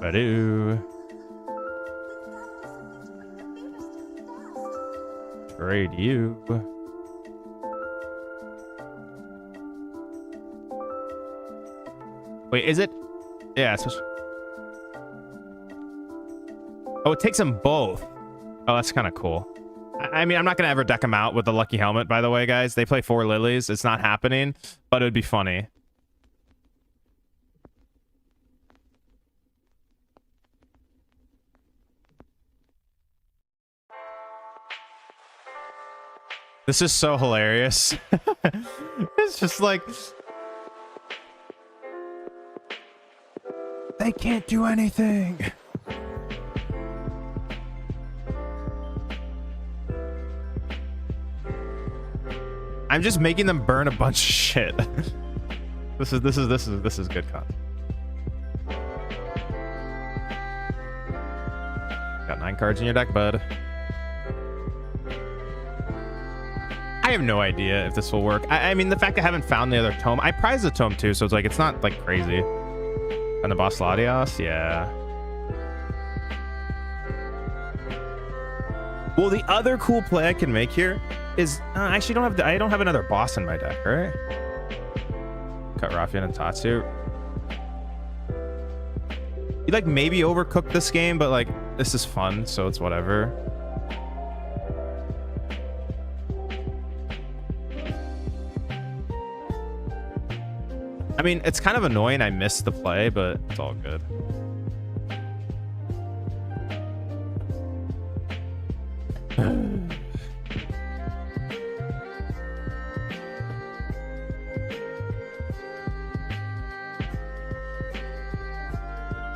Ado. Trade you. Wait, is it? Yeah, it's supposed. Oh, it takes them both. Oh, that's kind of cool. I mean, I'm not going to ever deck them out with the Lucky Helmet, by the way, guys. They play 4 lilies. It's not happening, but it would be funny. This is so hilarious. It's just like... They can't do anything. I'm just making them burn a bunch of shit. This is good content. Got 9 cards in your deck, bud. I have no idea if this will work. I mean, the fact I haven't found the other tome. I prize the tome too, so it's like it's not like crazy. And the boss Latios, yeah. Well, the other cool play I can make here is I actually I don't have another boss in my deck, right? Cut Raffian and Tatsu. You like maybe overcooked this game, but like this is fun, so it's whatever. I mean, it's kind of annoying I missed the play, but it's all good.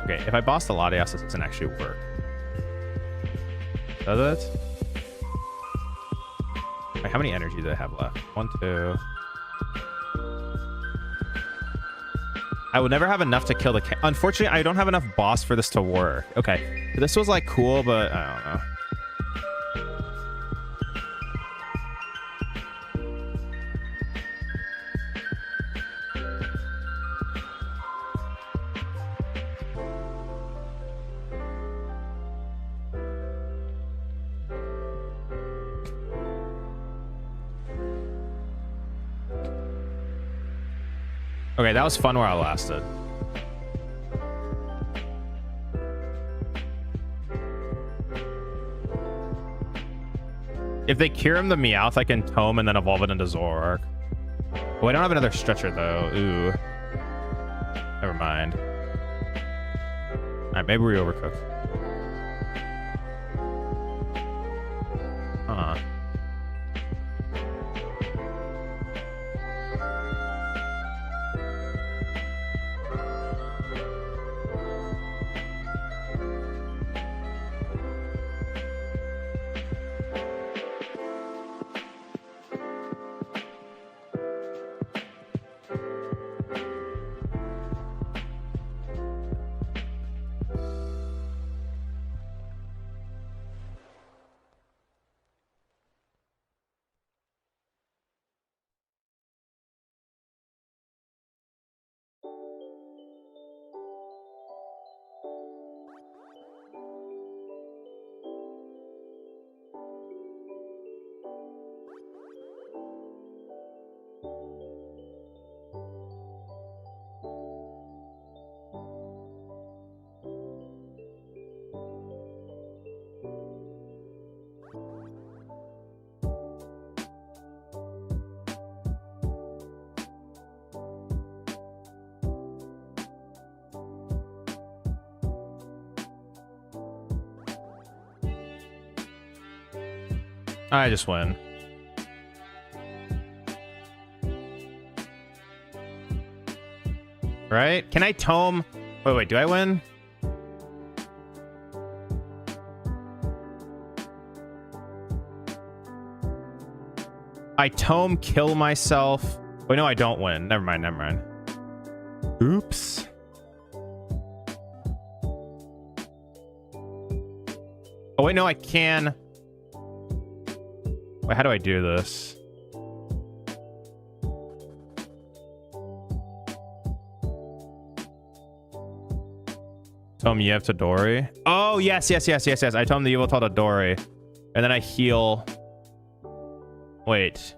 Okay, if I boss the Latias, this doesn't actually work. Does it? Wait, how many energy do I have left? 1, 2. I would never have enough to kill the... Unfortunately, I don't have enough boss for this to work. Okay, this was like cool, but I don't know. Okay, that was fun while it lasted. If they cure him the Meowth, I can tome and then evolve it into Zoroark. Oh, I don't have another stretcher though. Ooh. Never mind. Alright, maybe we overcooked. Huh. I just win. Right? Can I tome? Wait, do I win? I tome, kill myself. Wait, no, I don't win. Never mind, never mind. Oops. Oh, wait, no, I can. Wait, how do I do this? Tome Yev to Dory. Oh, yes. I tome the evil to Dory. And then I heal. Wait.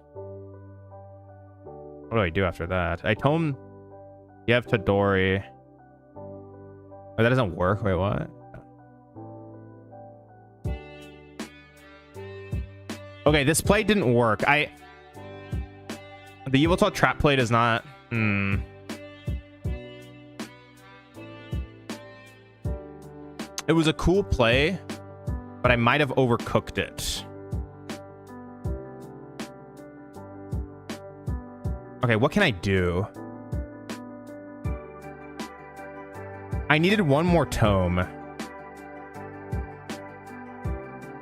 What do I do after that? I tome Yev to Dory. Oh, that doesn't work. Wait, what? Okay, this play didn't work. The evil trap play does not. It was a cool play, but I might have overcooked it. Okay, what can I do? I needed one more tome.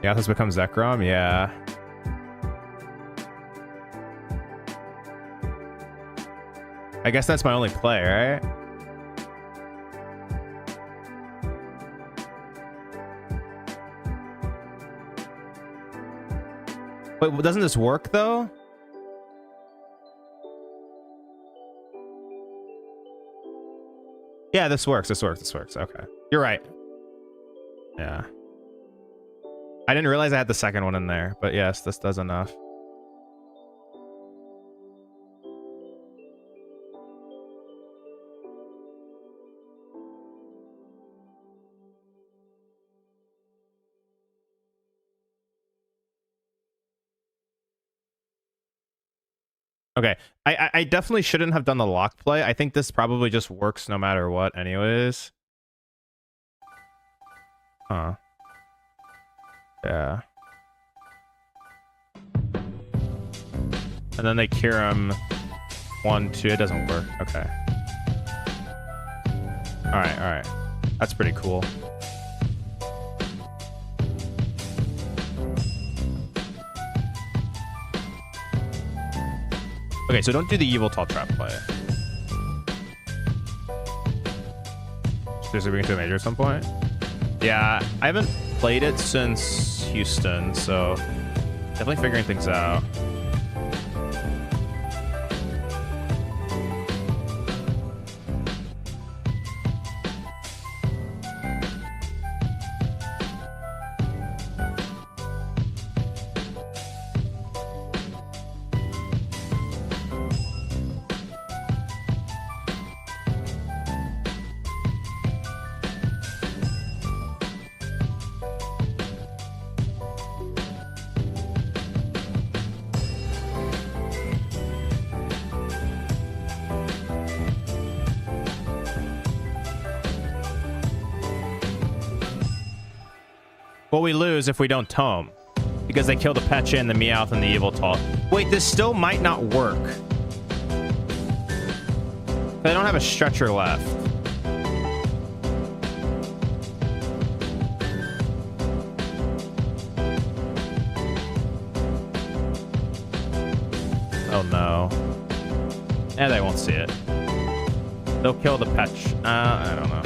Yeah, this becomes Zekrom. Yeah. I guess that's my only play, right? Wait, doesn't this work though? Yeah, this works. Okay. You're right. Yeah. I didn't realize I had the second one in there, but yes, this does enough. Okay, I definitely shouldn't have done the lock play. I think this probably just works no matter what anyways. Huh. Yeah. And then they cure him 1, 2. It doesn't work. Okay. Alright. That's pretty cool. Okay, so don't do the evil tall trap play. Seriously, we can do a major at some point? Yeah, I haven't played it since Houston, so definitely figuring things out. Well, we lose if we don't tome. Because they kill the Pecha and the Meowth and the Evil Tall. Wait, this still might not work. They don't have a stretcher left. Oh no. Yeah, they won't see it. They'll kill the Petch. I don't know.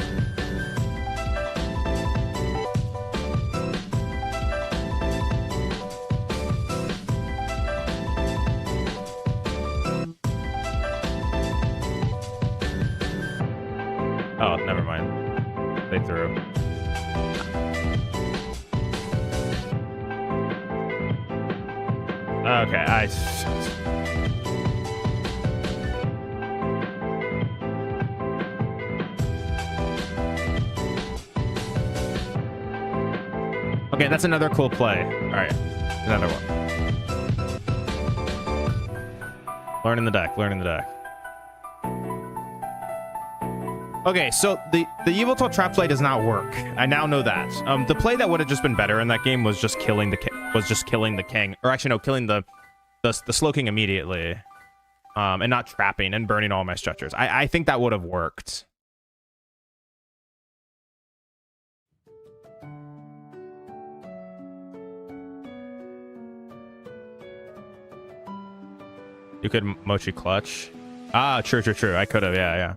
Oh, never mind. They threw. Okay, okay, that's another cool play. All right, another one. Learning the deck. Okay, so the evil tall trap play does not work. I now know that. The play that would have just been better in that game was just killing the was just killing the king, or actually no, killing the slow king immediately, and not trapping and burning all my stretchers. I think that would have worked. You could mochi clutch. Ah, true. I could have, yeah.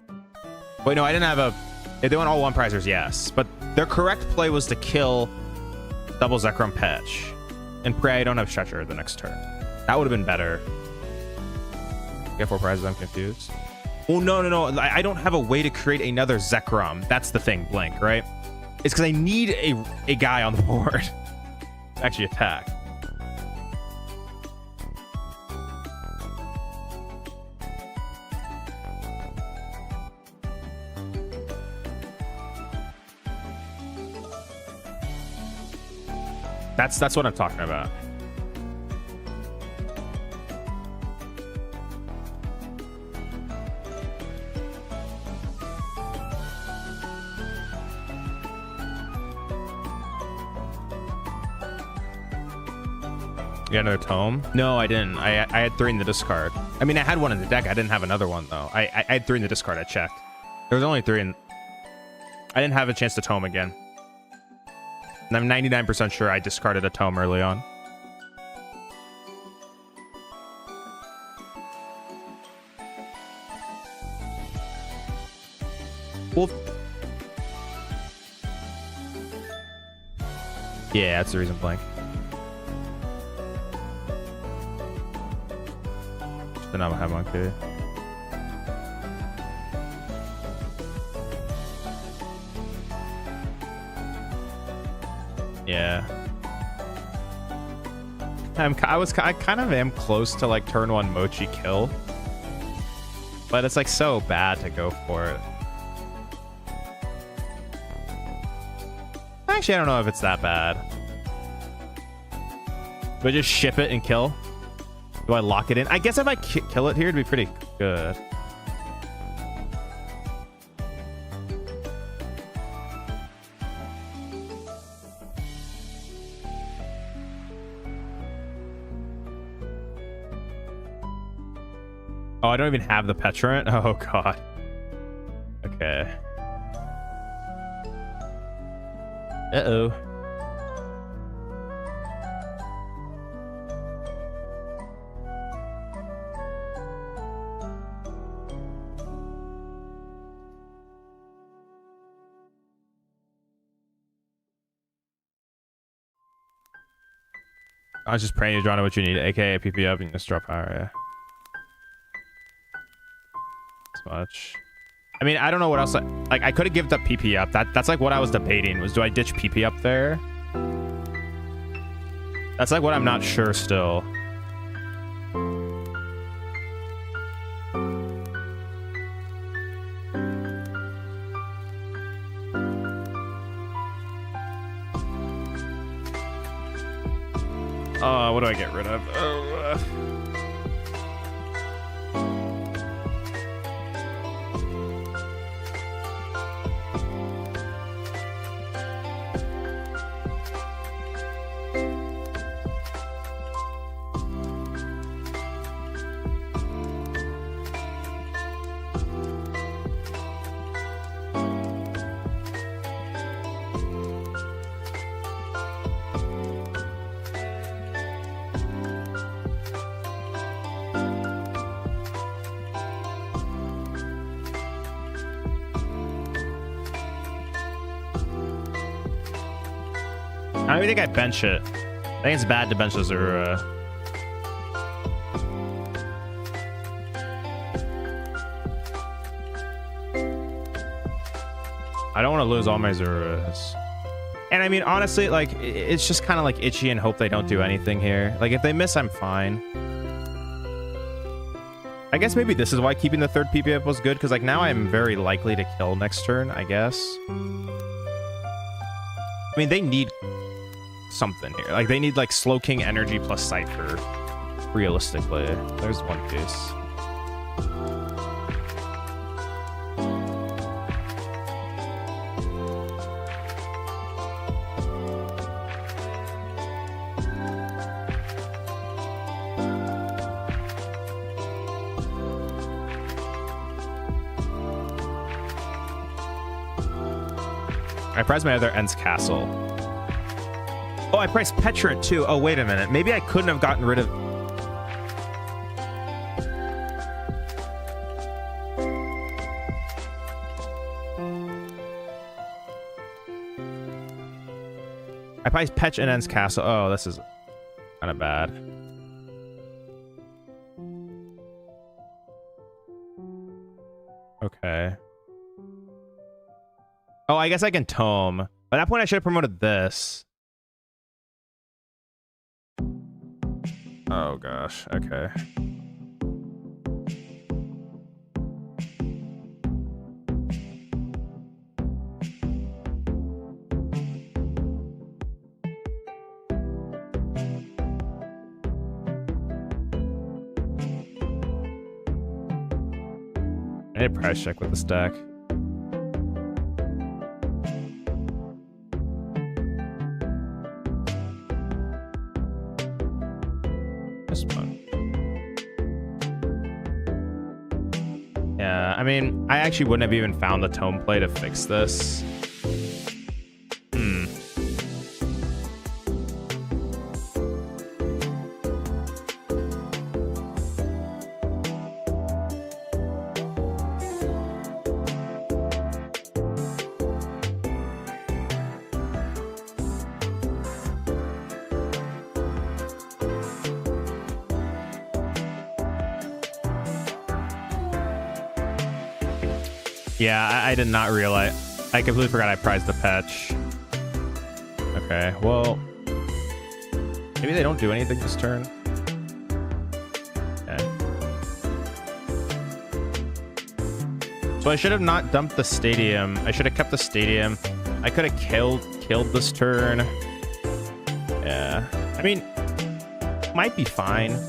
Wait, no, I didn't have a... If they went all one prizers, yes. But their correct play was to kill double Zekrom Patch. And pray I don't have Stretcher the next turn. That would have been better. Get 4 prizes, I'm confused. Oh, no. I don't have a way to create another Zekrom. That's the thing, Blink, right? It's because I need a guy on the board. Actually attack. That's what I'm talking about. You got another tome? No, I didn't. I had 3 in the discard. I mean, I had 1 in the deck. I didn't have another one, though. I had 3 in the discard. I checked. There was only 3 in... I didn't have a chance to tome again. And I'm 99% sure I discarded a tome early on. Well... Yeah, that's the reason, Blank. Then I will have one too. Yeah. I kind of am close to like turn 1 Mochi kill. But it's like so bad to go for it. Actually, I don't know if it's that bad. Do I just ship it and kill? Do I lock it in? I guess if I kill it here, it'd be pretty good. Oh, I don't even have the Petrant? Oh, God. Okay. Uh-oh. I was just praying you're drawing what you need, aka PP up and just drop power, yeah. As much. I mean, I don't know what else. I could have given up PP up. That's like what I was debating was, do I ditch PP up there? That's like what I'm not sure still. What do I get rid of? I don't even think I bench it. I think it's bad to bench the Zoroark. I don't want to lose all my Zoroarks. And I mean, honestly, like, it's just kind of like itchy and hope they don't do anything here. Like, if they miss, I'm fine. I guess maybe this is why keeping the 3rd PP up was good, because, like, now I'm very likely to kill next turn, I guess. I mean, they need something here. Like, they need, like, Slow King energy plus Cypher, realistically. There's one piece. I priced my other Ends Castle. Oh, I priced Petra too. Oh, wait a minute. Maybe I couldn't have gotten rid of... I priced Petch and Ends Castle. Oh, this is kind of bad. Okay. Oh, I guess I can tome. By that point, I should have promoted this. Oh, gosh. Okay. I need a price check with this deck. This one. Yeah, I mean, I actually wouldn't have even found the tome play to fix this. Yeah, I did not realize. I completely forgot I prized the patch. Okay, well, maybe they don't do anything this turn. Okay. So I should have not dumped the stadium. I should have kept the stadium. I could have killed this turn. Yeah, I mean, might be fine.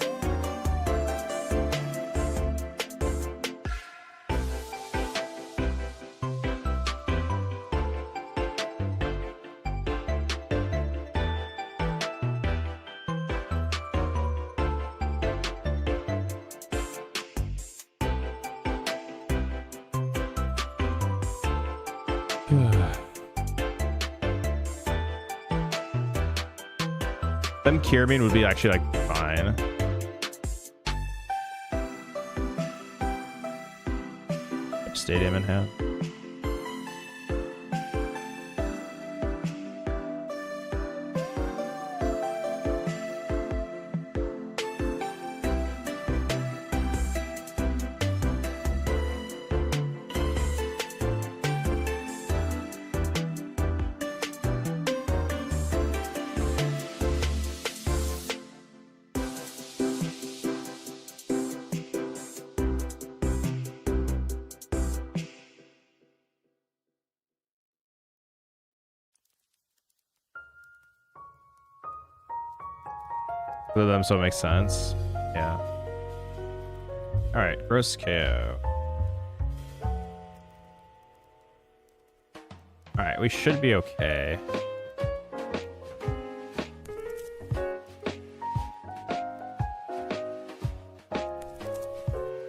Them Kieran would be actually like fine. Stadium in hand. Both of them, so it makes sense. Yeah. All right, first KO. All right, we should be okay.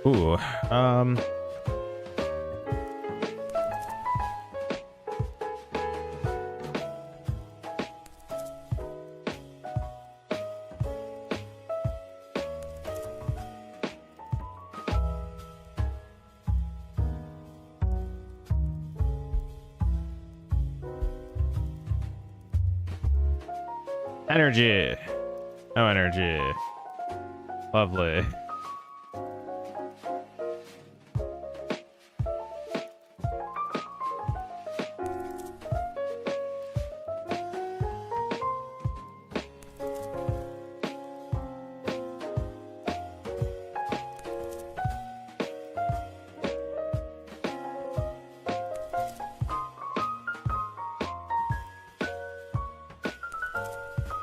Ooh, energy. No energy. Lovely.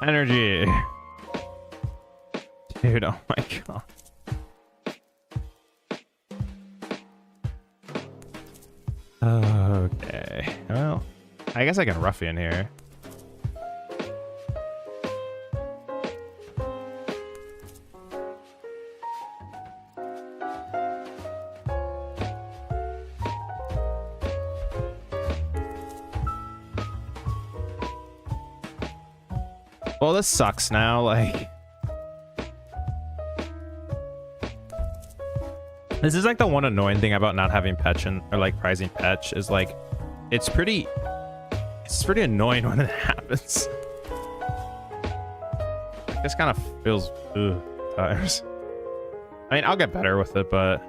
Energy. Dude, oh my god. Okay. Well, I guess I can ruffian here. Well, this sucks now. Like, this is like the one annoying thing about not having Petch or like prizing Petch is like, it's pretty annoying when it happens. This kind of feels times. I mean, I'll get better with it, but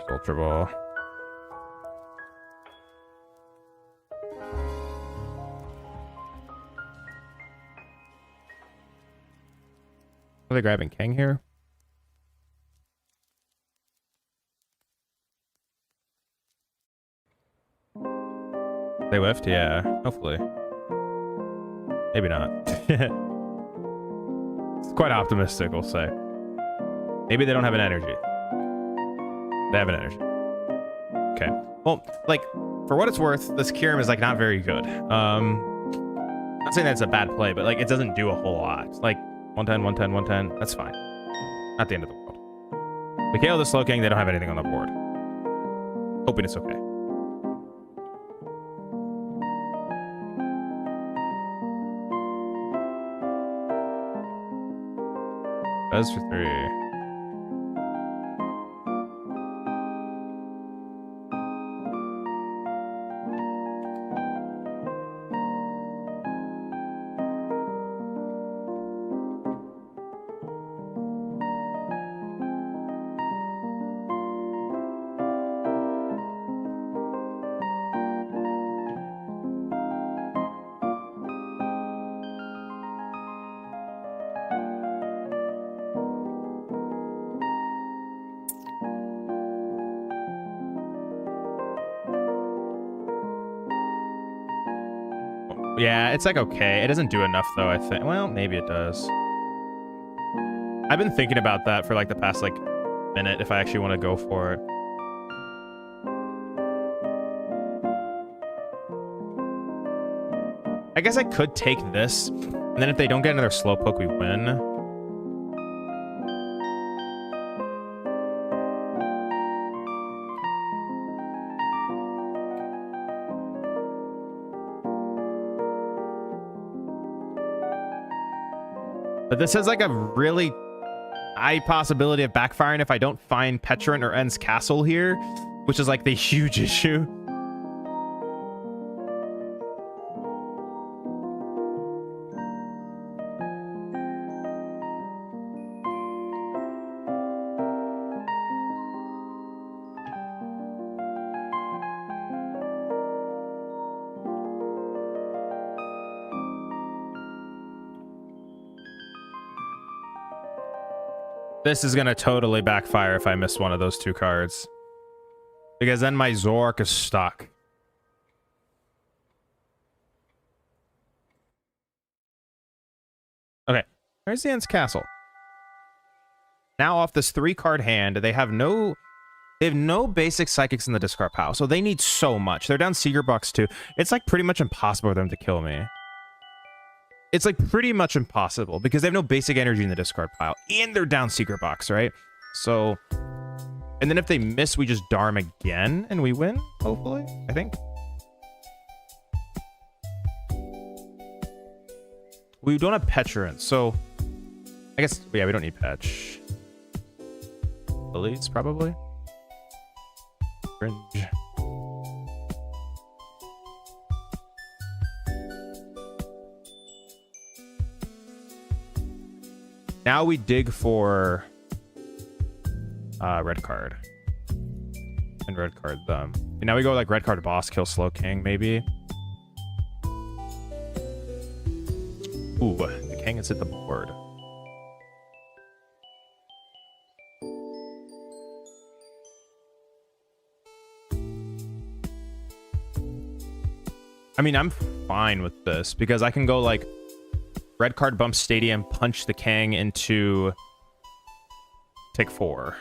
Ultra Ball. Are they grabbing King here? They lift? Yeah, hopefully. Maybe not. It's quite optimistic, we'll say. Maybe they don't have an energy. They have an energy. Okay. Well, like, for what it's worth, this Kyurem is, like, not very good. Not saying that's a bad play, but, like, it doesn't do a whole lot. Like, 110, 110, 110, that's fine. Not the end of the world. We KO the Slowking, they don't have anything on the board. Hoping it's okay. Buzz for 3. Yeah, it's like okay. It doesn't do enough though, I think. Well, maybe it does. I've been thinking about that for like the past like minute if I actually want to go for it. I guess I could take this, and then if they don't get another Slowpoke, we win. But this has like a really high possibility of backfiring if I don't find Petrant or En's Castle here, which is like the huge issue. This is going to totally backfire if I miss one of those two cards. Because then my Zoroark is stuck. Okay. There's the End's Castle. Now off this 3-card hand, they have no basic psychics in the discard pile. So they need so much. They're down Seeker Box too. It's like pretty much impossible for them to kill me. It's like pretty much impossible because they have no basic energy in the discard pile and they're down Secret Box, right? So, and then if they miss, we just Darm again and we win, hopefully, I think. We don't have Petrant, so I guess, yeah, we don't need Petch. Lilies, probably. Cringe. Now we dig for red card. And red card them. And now we go like red card boss, kill Slowking, maybe. Ooh, the king has hit the board. I mean, I'm fine with this because I can go like red card bump Stadium, punch the Kang into take 4.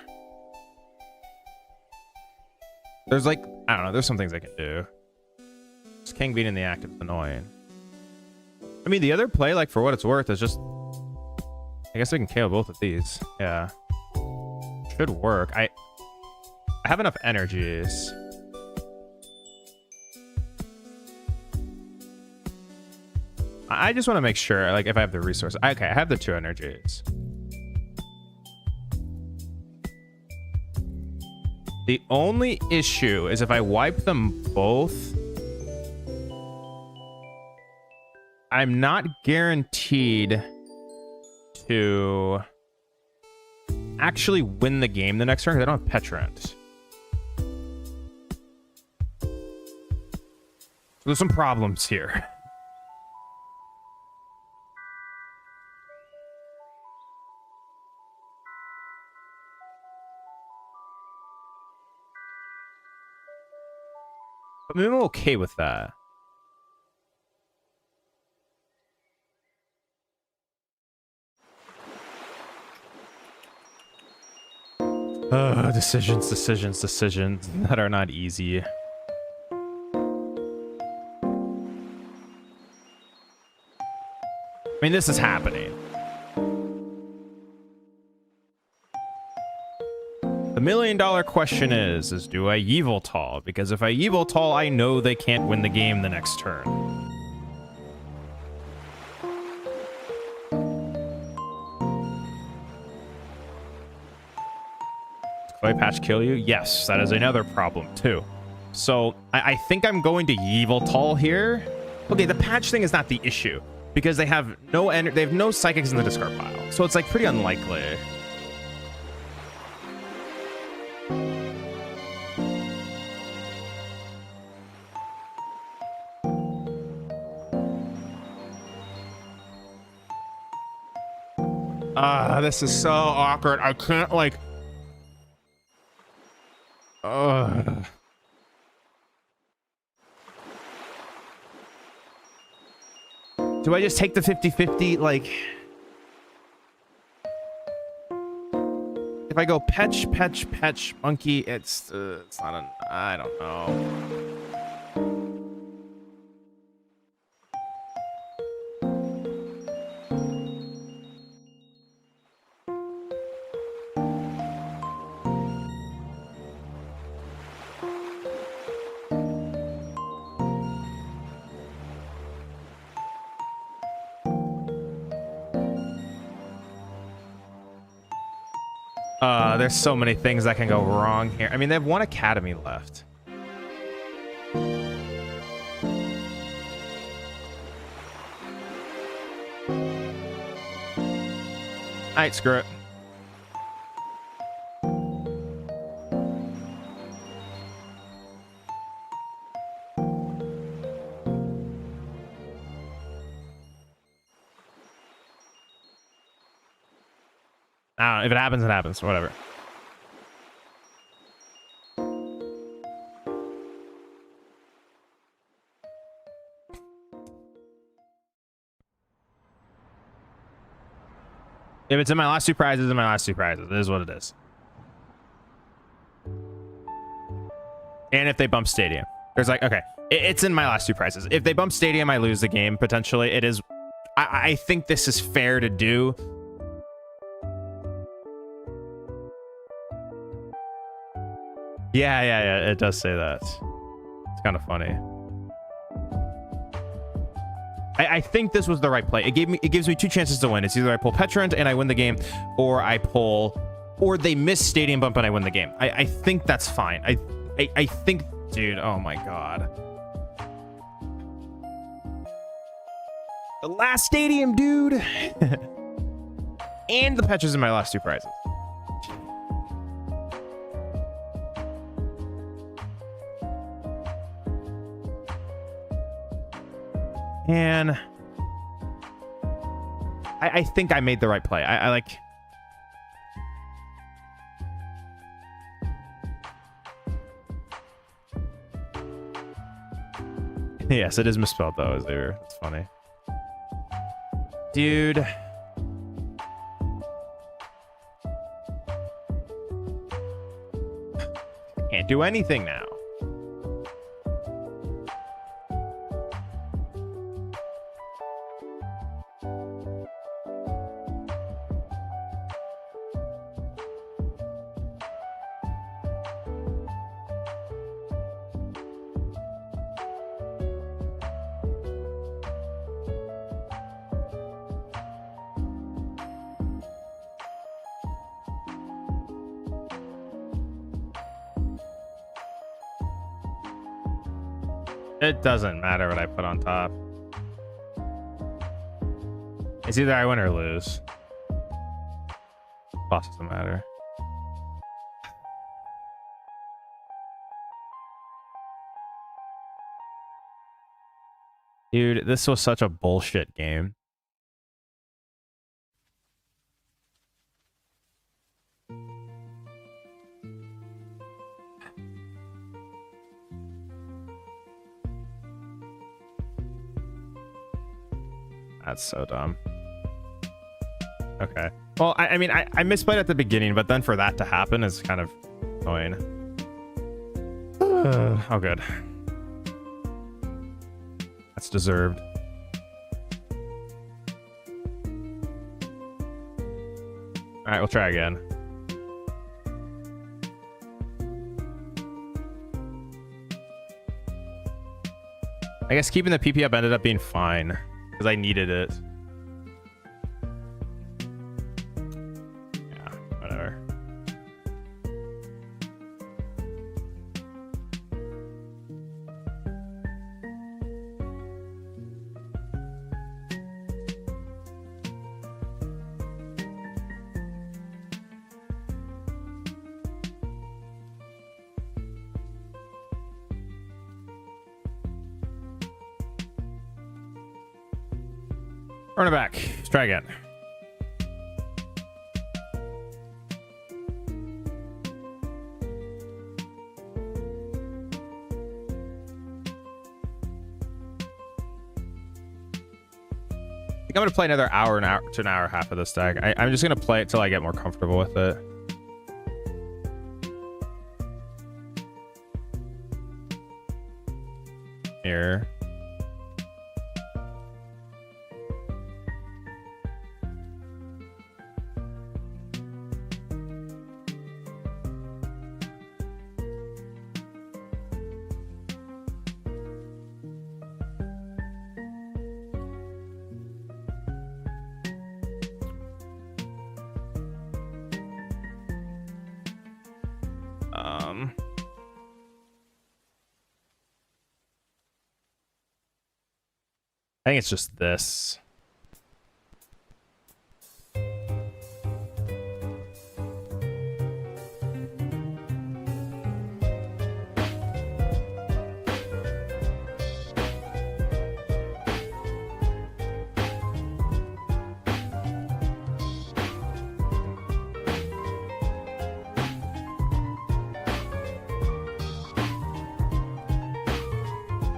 There's like, I don't know, there's some things I can do. This Kang being in the active is annoying. I mean, the other play, like for what it's worth, is just, I guess I can KO both of these. Yeah. should work. I have enough energies. I just want to make sure, like, if I have the resources. Okay, I have the 2 energies. The only issue is if I wipe them both, I'm not guaranteed to actually win the game the next turn because I don't have Petrant. So there's some problems here. But maybe I'm okay with that. Decisions that are not easy. I mean, this is happening. The $1 million question is do I Yveltal? Because if I Yveltal, I know they can't win the game the next turn. Clay Patch kill you? Yes, that is another problem too. So I think I'm going to Yveltal here. Okay, the patch thing is not the issue because they have no psychics in the discard pile. So it's like pretty unlikely. This is so awkward. I can't like. Do I just take the 50-50? Like, if I go Petch, Monkey, it's not an. I don't know. There's so many things that can go wrong here. I mean, they have 1 academy left. All right, screw it. I don't know. If it happens, it happens. Whatever. If it's in my last 2 prizes, it's in my last 2 prizes. It is what it is. And if they bump Stadium. There's like, okay, it's in my last 2 prizes. If they bump Stadium, I lose the game, potentially. It is... I think this is fair to do. Yeah, it does say that. It's kind of funny. I think this was the right play. It gives me 2 chances to win. It's either I pull Petrant and I win the game, or or they miss Stadium Bump and I win the game. I think that's fine. I think, dude, oh my god. The last Stadium, dude. And the Petras in my last 2 prizes. And I think I made the right play. I like... Yes, it is misspelled though, is there? It's funny. Dude. Can't do anything now. It doesn't matter what I put on top. It's either I win or lose. Boss doesn't matter. Dude, this was such a bullshit game. That's so dumb. Okay. Well, I mean, I misplayed at the beginning, but then for that to happen is kind of annoying. Oh, good. That's deserved. All right, we'll try again. I guess keeping the PP up ended up being fine because I needed it. Yeah, whatever. Run it back. Let's try again. I think I'm going to play another hour to an hour and a half of this deck. I'm just going to play it till I get more comfortable with it. Here. I think it's just this.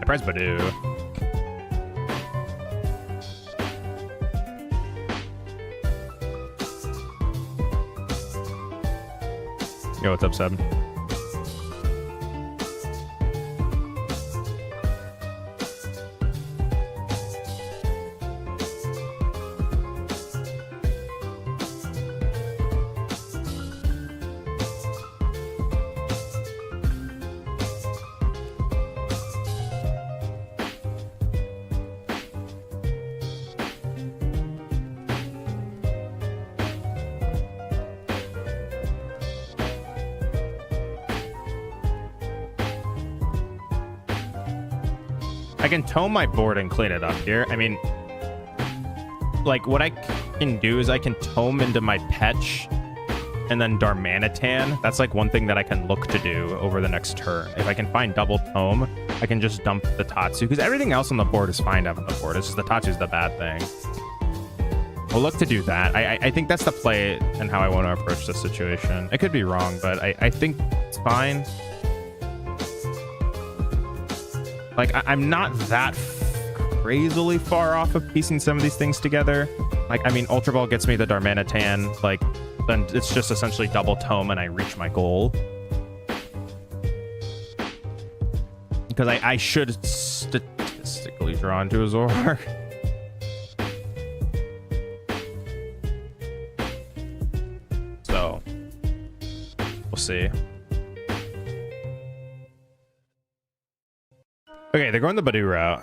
I press 𝙄𝙄𝙎𝙏. Yo, what's up, Seb? I can tome my board and clean it up here. I mean, like, what I can do is I can tome into my Petch and then Darmanitan. That's like one thing that I can look to do over the next turn. If I can find double tome, I can just dump the Tatsu, because everything else on the board is fine to have on the board. It's just the Tatsu's the bad thing. We'll look to do that. I think that's the play and how I want to approach this situation. I could be wrong, but I think it's fine. Like, I'm not that crazily far off of piecing some of these things together. Like, I mean, Ultra Ball gets me the Darmanitan. Like, then it's just essentially double tome and I reach my goal. Because I should statistically draw into a Zoroark. So, we'll see. Okay, they're going the 𝙄𝙎 route.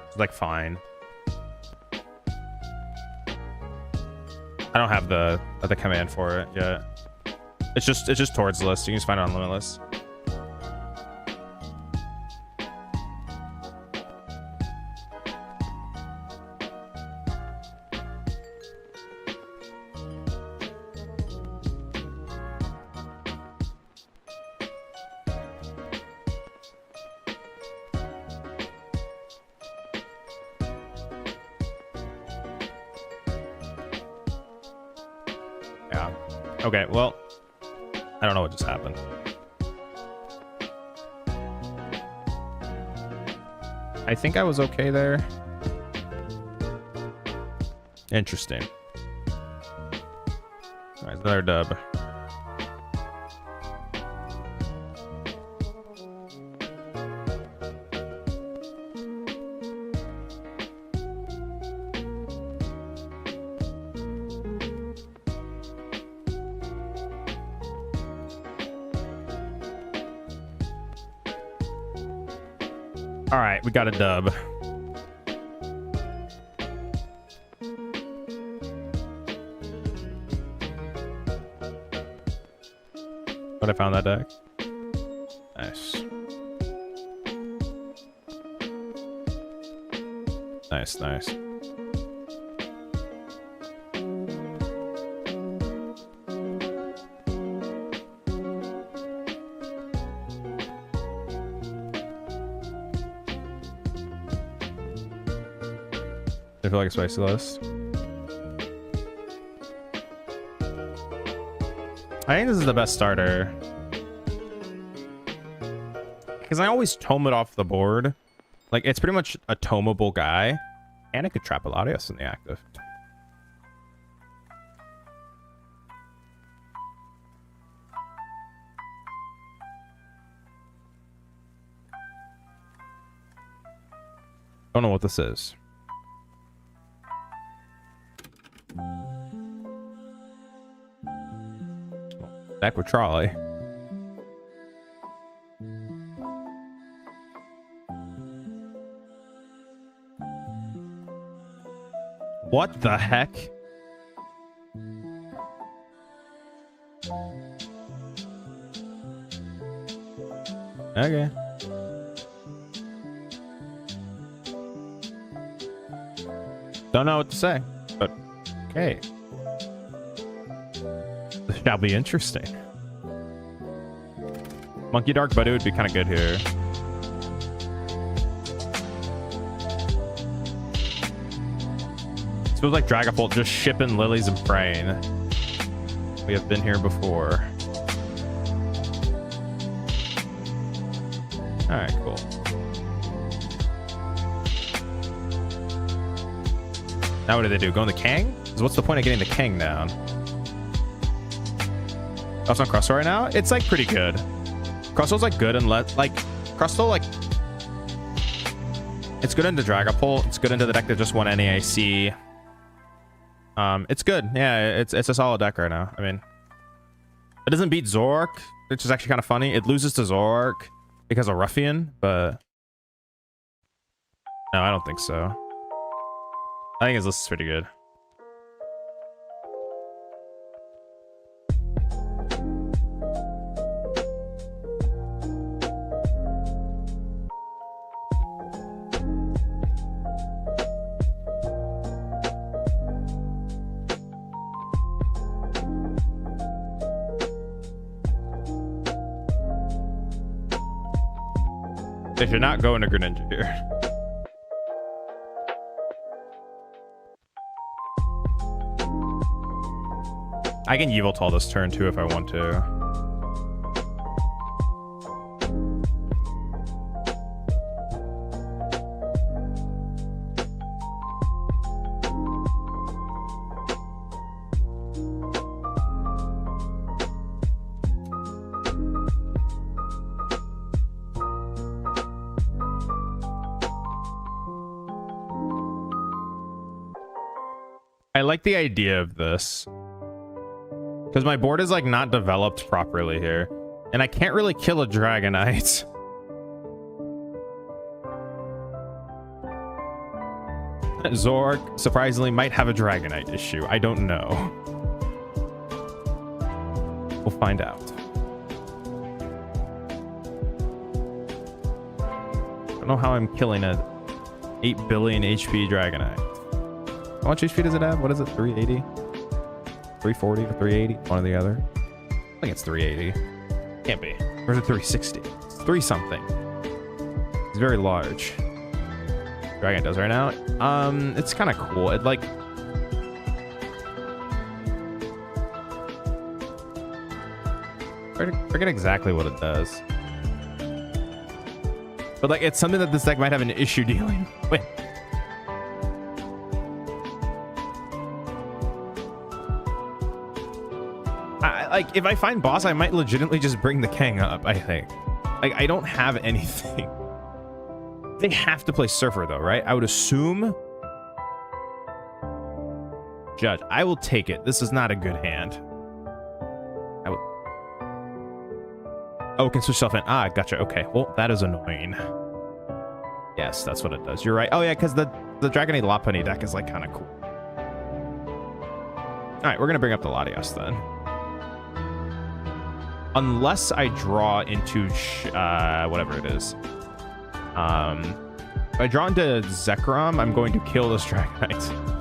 It's like fine. I don't have the command for it yet. It's just towards list. You can just find it on Limitless. Yeah. Okay, well, I don't know what just happened. I think I was okay there. Interesting. All right, another dub. All right, we got a dub. But I found that deck. Nice. Nice, nice. I feel like a spicy list. I think this is the best starter. Because I always tome it off the board. Like, it's pretty much a tomeable guy. And it could trap a Latios in the active. Don't know what this is. Back with Charlie. What the heck? Okay. Don't know what to say, but okay. This shall be interesting. Monkey Dark Buddy would be kind of good here. This feels like Dragapult just shipping lilies and praying. We have been here before. Alright, cool. Now what do they do? Go in the Kang? Because what's the point of getting the Kang down? Oh, it's on Crustle right now? It's like pretty good. Crustle's like good unless like Crustle like it's good into Dragapult. It's good into the deck that just won NEAC. It's good. Yeah, it's a solid deck right now. I mean, it doesn't beat Zoroark, which is actually kind of funny. It loses to Zoroark because of Ruffian, but no, I don't think so. I think his list is pretty good. They should not go into Greninja here. I can Yveltal this turn too if I want to. I like the idea of this. Because my board is like not developed properly here. And I can't really kill a Dragonite. Zoroark surprisingly might have a Dragonite issue. I don't know. We'll find out. I don't know how I'm killing a 8 billion HP Dragonite. How much HP does it have? What is it? 380? 340 or 380? One or the other. I think it's 380. Can't be. Or is it 360? It's 3 something. It's very large. Dragon does right now. It's kind of cool. It like forget exactly what it does. But like, it's something that this deck might have an issue dealing with. Like, if I find boss, I might legitimately just bring the Kang up, I think. Like, I don't have anything. They have to play Surfer, though, right? I would assume. Judge, I will take it. This is not a good hand. I will. Oh, it can switch self in. Ah, gotcha. Okay. Well, that is annoying. Yes, that's what it does. You're right. Oh, yeah, because the Dragonade Lopunny deck is, like, kind of cool. All right, we're going to bring up the Latias, then. Unless I draw into whatever it is. If I draw into Zekrom, I'm going to kill this Dragonite.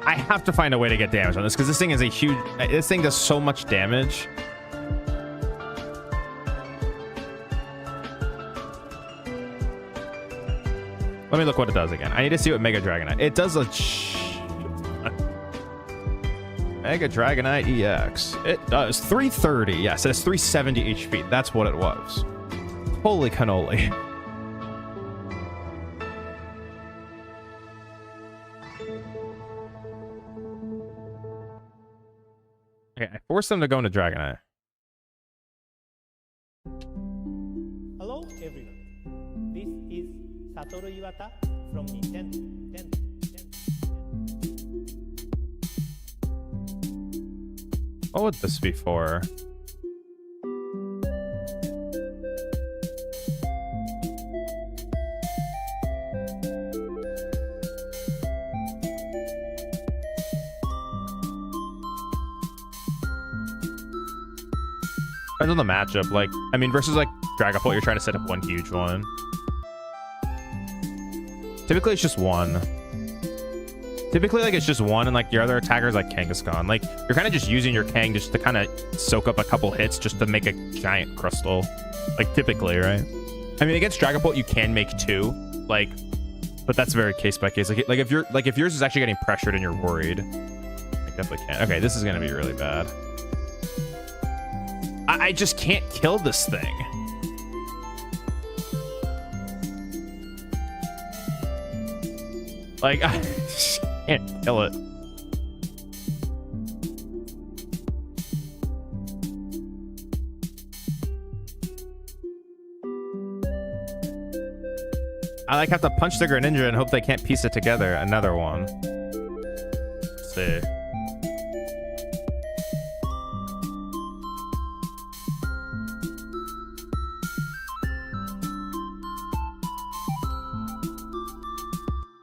I have to find a way to get damage on this because this thing is a huge. This thing does so much damage. Let me look what it does again. I need to see what Mega Dragonite. It does a Mega Dragonite EX. It does 330. Yes, it has 370 HP. That's what it was. Holy cannoli. Okay, I forced them to go into Dragonite. Hello everyone. This is Satoru Iwata from Nintendo. What would this be for? Depends on the matchup. Like, I mean, versus like Dragapult, you're trying to set up one huge one. Typically, it's just one. Typically, like, it's just one, and like your other attacker's like Kangaskhan. Like, you're kind of just using your Kang just to kind of soak up a couple hits just to make a giant crystal. Like, typically, right? I mean, against Dragapult, you can make two. Like, but that's very case by case. Like if yours is actually getting pressured and you're worried, I definitely can. Okay, this is gonna be really bad. I just can't kill this thing. Like, I just can't kill it. I like have to punch the Greninja and hope they can't piece it together. Another one. Let's see.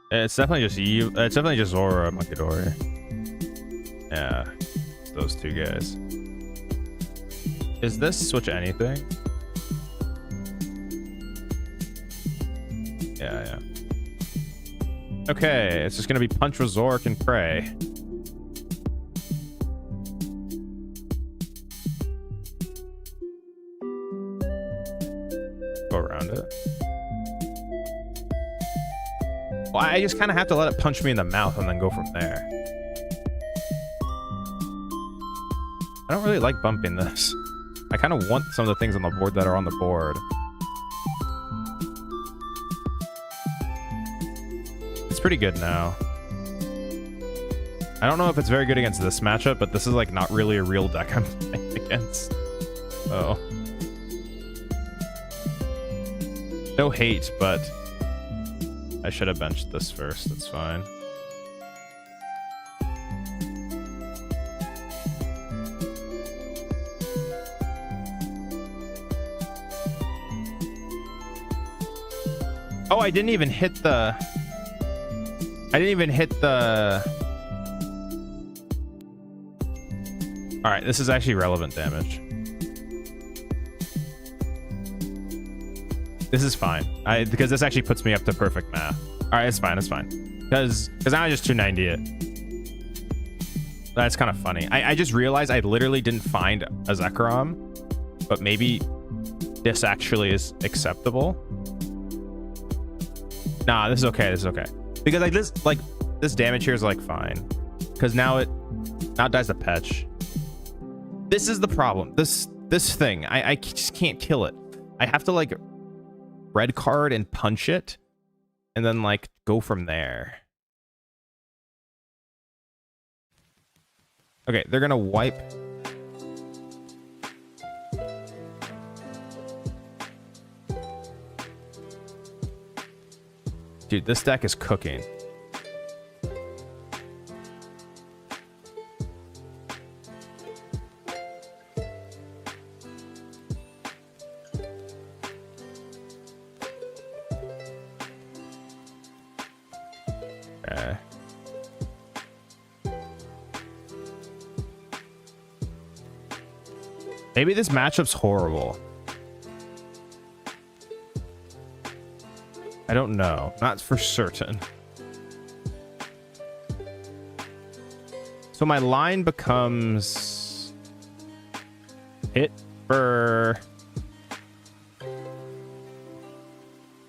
It's definitely just you. It's definitely just Zora Makidori. Yeah, those two guys. Is this switch anything? Yeah. Okay, it's just gonna be punch with Zoroark and pray. Go around it. Well, I just kind of have to let it punch me in the mouth and then go from there. I don't really like bumping this. I kind of want some of the things on the board that are on the board. It's pretty good now. I don't know if it's very good against this matchup, but this is like not really a real deck I'm playing against. Oh. No hate, but I should have benched this first. That's fine. Oh, I didn't even hit the... Alright, this is actually relevant damage. This is fine. Because this actually puts me up to perfect math. All right, it's fine. It's fine. Because now I just 290 it. That's kind of funny. I just realized I literally didn't find a Zekrom, but maybe this actually is acceptable. Nah, this is okay. This is okay. Because this damage here is like fine. Because now it dies the Petch. This is the problem. This thing. I just can't kill it. I have to like red card and punch it, and then like go from there. Okay, they're gonna wipe. Dude, this deck is cooking. Okay. Maybe this matchup's horrible. I don't know. Not for certain. So my line becomes hit for...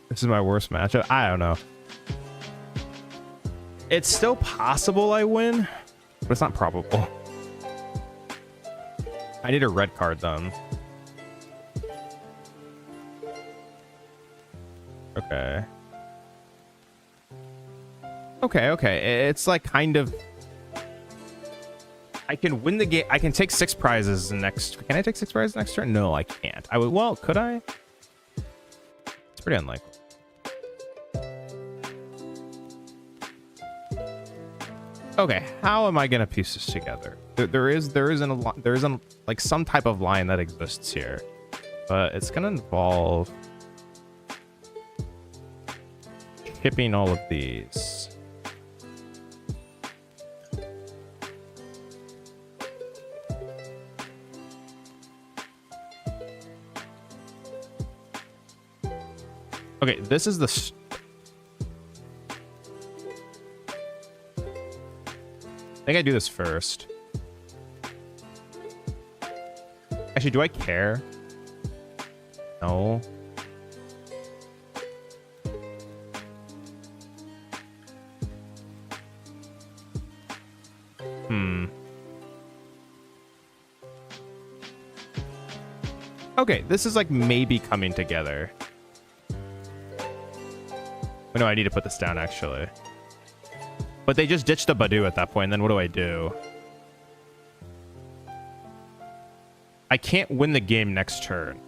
This is my worst matchup. I don't know. It's still possible I win, but it's not probable. I need a red card then. Okay. Okay. It's like kind of... I can win the game. I can take 6 prizes next... Can I take 6 prizes next turn? No, I can't. I would... Well, could I? It's pretty unlikely. Okay, how am I gonna piece this together? There isn't like some type of line that exists here, but it's gonna involve shipping all of these. Okay, this is the... I think I do this first. Actually, do I care? No. Okay, this is like maybe coming together. Oh, no, I need to put this down actually. But they just ditched the 𝙄𝙎 at that point, and then what do I do? I can't win the game next turn.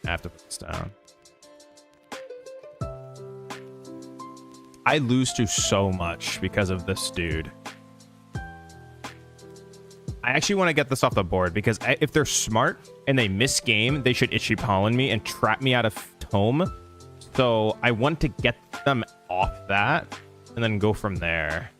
I have to put this down. I lose to so much because of this dude. I actually want to get this off the board because if they're smart and they miss game, they should Ichi Pollen me and trap me out of Tome. So I want to get them off that and then go from there.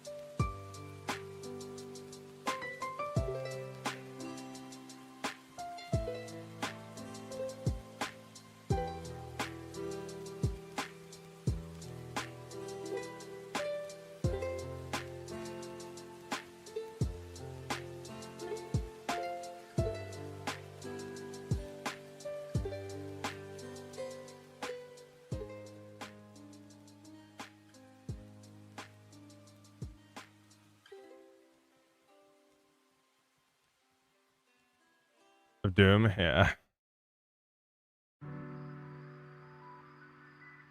Of Doom, yeah.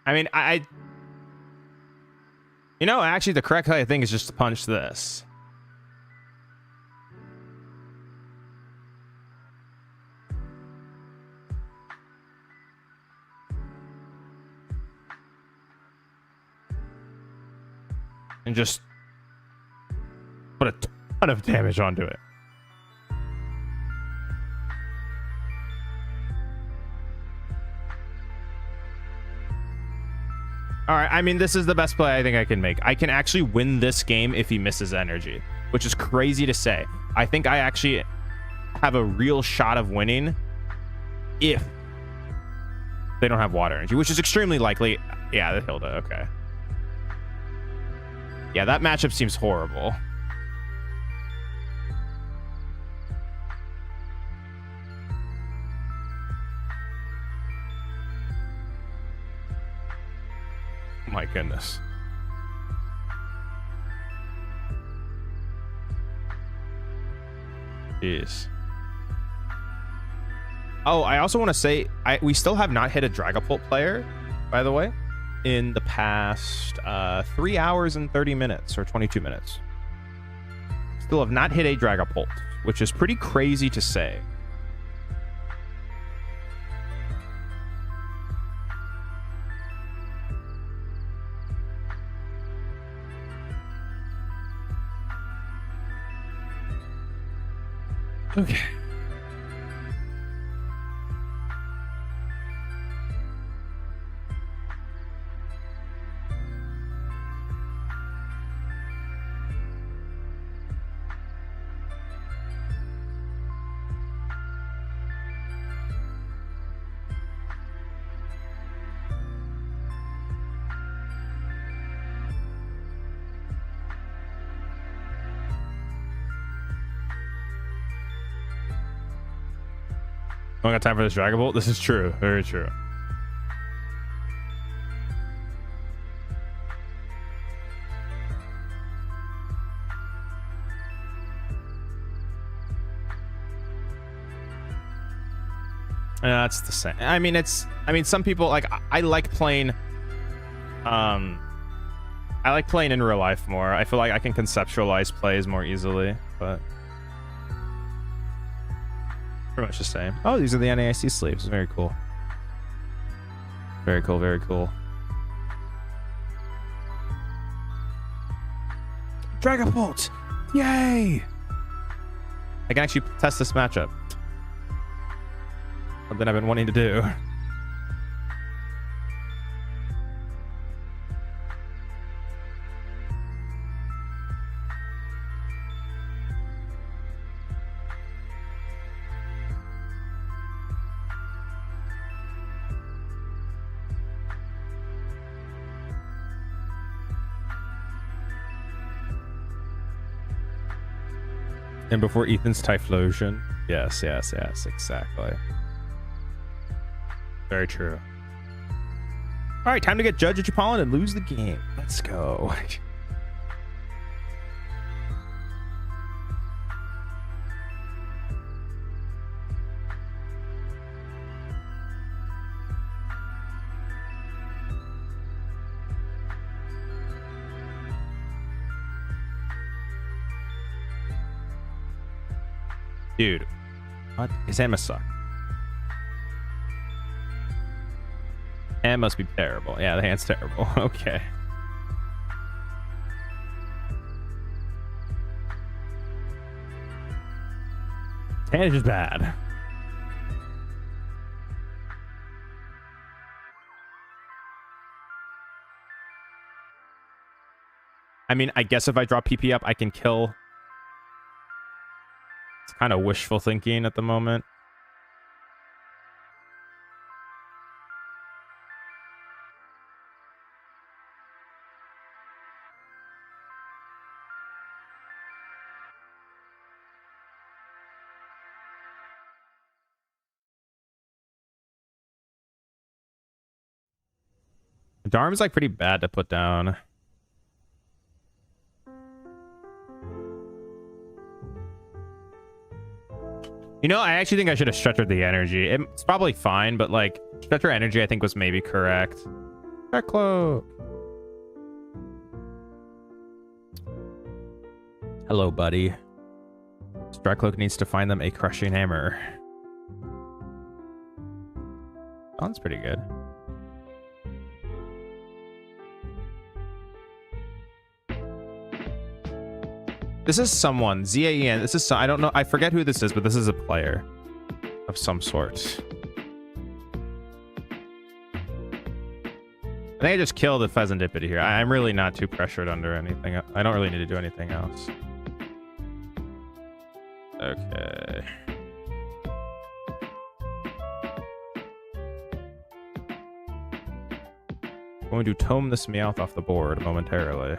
I mean, you know, actually the correct way I think is just to punch this. And just put a ton of damage onto it. All right, I mean, this is the best play I think I can make. I can actually win this game if he misses energy, which is crazy to say. I think I actually have a real shot of winning if they don't have water energy, which is extremely likely. Yeah, the Hilda, okay. Yeah, that matchup seems horrible. My goodness. Jeez. Oh, I also want to say we still have not hit a Dragapult player, by the way, in the past 3 hours and 30 minutes or 22 minutes. Still have not hit a Dragapult, which is pretty crazy to say. Okay. I don't got time for this Dragon Bolt. This is true. Very true. Yeah, that's the same. I mean, some people like, I like playing, I like playing in real life more. I feel like I can conceptualize plays more easily, but pretty much the same. Oh, these are the NAIC sleeves. Very cool. Very cool, very cool. Dragapult! Yay! I can actually test this matchup. Something I've been wanting to do. And before Ethan's Typhlosion. Yes, yes, yes, exactly. Very true. All right, time to get Judge at Japan and lose the game. Let's go. Dude, what? His hand must suck. Hand must be terrible. Yeah, the hand's terrible. Okay. Hand is just bad. I mean, I guess if I draw PP up, I can kill. It's kind of wishful thinking at the moment. Darm's like pretty bad to put down. You know, I actually think I should have stretchered the energy. It's probably fine, but like stretcher energy I think was maybe correct. Darkcloak. Hello, buddy. Darkcloak needs to find them a crushing hammer. Oh, that's pretty good. This is someone, ZAEN. This is I don't know. I forget who this is, but this is a player of some sort. I think I just killed the Pheasantipity here. I'm really not too pressured under anything. I don't really need to do anything else. Okay. I'm going to tome this Meowth off the board momentarily.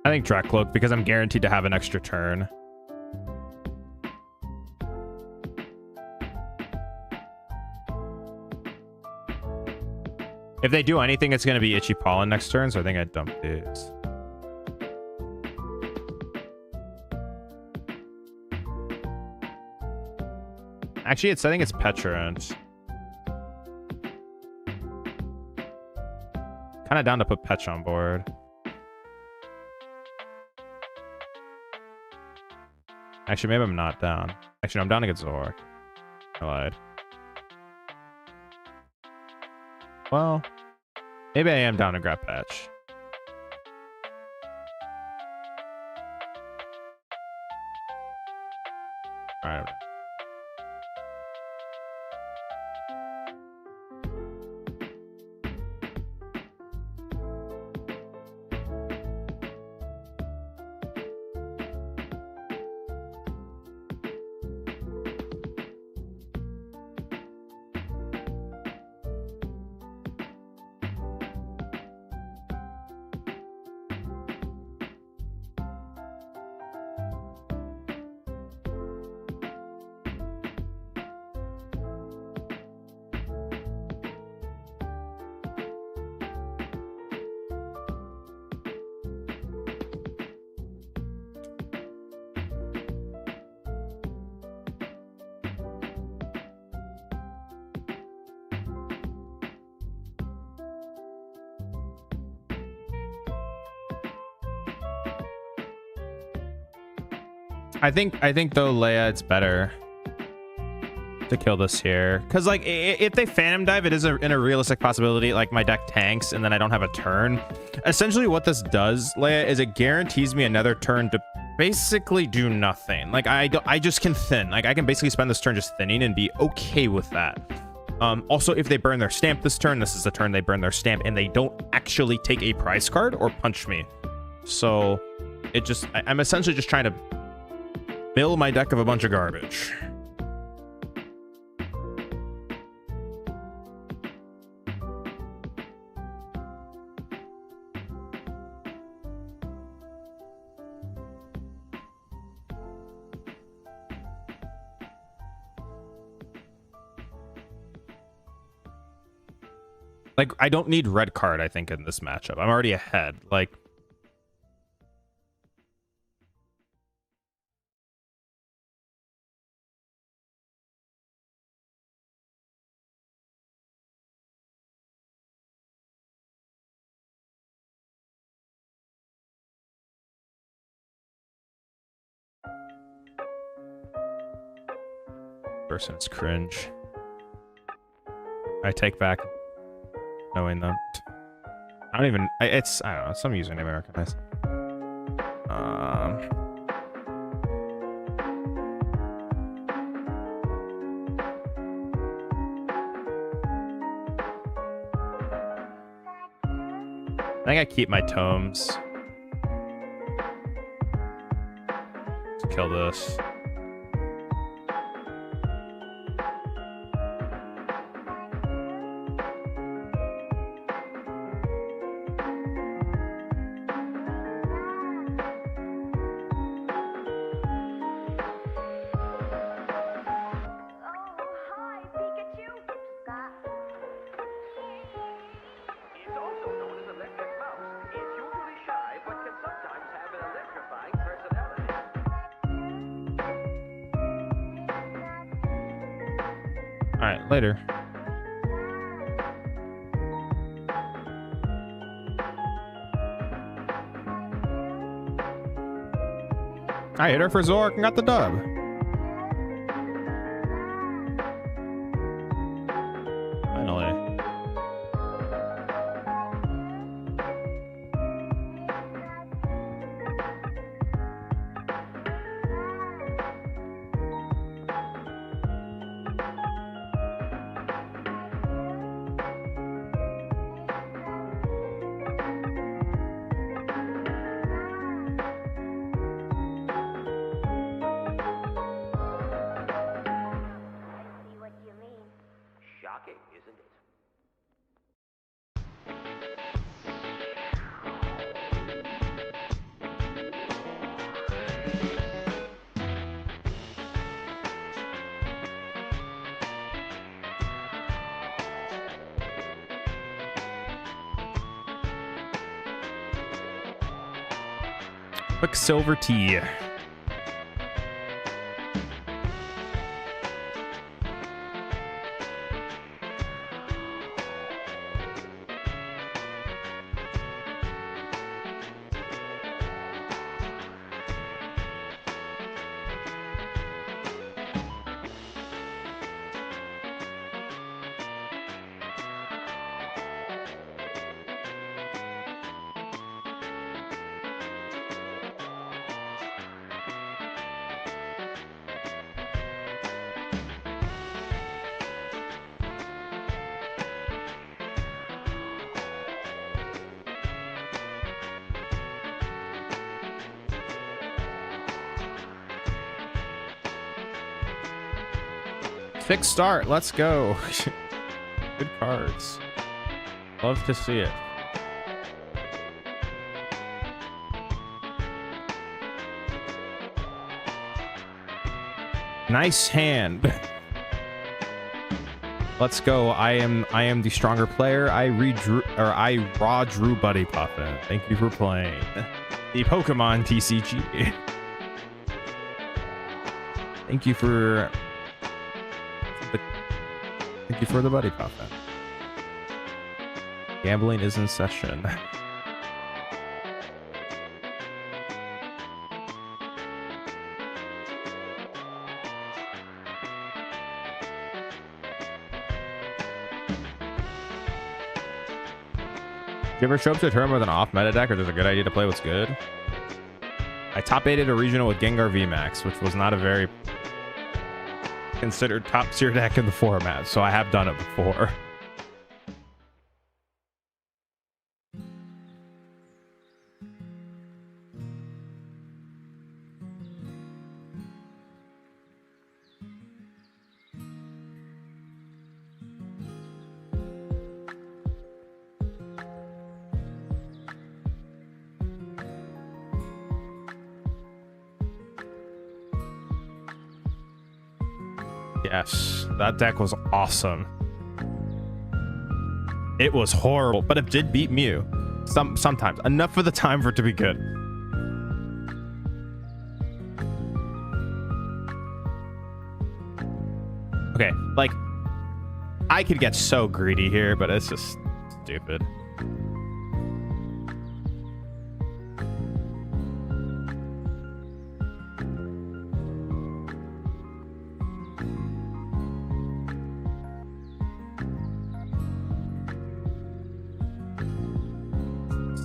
I think Drakloak because I'm guaranteed to have an extra turn. If they do anything, it's going to be Itchy Pollen next turn, so I think I'd dump these. Actually, I think it's Petrant. Kind of down to put Petch on board. Actually, maybe I'm not down. Actually, no, I'm down against Zoroark. I lied. Well, maybe I am down to grab Patch. Alright. I think though, Leia, it's better to kill this here because like if they Phantom Dive, it is in a realistic possibility. Like my deck tanks and then I don't have a turn. Essentially, what this does, Leia, is it guarantees me another turn to basically do nothing. Like I just can thin. Like I can basically spend this turn just thinning and be okay with that. Also, if they burn their stamp this turn, this is the turn they burn their stamp and they don't actually take a prize card or punch me. So it just I'm essentially just trying to fill my deck of a bunch of garbage. Like, I don't need red card, I think, in this matchup. I'm already ahead. Like, person's cringe. I take back knowing that. I don't even. I don't know. Some username I recognize. I think I keep my tomes. Let's kill this. All right, later. I hit her for Zoroark and got the dub. Finally. Quicksilver tea. Fixed start. Let's go. Good cards. Love to see it. Nice hand. Let's go. I am the stronger player. I raw drew Buddy Puffin. Thank you for playing the Pokemon TCG. Thank you for the Buddy Puffin. Gambling is in session. Do you ever show up to a tournament with an off meta deck, or there's a good idea to play what's good? I top 8'd a regional with Gengar VMAX, which was not a very considered top tier deck in the format, so I have done it before. Yes, that deck was awesome. It was horrible, but it did beat Mew. Sometimes. Enough for the time for it to be good. Okay, like, I could get so greedy here, but it's just stupid.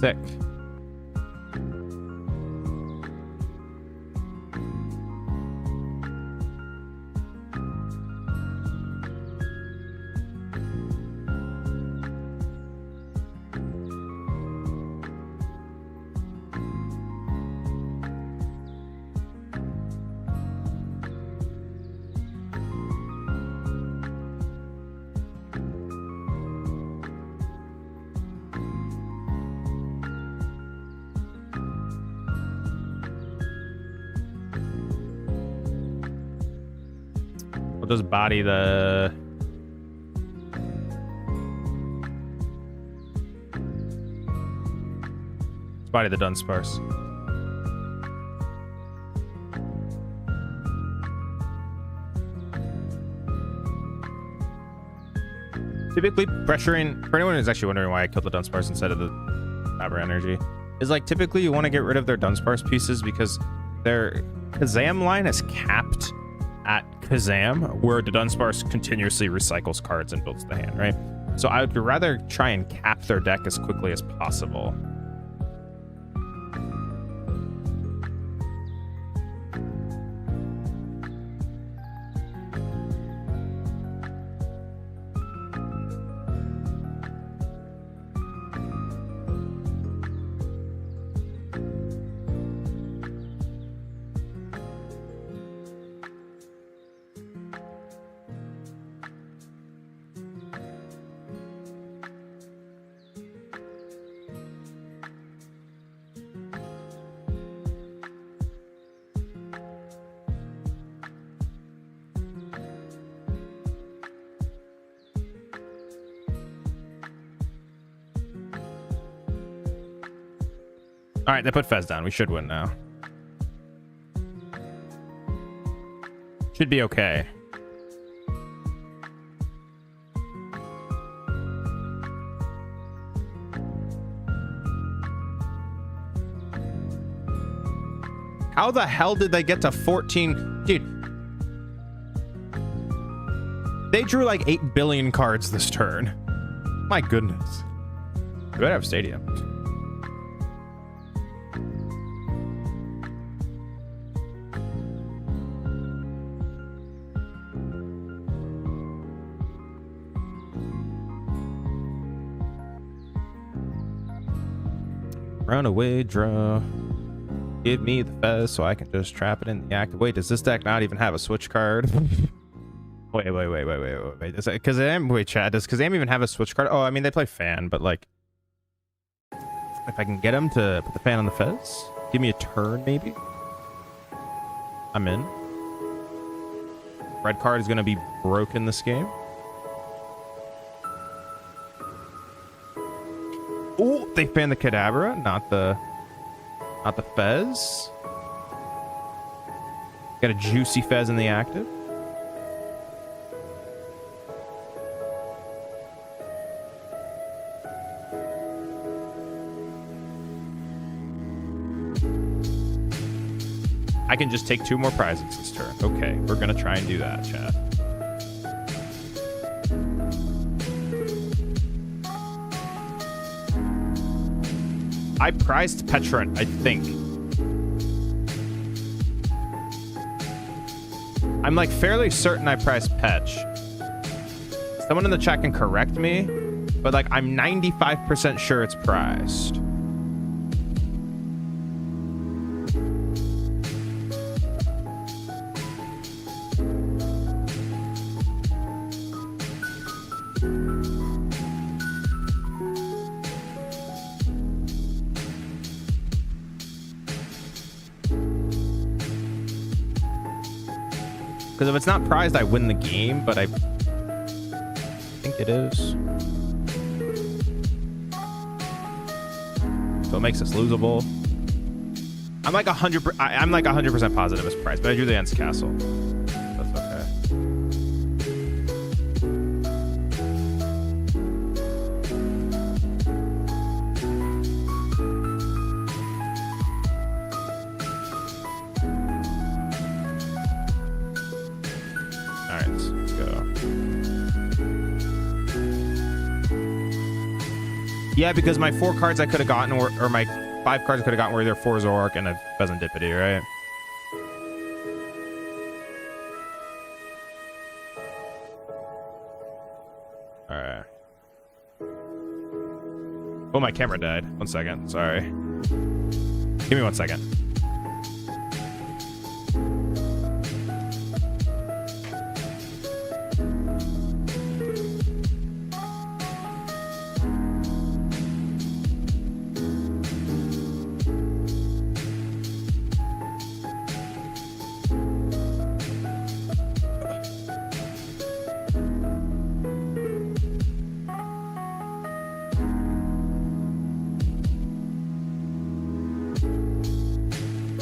Sick. We'll just body the... Let's body the Dunsparce. Typically, pressuring, for anyone who's actually wondering why I killed the Dunsparce instead of the Faber Energy, is like typically you want to get rid of their Dunsparce pieces because their Kazam line is capped at Kazam, where the Dunsparce continuously recycles cards and builds the hand, right? So I would rather try and cap their deck as quickly as possible. All right, they put Fez down. We should win now. Should be okay. How the hell did they get to 14? Dude. They drew like 8 billion cards this turn. My goodness. We better have Stadium. Runaway draw. Give me the Fez so I can just trap it in the active. Wait, does this deck not even have a switch card? wait. Does Kazam, wait, Chad, does Kazam even have a switch card? Oh, I mean, they play Fan, but like, if I can get him to put the Fan on the Fez, give me a turn, maybe. I'm in. Red card is going to be broken this game. Oh, they fan the Kadabra, not the Fez. Got a juicy Fez in the active. I can just take 2 more prizes this turn. Okay, we're gonna try and do that, chat. I prized Petrant, I think. I'm like fairly certain I priced Petch. Someone in the chat can correct me, but like I'm 95% sure it's priced. Because if it's not prized, I win the game, but I think it is. So it makes us losable. I'm like 100% positive it's prized, but I drew the Ents Castle. That's okay. Yeah, because my 4 cards I could have gotten, or my 5 cards I could have gotten were either 4 Zoroark and a Pheasantipity, right? Alright. Oh, my camera died. 1 second. Sorry. Give me 1 second.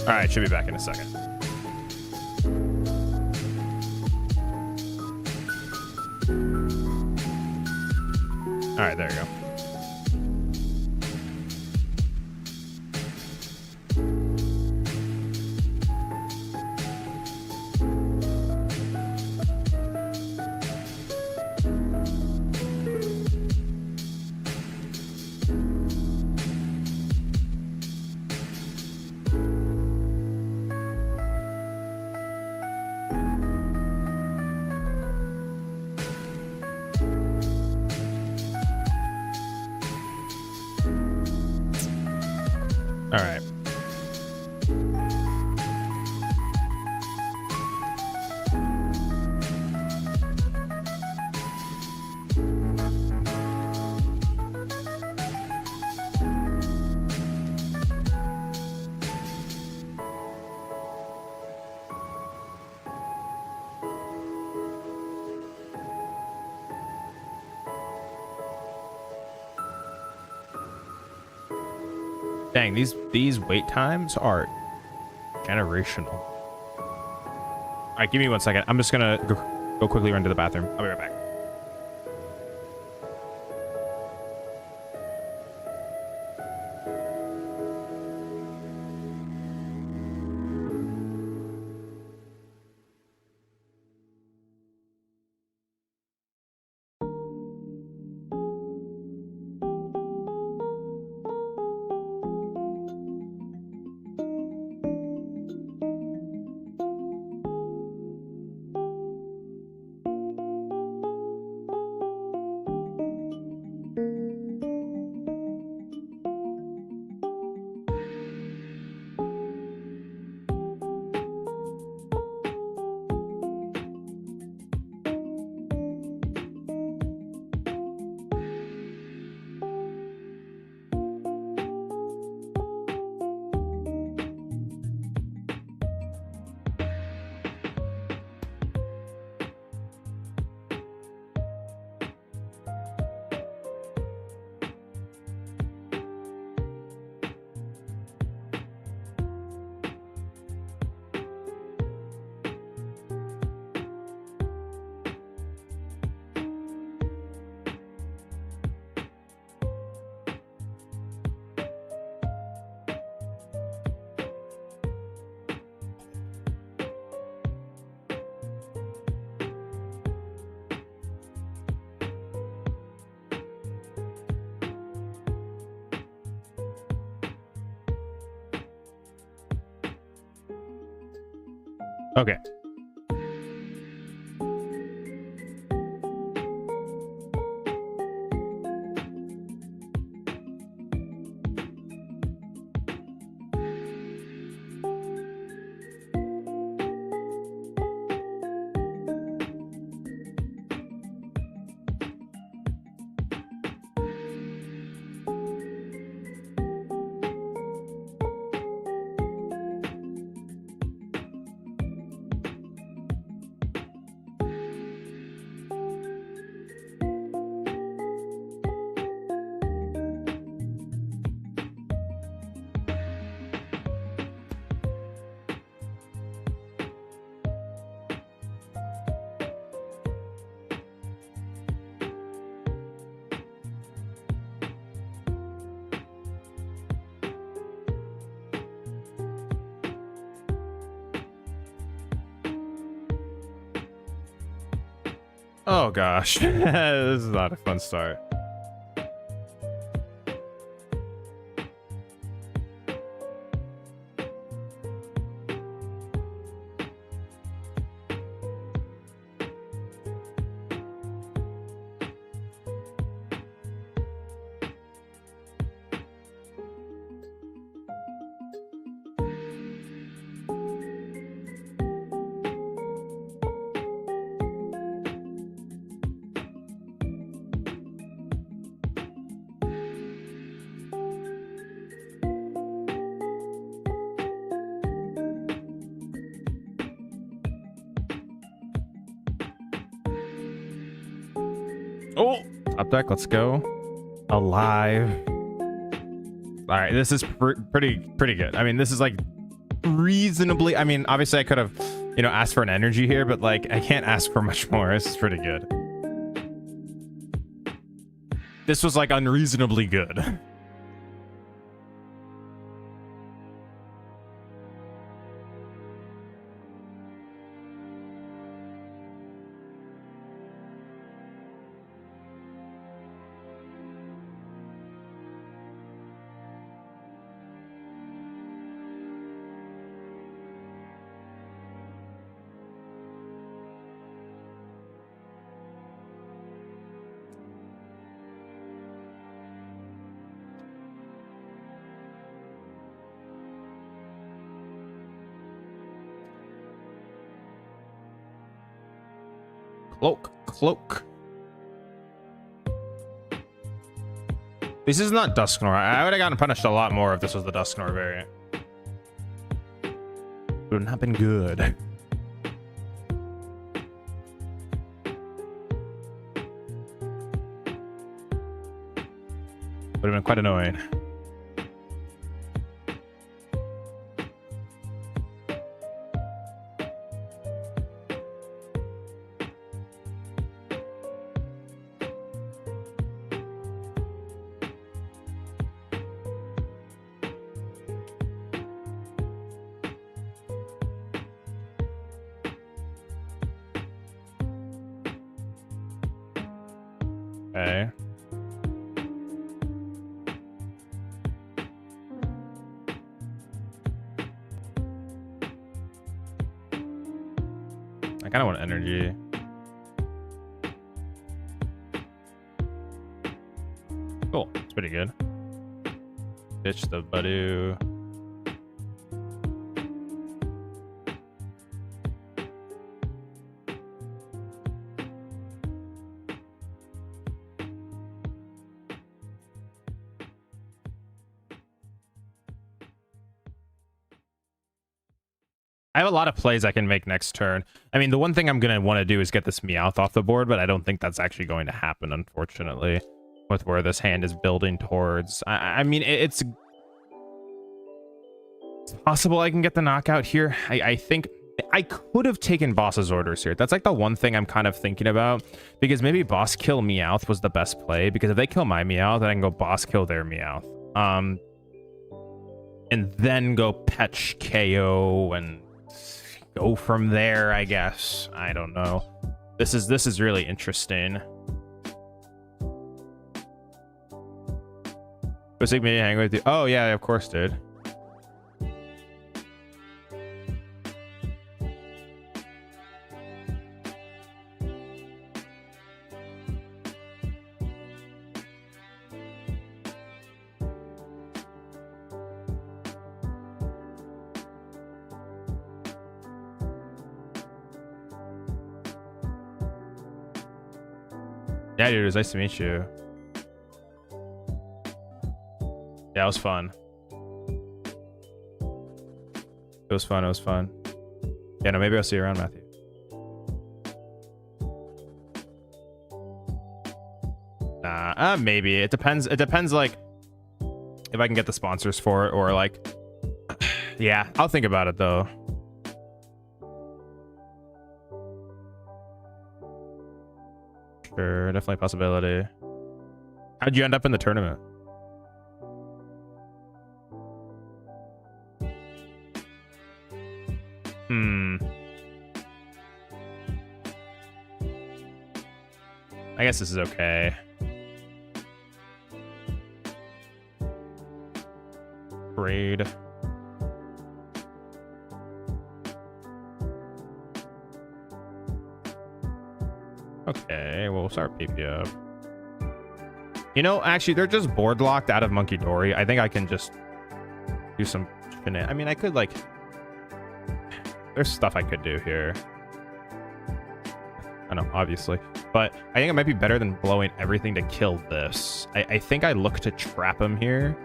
All right, should be back in a second. All right, there you go. All right. Dang, these wait times are generational. All right, give me 1 second. I'm just gonna go quickly run to the bathroom. I'll be right back. Okay. Oh gosh, this is not a fun start. Oh, top deck, let's go. Alive. All right, this is pretty good. I mean, this is like reasonably, I mean, obviously I could have, you know, asked for an energy here, but like I can't ask for much more. This is pretty good. this was like unreasonably good. Cloak. This is not Dusknoir. I would have gotten punished a lot more if this was the Dusknoir variant. It would not have been good. Would have been quite annoying. Okay. I kind of want energy. Cool. It's pretty good. Ditch the 𝙄𝙬𝙬. I have a lot of plays I can make next turn. I mean, the one thing I'm going to want to do is get this Meowth off the board, but I don't think that's actually going to happen, unfortunately, with where this hand is building towards. I mean, it's possible I can get the knockout here. I think I could have taken Boss's orders here. That's like the one thing I'm kind of thinking about, because maybe Boss kill Meowth was the best play, because if they kill my Meowth, then I can go Boss kill their Meowth. And then go Petch KO and go from there, I guess. I don't know. This is really interesting. Was it me hang with you? Oh yeah, of course, dude. Yeah, dude, it was nice to meet you. Yeah, it was fun. It was fun. It was fun. Yeah, no, maybe I'll see you around, Matthew. Nah, maybe. It depends. It depends, like, if I can get the sponsors for it, or like, yeah, I'll think about it though. Sure, definitely a possibility. How'd you end up in the tournament? I guess this is okay. Trade. Okay, we'll start PP up. You know, actually, they're just board locked out of Monkey Dory. I think I can just do some shenanigans. I mean, I could, like... There's stuff I could do here. I know, obviously. But I think it might be better than blowing everything to kill this. I think I look to trap him here.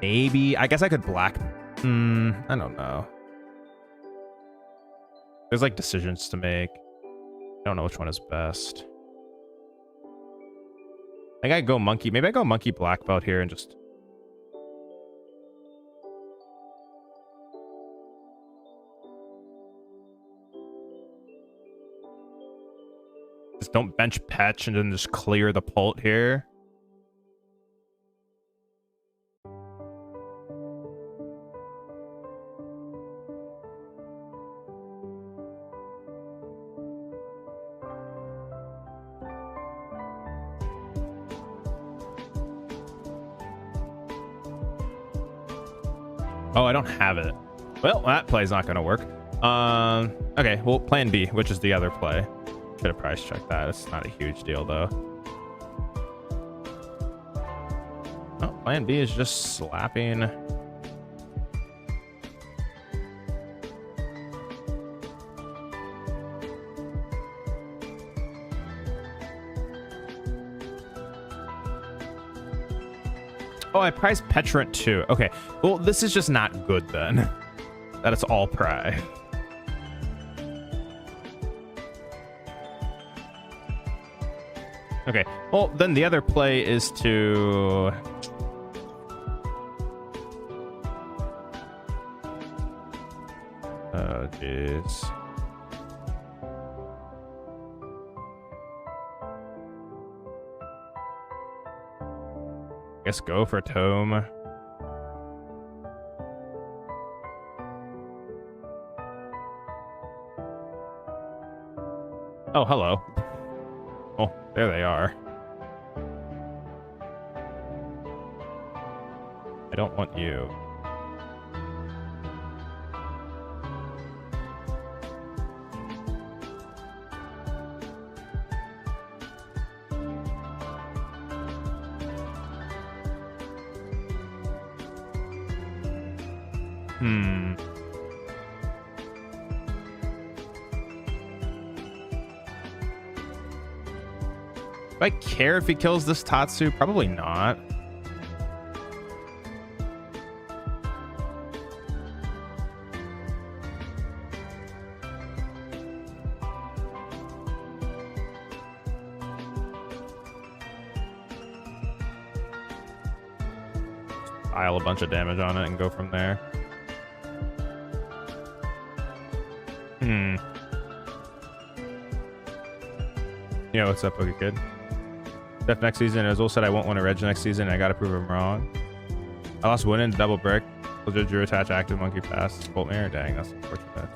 Maybe. I guess I could black... I don't know. There's like decisions to make. I don't know which one is best. I think I go monkey. Maybe I go monkey black belt here and just... don't bench Petch and then just clear the Pult here. Oh, I don't have it. Well, that play's not going to work. Okay, well, plan B, which is the other play. Should have price checked that. It's not a huge deal, though. Oh, plan B is just slapping. Oh, I priced Petrant too. Okay, well, this is just not good then. That it's all pry. Okay, well, then the other play is to... Oh, jeez. Guess go for Tome. Oh, hello. Oh, there they are. I don't want you. Do I care if he kills this Tatsu? Probably not. Pile a bunch of damage on it and go from there. Yo, what's up, Poke Kid? Def next season. Azul said I won't want a Reg next season. I gotta prove him wrong. I lost Win into double brick. Legit Drew attach active monkey pass. Bolt mirror. Dang, that's unfortunate.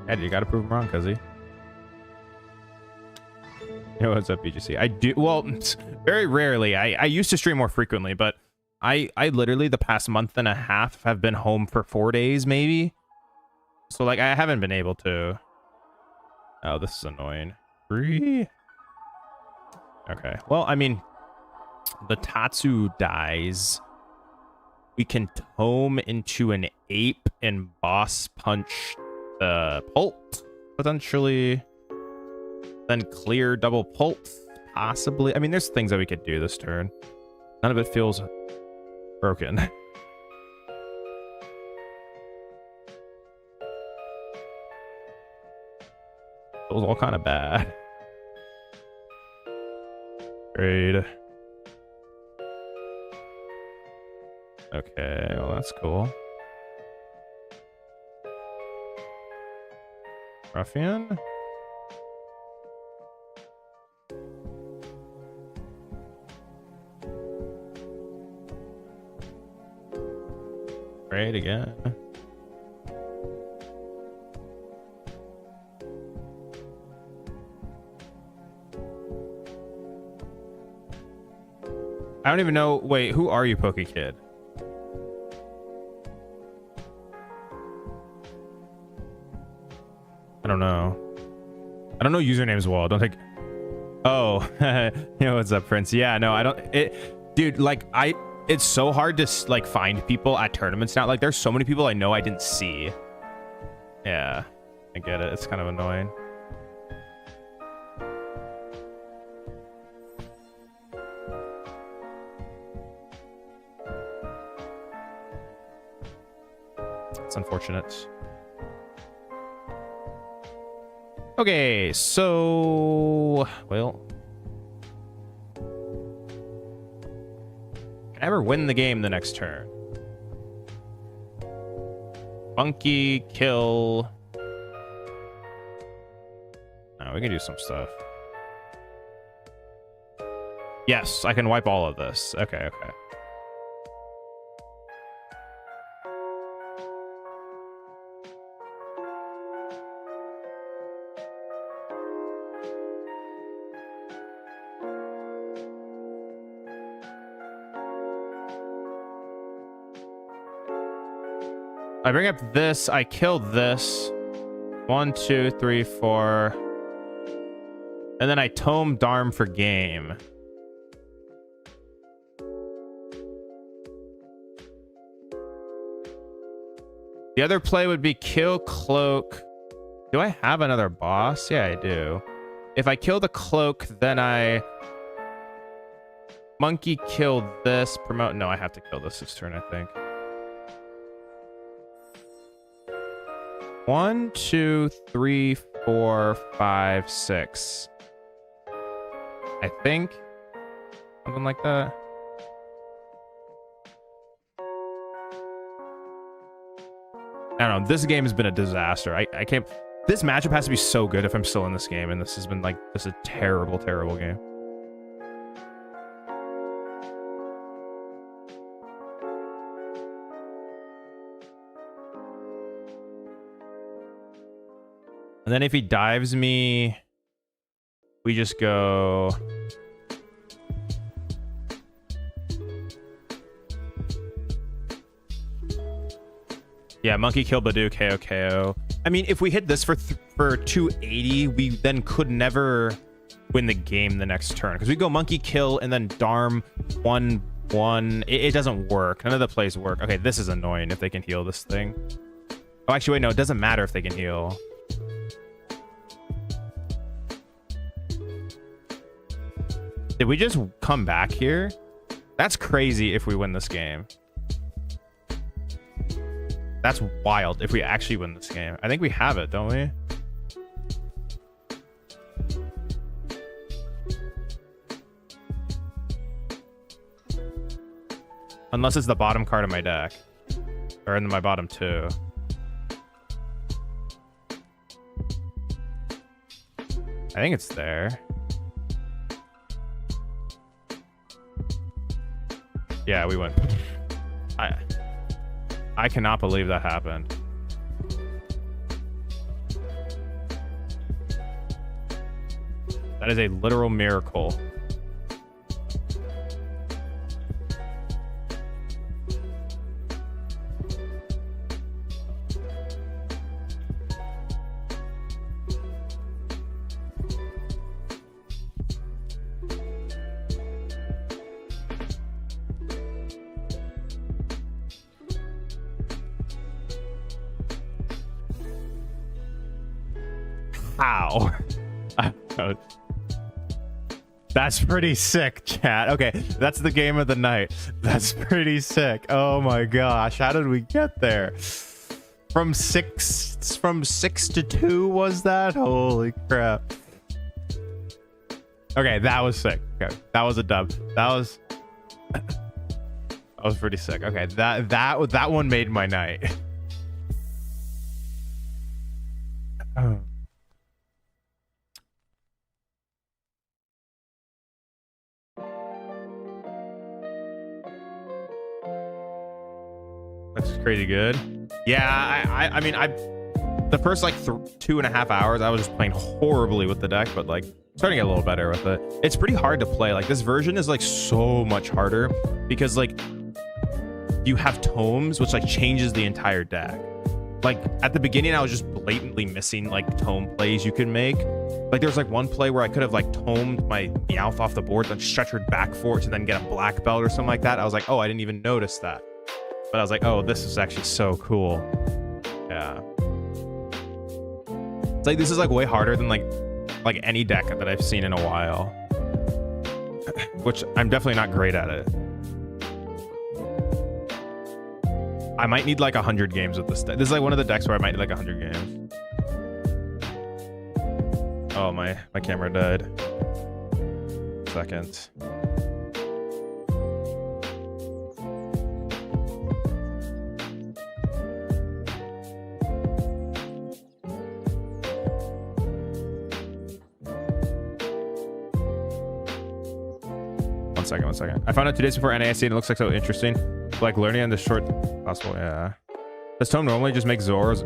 Ed, you gotta prove him wrong, cuzzy. Yo, what's up, BGC? I do, well, very rarely. I used to stream more frequently, but I literally the past month and a half have been home for 4 days, maybe. So, like, I haven't been able to. Oh, this is annoying. Free? Okay. Well, I mean, the Tatsu dies. We can Tome into an Ape and Boss Punch the Pult, potentially. Then clear double Pult, possibly. I mean, there's things that we could do this turn. None of it feels broken. Feels all kind of bad. Great. Okay, well, that's cool. Ruffian? Great again. I don't even know. Wait, who are you, Poke Kid? I don't know. I don't know usernames well. Don't think. Oh, you know what's up, Prince? Yeah, no, I don't. Dude, like it's so hard to like find people at tournaments now. Like, there's so many people I know I didn't see. Yeah, I get it. It's kind of annoying. It's unfortunate. Okay, so, well, can I ever win the game the next turn? Funky, kill. We can do some stuff. Yes, I can wipe all of this. Okay, okay. I bring up this. I killed this. 1, 2, 3, 4. And then I tome Darm for game. The other play would be kill Cloak. Do I have another boss? Yeah, I do. If I kill the Cloak, then I monkey kill this. Promote. No, I have to kill this turn, I think. 1, 2, 3, 4, 5, 6. I think. Something like that. I don't know. This game has been a disaster. I can't. This matchup has to be so good if I'm still in this game, and this has been like this is a terrible, terrible game. And then if he dives me, we just go. Yeah, monkey kill 𝙁𝙄𝙎𝘏, KO KO. I mean, if we hit this for 280, we then could never win the game the next turn because we go monkey kill and then Darm 1/1. It doesn't work. None of the plays work. Okay, this is annoying if they can heal this thing. Oh, actually, wait, no, it doesn't matter if they can heal. Did we just come back here? That's crazy if we win this game. That's wild if we actually win this game. I think we have it, don't we? Unless it's the bottom card of my deck. Or in my bottom two. I think it's there. Yeah, we win. I cannot believe that happened. That is a literal miracle. Ow. That's pretty sick, chat. Okay, that's the game of the night. That's pretty sick. Oh my gosh, how did we get there? From six to 2 was that? Holy crap. Okay, that was sick. Okay, that was a dub. That was pretty sick. Okay, that one made my night. Oh. That's crazy good. Yeah, I mean, the first like 2.5 hours, I was just playing horribly with the deck, but like starting to get a little better with it. It's pretty hard to play. Like this version is like so much harder because like you have tomes, which like changes the entire deck. Like at the beginning, I was just blatantly missing like tome plays you can make. Like there was like one play where I could have like tomed my Meowth off the board, then stretchered back for it to then get a black belt or something like that. I was like, oh, I didn't even notice that. But I was like, oh, this is actually so cool. Yeah. It's like, this is like way harder than like any deck that I've seen in a while. Which I'm definitely not great at it. I might need like 100 games with this deck. This is like one of the decks where I might need like 100 games. Oh, my camera died. Second. One second. I found out 2 days before NASC and it looks like so interesting. Like learning on the short possible. Yeah. Does Tome normally just make Zors,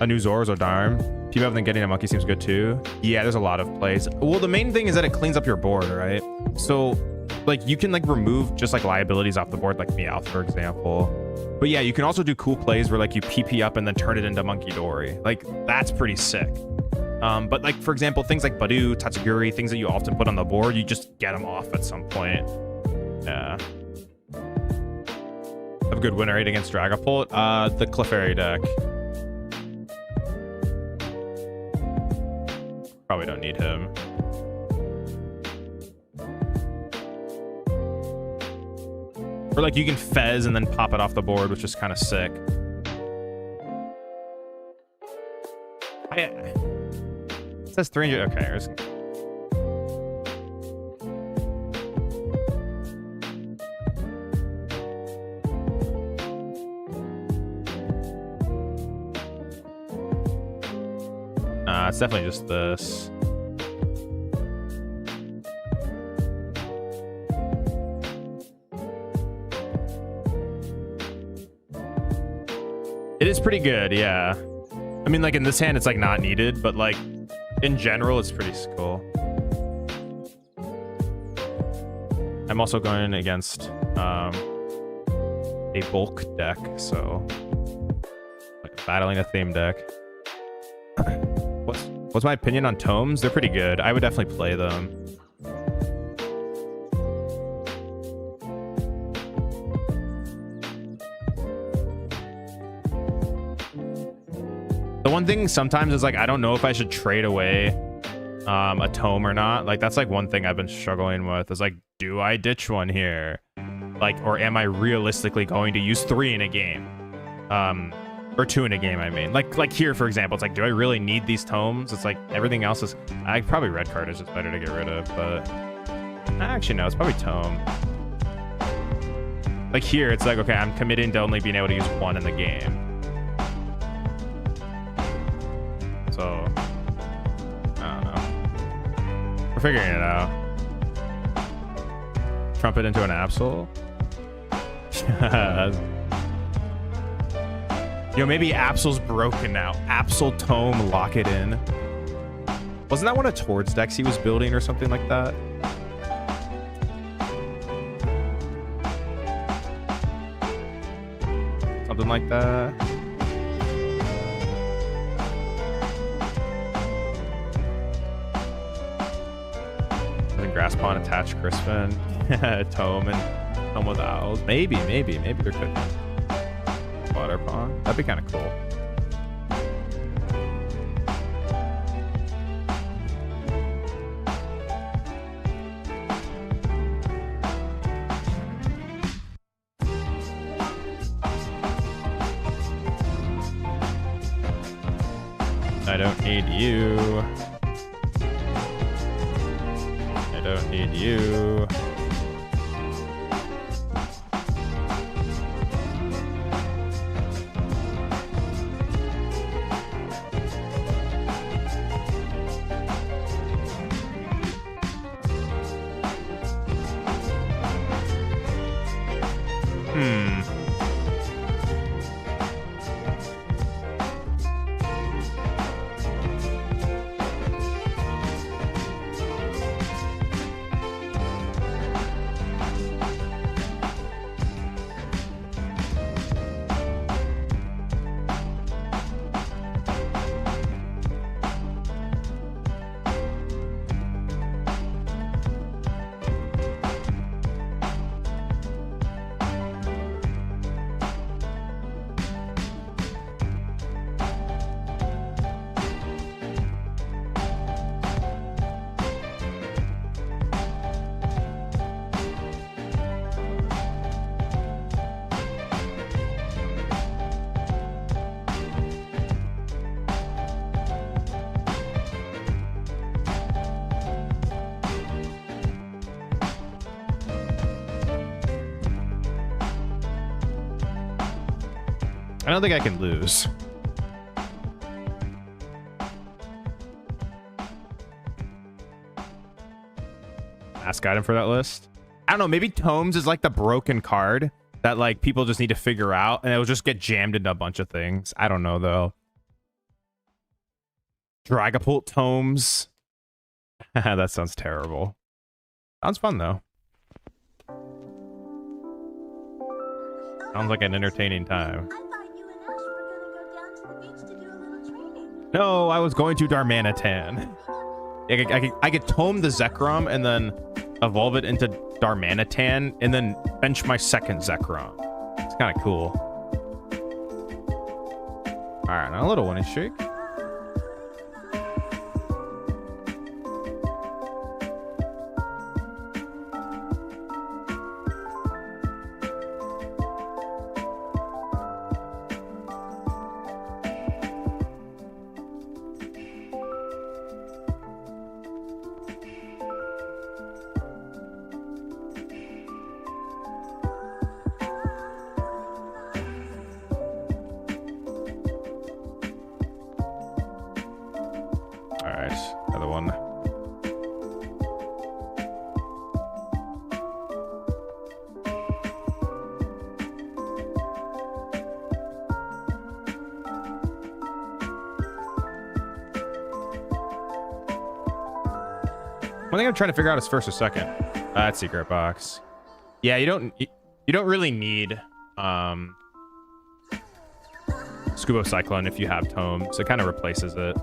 a new Zors or Darm? People then getting a monkey seems good too. Yeah, there's a lot of plays. Well, the main thing is that it cleans up your board, right? So like you can like remove just like liabilities off the board, like Meowth, for example. But yeah, you can also do cool plays where like you PP up and then turn it into Monkey Dory. Like that's pretty sick. But like, for example, things like 𝙄𝙎𝙏, Tatsugiri, things that you often put on the board, you just get them off at some point. Yeah. Have a good win rate against Dragapult. The Clefairy deck. Probably don't need him. Or like you can Fez and then pop it off the board, which is kind of sick. It says 300. Okay, here's... it's definitely just this. It is pretty good, yeah. I mean, like in this hand, it's like not needed, but like in general, it's pretty cool. I'm also going against a bulk deck, so like battling a theme deck. What's my opinion on tomes? They're pretty good. I would definitely play them. The one thing sometimes is like I don't know if I should trade away a tome or not. Like that's like one thing I've been struggling with is like, do I ditch one here? Like, or am I realistically going to use 3 in a game? Or 2 in a game, I mean. Like here, for example, it's like, do I really need these tomes? It's like everything else is... probably red card is just better to get rid of, but... Actually, no, it's probably tome. Like here, it's like, okay, I'm committing to only being able to use 1 in the game. So... I don't know. We're figuring it out. Trumpet into an Absol? Yo, maybe Absol's broken now. Absol Tome, lock it in. Wasn't that one of Tord's decks he was building or something like that? Something like that. Then Grass Pond attach Crispin. Tome and Tome with Owls. Maybe there could be. Water pond. That'd be kind of cool. I don't need you. I don't need you. I don't think I can lose. Ask item for that list. I don't know, maybe Tomes is like the broken card that like people just need to figure out, and it'll just get jammed into a bunch of things. I don't know though. Dragapult Tomes. That sounds terrible. Sounds fun though. Sounds like an entertaining time. I thought you and Ash were gonna go down to the beach to do a little training. No, I was going to Darmanitan. I could tome the Zekrom and then evolve it into Darmanitan and then bench my second Zekrom. It's kind of cool. All right, now a little one shake. One thing I'm trying to figure out is first or second. That's secret box. Yeah, you don't really need Scubo Cyclone if you have Tomes. It kind of replaces it.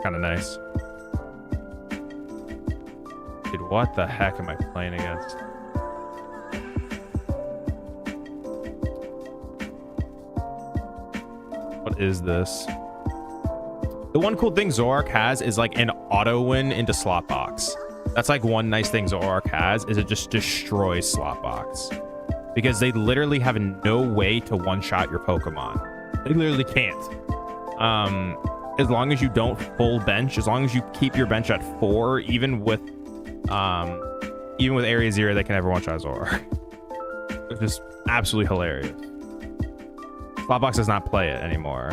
Kind of nice. Dude, what the heck am I playing against? What is this? The one cool thing Zoroark has is like an auto win into slot box. That's like one nice thing Zoroark has, is it just destroys slot box. Because they literally have no way to one-shot your Pokemon. They literally can't. As long as you don't full bench, as long as you keep your bench at 4, even with Area 0, they can never one-shot Zoroark. It's just absolutely hilarious. Slot box does not play it anymore.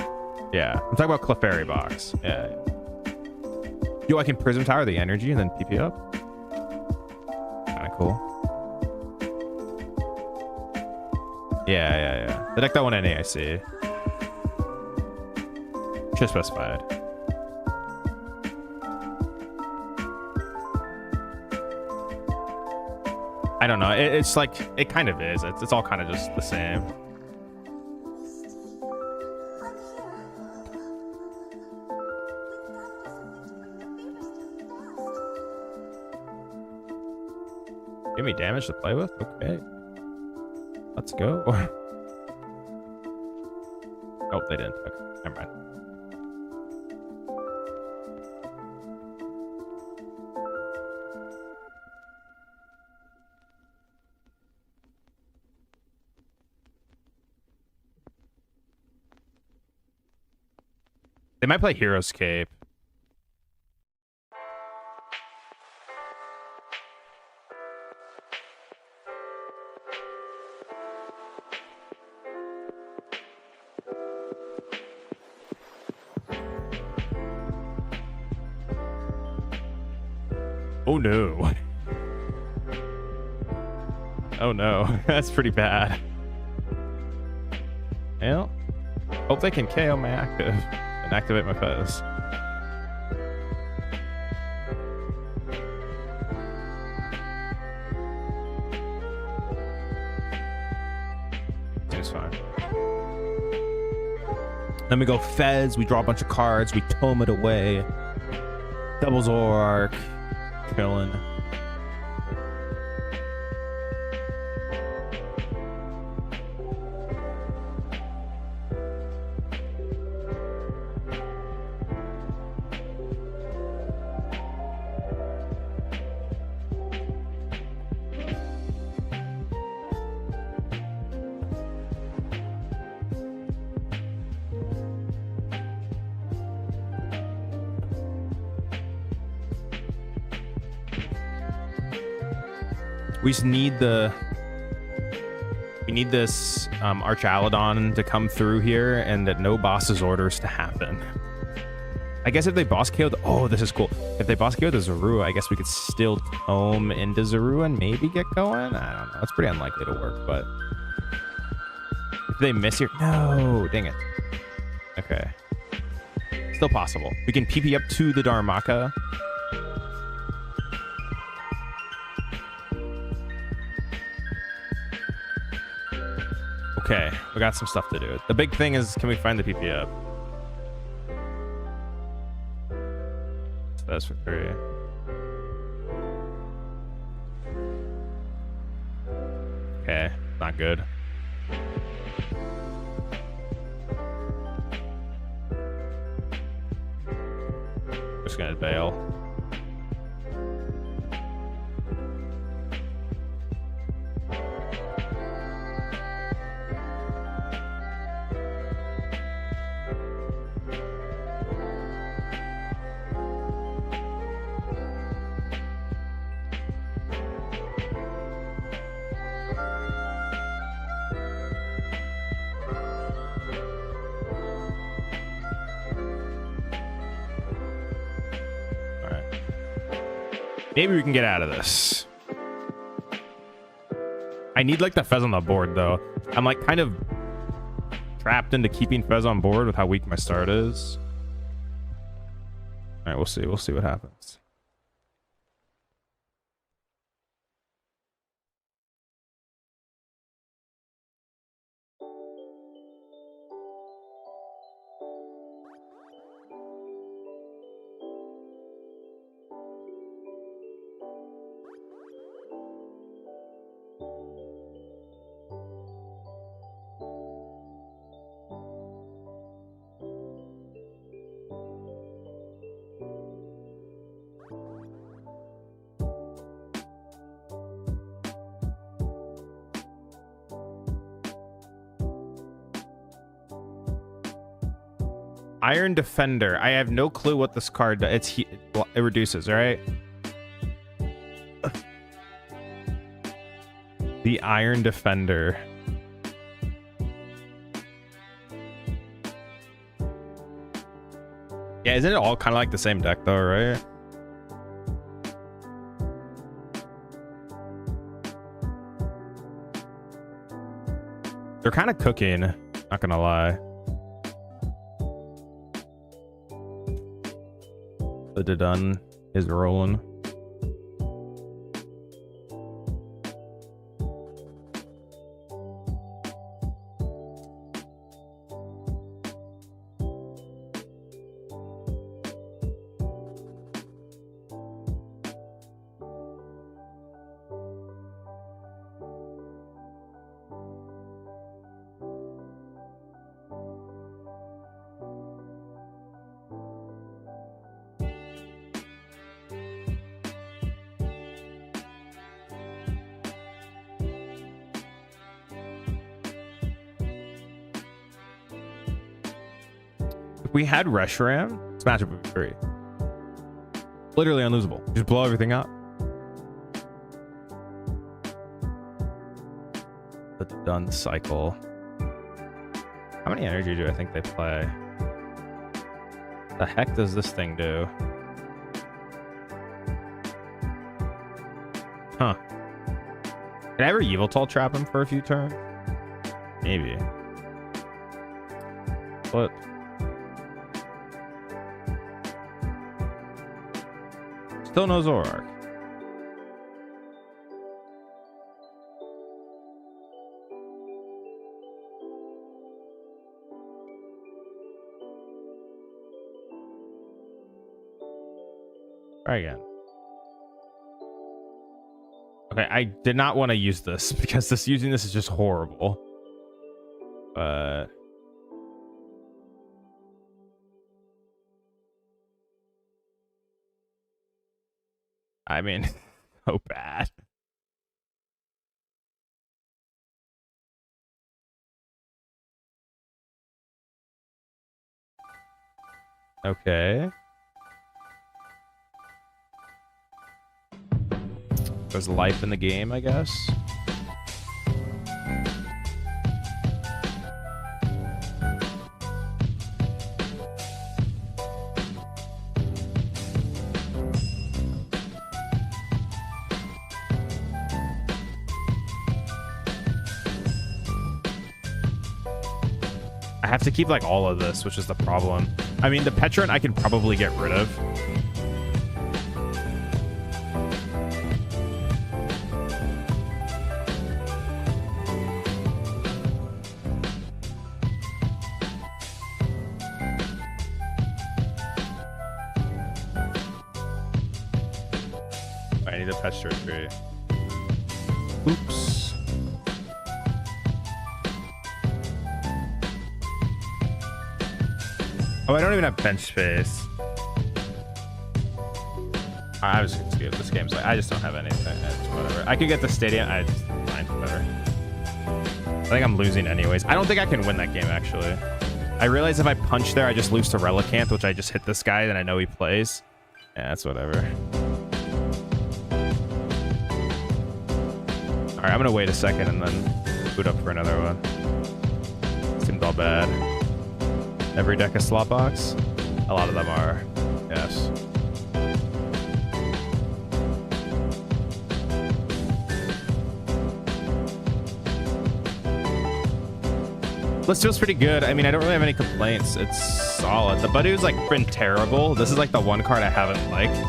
Yeah, I'm talking about Clefairy box. Yeah. Yo, I can Prism Tower the energy and then PP up. Kind of cool. Yeah. The deck that one in AIC. Should specified. I don't know. It's like, it kind of is. It's all kind of just the same. Give me damage to play with? Okay. Let's go. Oh, they didn't. Okay, never mind. They might play Hero's Cape. Oh no. Oh no, that's pretty bad. Well, hope they can KO my active and activate my Fez. Seems fine. Then we go Fez, we draw a bunch of cards, we tome it away. Double Zoroark. Chillin'. We just need we need this Archaladon to come through here and that no boss's orders to happen. I guess if they boss KO'd... Oh, this is cool. If they boss KO'd the Zorua, I guess we could still tome into Zorua and maybe get going? I don't know. It's pretty unlikely to work, but... If they miss here... No! Dang it. Okay. Still possible. We can PP up to the Darumaka. Okay. We got some stuff to do. The big thing is, can we find the PP up? That's for 3. Okay, not good. Just gonna bail. Maybe we can get out of this. I need like the Fez on the board though. I'm like kind of trapped into keeping Fez on board with how weak my start is. All right, we'll see. We'll see what happens. Iron Defender. I have no clue what this card does. It reduces, right? The Iron Defender. Yeah, isn't it all kind of like the same deck though, right? They're kind of cooking, not gonna lie. The 𝙄𝙄𝙎𝙏 is rolling. We had Reshiram, this matchup would be free. Literally unlosable. Just blow everything up. The 𝙄𝙎𝙏 cycle. How many energy do I think they play? The heck does this thing do? Huh. Can I ever Yveltal trap him for a few turns? Maybe. What? Still no Zoroark. Try again. Okay, I did not want to use this because using this is just horrible. But I mean, so bad. Okay. There's life in the game, I guess. have to keep like all of this, which is the problem. I mean, the Petron I can probably get rid of. I need a Petron tree. Oops. Oh, I don't even have bench space. I was just this game's like I just don't have anything. It's whatever. I could get the stadium. I just fine, whatever. I think I'm losing anyways. I don't think I can win that game actually. I realize if I punch there, I just lose to Relicanth, which I just hit this guy, then I know he plays. Yeah, that's whatever. All right, I'm gonna wait a second and then boot up for another one. Seemed all bad. Every deck a slot box? A lot of them are, yes. List feels pretty good. I mean, I don't really have any complaints. It's solid. The 𝙄𝙄𝙎𝙏's like been terrible. This is like the one card I haven't liked.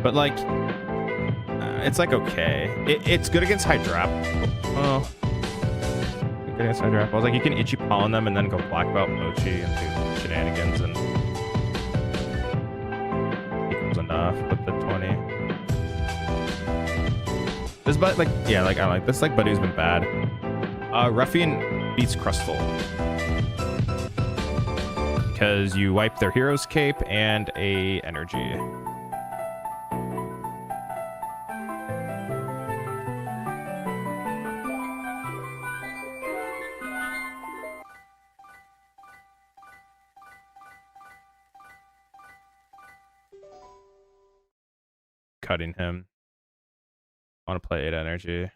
But like, it's like okay. It's good against Hydrop. Oh, good against Hydrop. I was like, you can itchy pollen them and then go black belt Mochi and do shenanigans, and equals enough with the 20. This like yeah, like I like this. Like 𝙄𝙎𝙎's been bad. Ruffian beats Crustle because you wipe their hero's cape and a energy. Cutting him. I want to play 8 energy.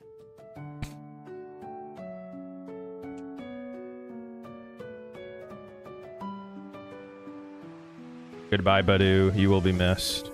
Goodbye, 𝙄𝙎𝙎. You will be missed.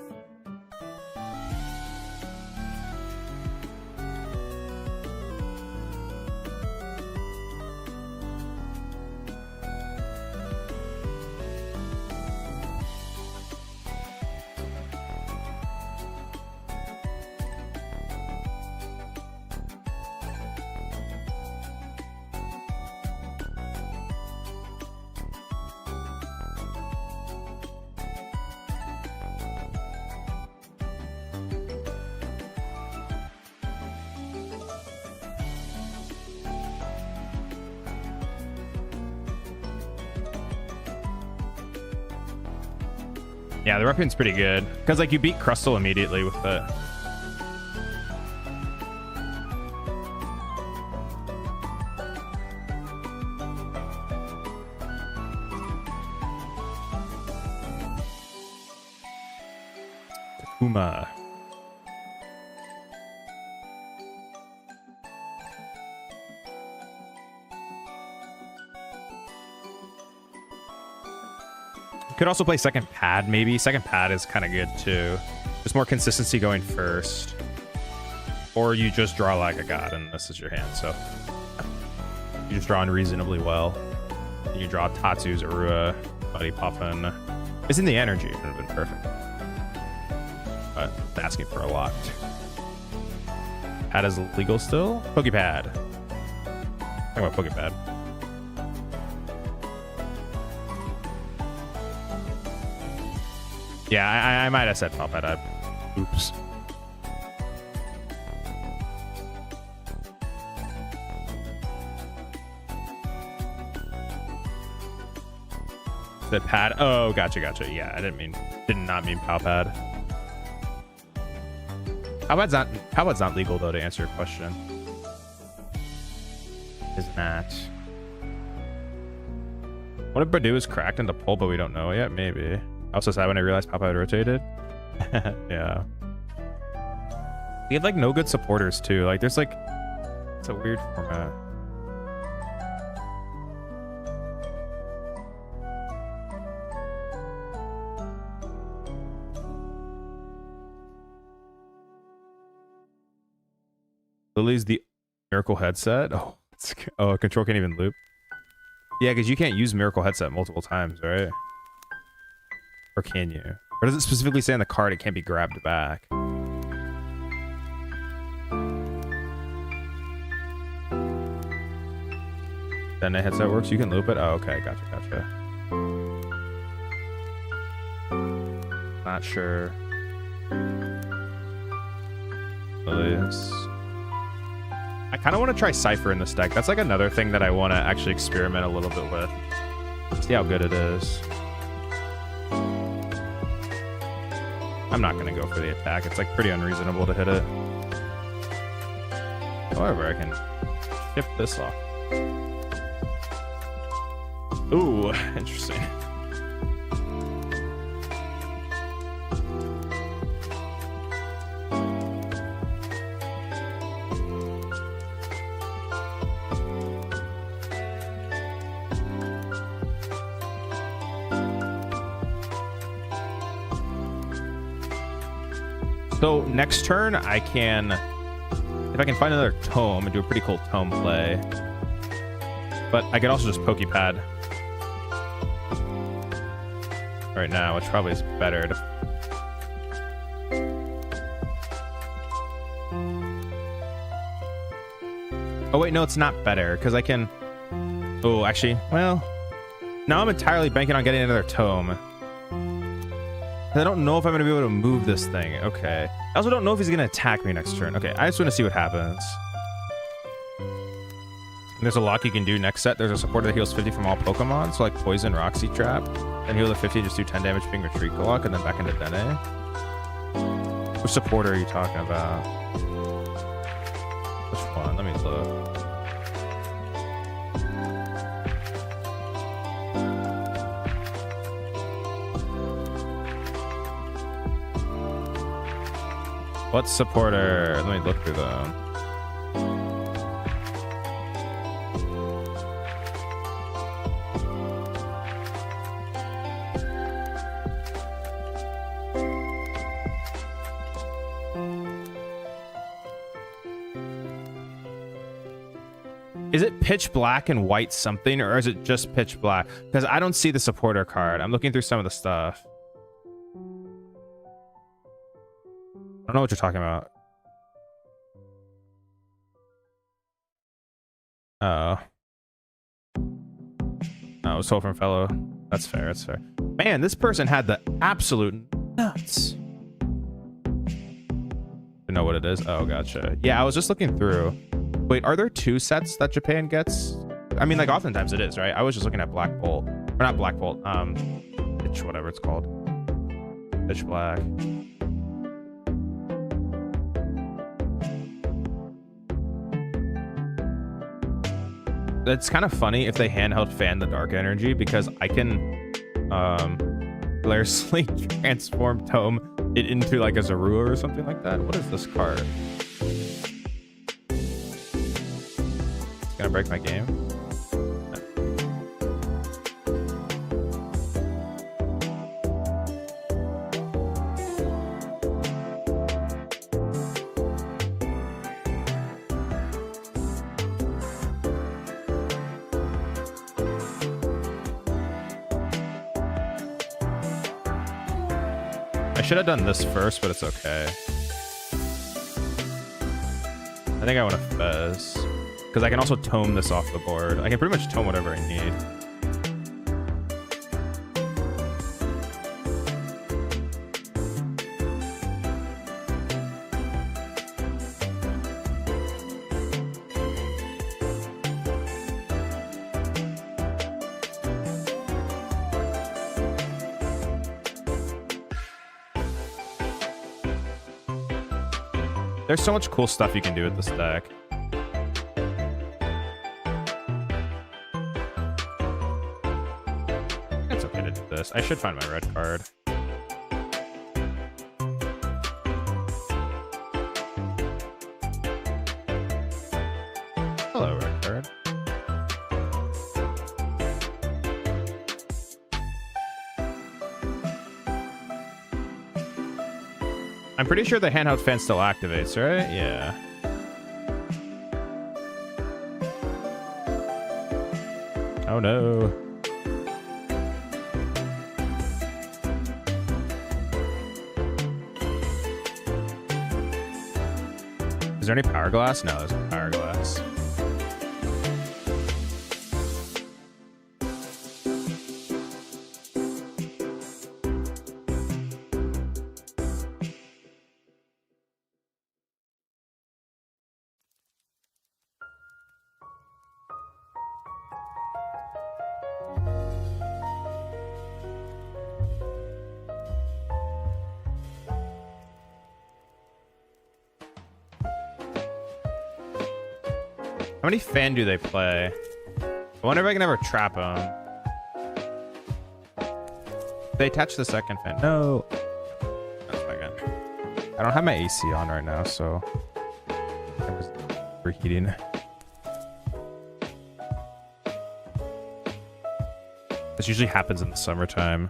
Yeah, the Ruffian's pretty good because like you beat Crustle immediately with it. Takuma. Could also play second pad, maybe. Second pad is kind of good too. There's more consistency going first. Or you just draw like a god and this is your hand, so you just draw unreasonably well. And you draw Tatsu, Zorua, Buddy Puffin. It's in the energy, it would have been perfect. But it's asking for a lot. Pad is legal still? Pokepad. Talking about Pokepad. Yeah, I might have said Pallet. Oops. The pad. Oh, gotcha. Yeah, I did not mean Pallet. Pallet's not legal though, to answer your question. Is not. What if 𝙄𝙎𝙎 is cracked into pull, but we don't know yet? Maybe. Also sad when I realized Papa had rotated. Yeah. We have like no good supporters too. Like there's like, it's a weird format. Lily's the Miracle headset. Oh, oh, control can't even loop. Yeah, because you can't use Miracle headset multiple times, right? Or can you? Or does it specifically say on the card it can't be grabbed back? Then the headset works. You can loop it. Oh, okay, gotcha. Not sure. Lily's. I kind of want to try Cypher in this deck. That's like another thing that I want to actually experiment a little bit with. See how good it is. I'm not going to go for the attack. It's like pretty unreasonable to hit it. However, I can ship this off. Ooh, interesting. So next turn, I can, if I can find another tome and do a pretty cool tome play, but I could also just Pokepad right now, which probably is better to. Oh wait, no, it's not better because I can. Oh, actually, well, now I'm entirely banking on getting another tome. I don't know if I'm going to be able to move this thing. Okay. I also don't know if he's going to attack me next turn. Okay, I just want to see what happens. And there's a lock you can do next set. There's a supporter that heals 50 from all Pokemon. So like Poison, Roxy Trap. Then heal the 50, just do 10 damage, being Retreat Lock, and then back into Dene. Which supporter are you talking about? Which one? Let me look. What supporter? Let me look through them. Is it pitch black and white something, or is it just pitch black? Because I don't see the supporter card. I'm looking through some of the stuff. I don't know what you're talking about. Oh, it was told from fellow. That's fair. That's fair. Man, this person had the absolute nuts. You know what it is? Oh, gotcha. Yeah, I was just looking through. Wait, are there 2 sets that Japan gets? I mean, like, oftentimes it is, right? I was just looking at Black Bolt. Or not Black Bolt. Pitch, whatever it's called. Pitch Black. It's kind of funny if they handheld fan the dark energy, because I can hilariously transform Tome it into like a Zoroark or something like that. What is this card? It's gonna break my game. I should have done this first, but it's okay. I think I want to Fez, because I can also tome this off the board. I can pretty much tome whatever I need. There's so much cool stuff you can do with this deck. It's okay to do this. I should find my red card. Hello, red card. I'm pretty sure the handheld fan still activates, right? Yeah. Oh no. Is there any power glass? No, there's no power glass. How many fan do they play? I wonder if I can ever trap them. They attach the second fan. No. That's not good. I don't have my AC on right now, so I was reheating. This usually happens in the summertime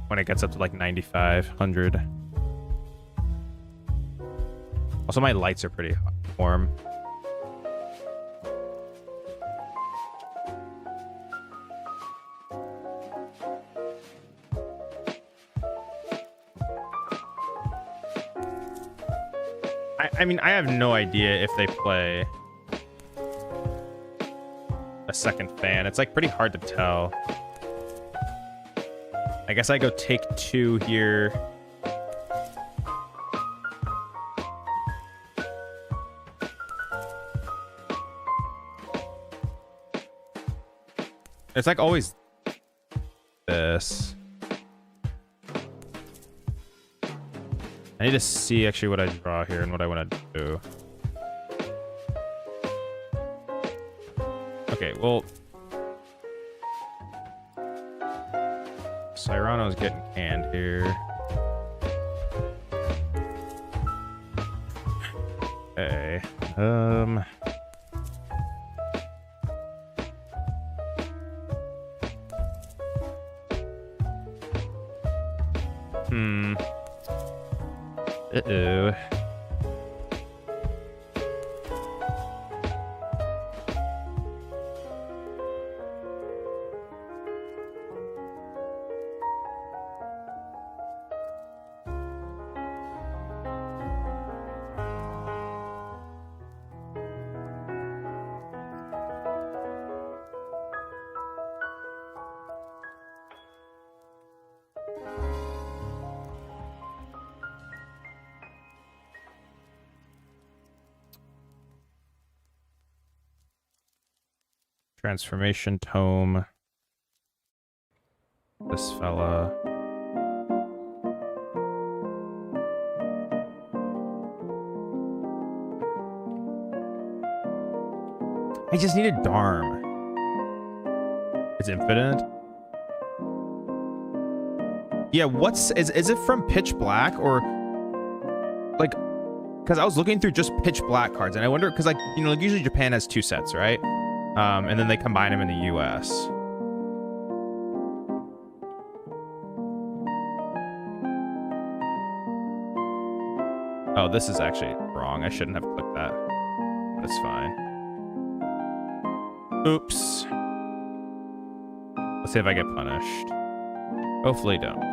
when it gets up to like 95, 100. Also, my lights are pretty warm. I mean, I have no idea if they play a second fan. It's like pretty hard to tell. I guess I go take 2 here. It's like always this. I need to see actually what I draw here and what I want to do. Okay, well, Cyrano's getting canned here. Okay. Uh-oh. Transformation tome. This fella. I just need a Darm. It's infinite. Yeah, is it from Pitch Black or like, because I was looking through just Pitch Black cards and I wonder, because like, you know, like usually Japan has 2 sets, right? And then they combine them in the US. Oh, this is actually wrong. I shouldn't have clicked that. But it's fine. Oops. Let's see if I get punished. Hopefully don't.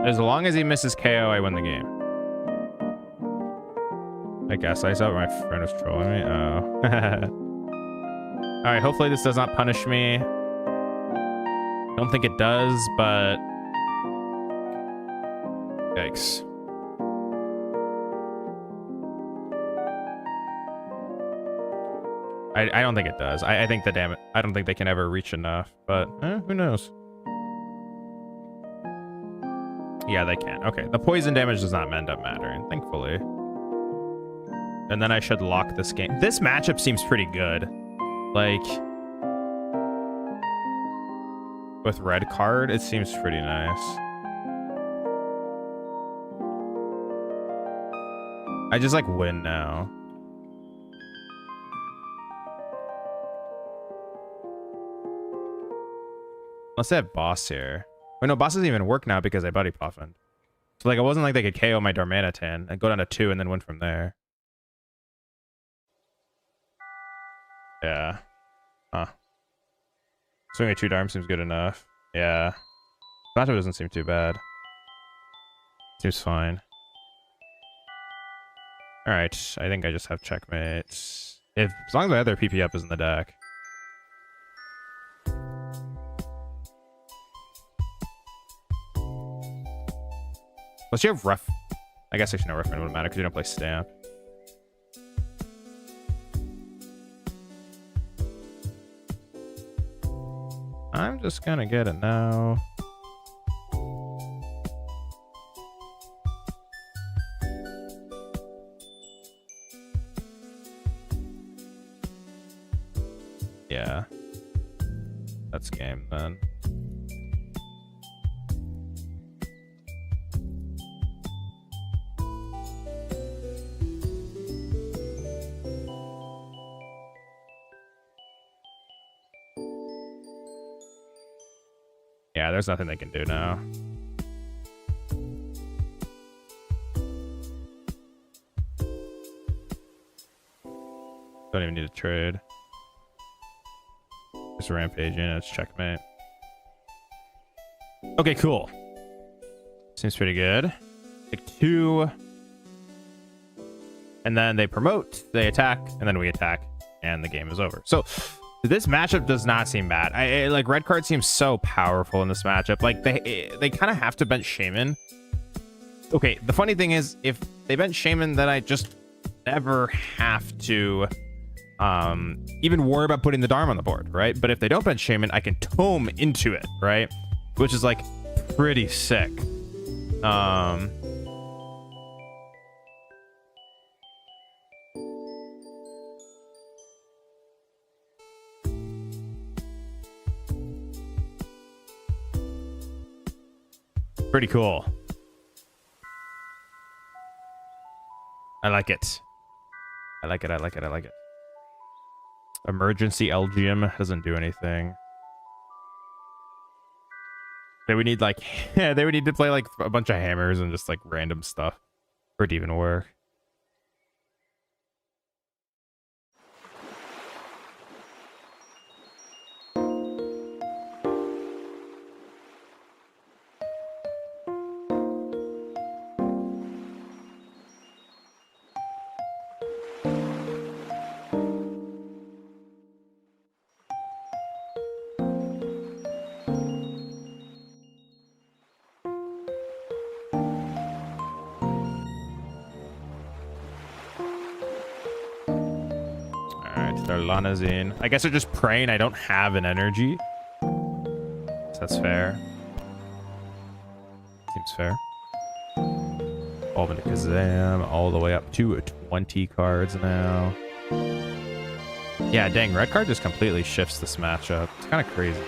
As long as he misses KO, I win the game. I guess I thought my friend was trolling me. Oh. Alright, hopefully this does not punish me. Don't think it does, but... Yikes. I don't think it does. I think the damage. I don't think they can ever reach enough, but who knows? Yeah, they can. Okay, the poison damage does not end up mattering, thankfully. And then I should lock this game. This matchup seems pretty good. Like, with red card, it seems pretty nice. I just like win now. Unless they have boss here. Wait, no, boss doesn't even work now because I buddy puffined. So like, it wasn't like they could KO my Darmanitan and go down to 2 and then win from there. Yeah. Huh. Swinging 2 Darm seems good enough. Yeah. Matchup doesn't seem too bad. Seems fine. Alright, I think I just have checkmate. As long as my other PP up is in the deck. Unless you have rough. I guess actually no rough wouldn't matter because you don't play stamp. I'm just gonna get it now. Yeah. That's game then. Yeah, there's nothing they can do now. Don't even need to trade. Just rampaging, it's checkmate. Okay, cool. Seems pretty good. Take 2. And then they promote, they attack, and then we attack, and the game is over. So this matchup does not seem bad. Like red card seems so powerful in this matchup. Like they kind of have to bench Shaman. Okay, the funny thing is if they bench Shaman, then I just never have to even worry about putting the Dharma on the board, right? But if they don't bench Shaman, I can tome into it, right? Which is like pretty sick. Pretty cool. I like it. I like it. I like it. I like it. Emergency Elgium doesn't do anything. They would need like, yeah, they would need to play like a bunch of hammers and just like random stuff for it to even work. Lanazine. I guess they're just praying I don't have an energy. So that's fair. Seems fair. Evolve into Kazam all the way up to 20 cards now. Yeah, dang, red card just completely shifts this matchup. It's kind of crazy.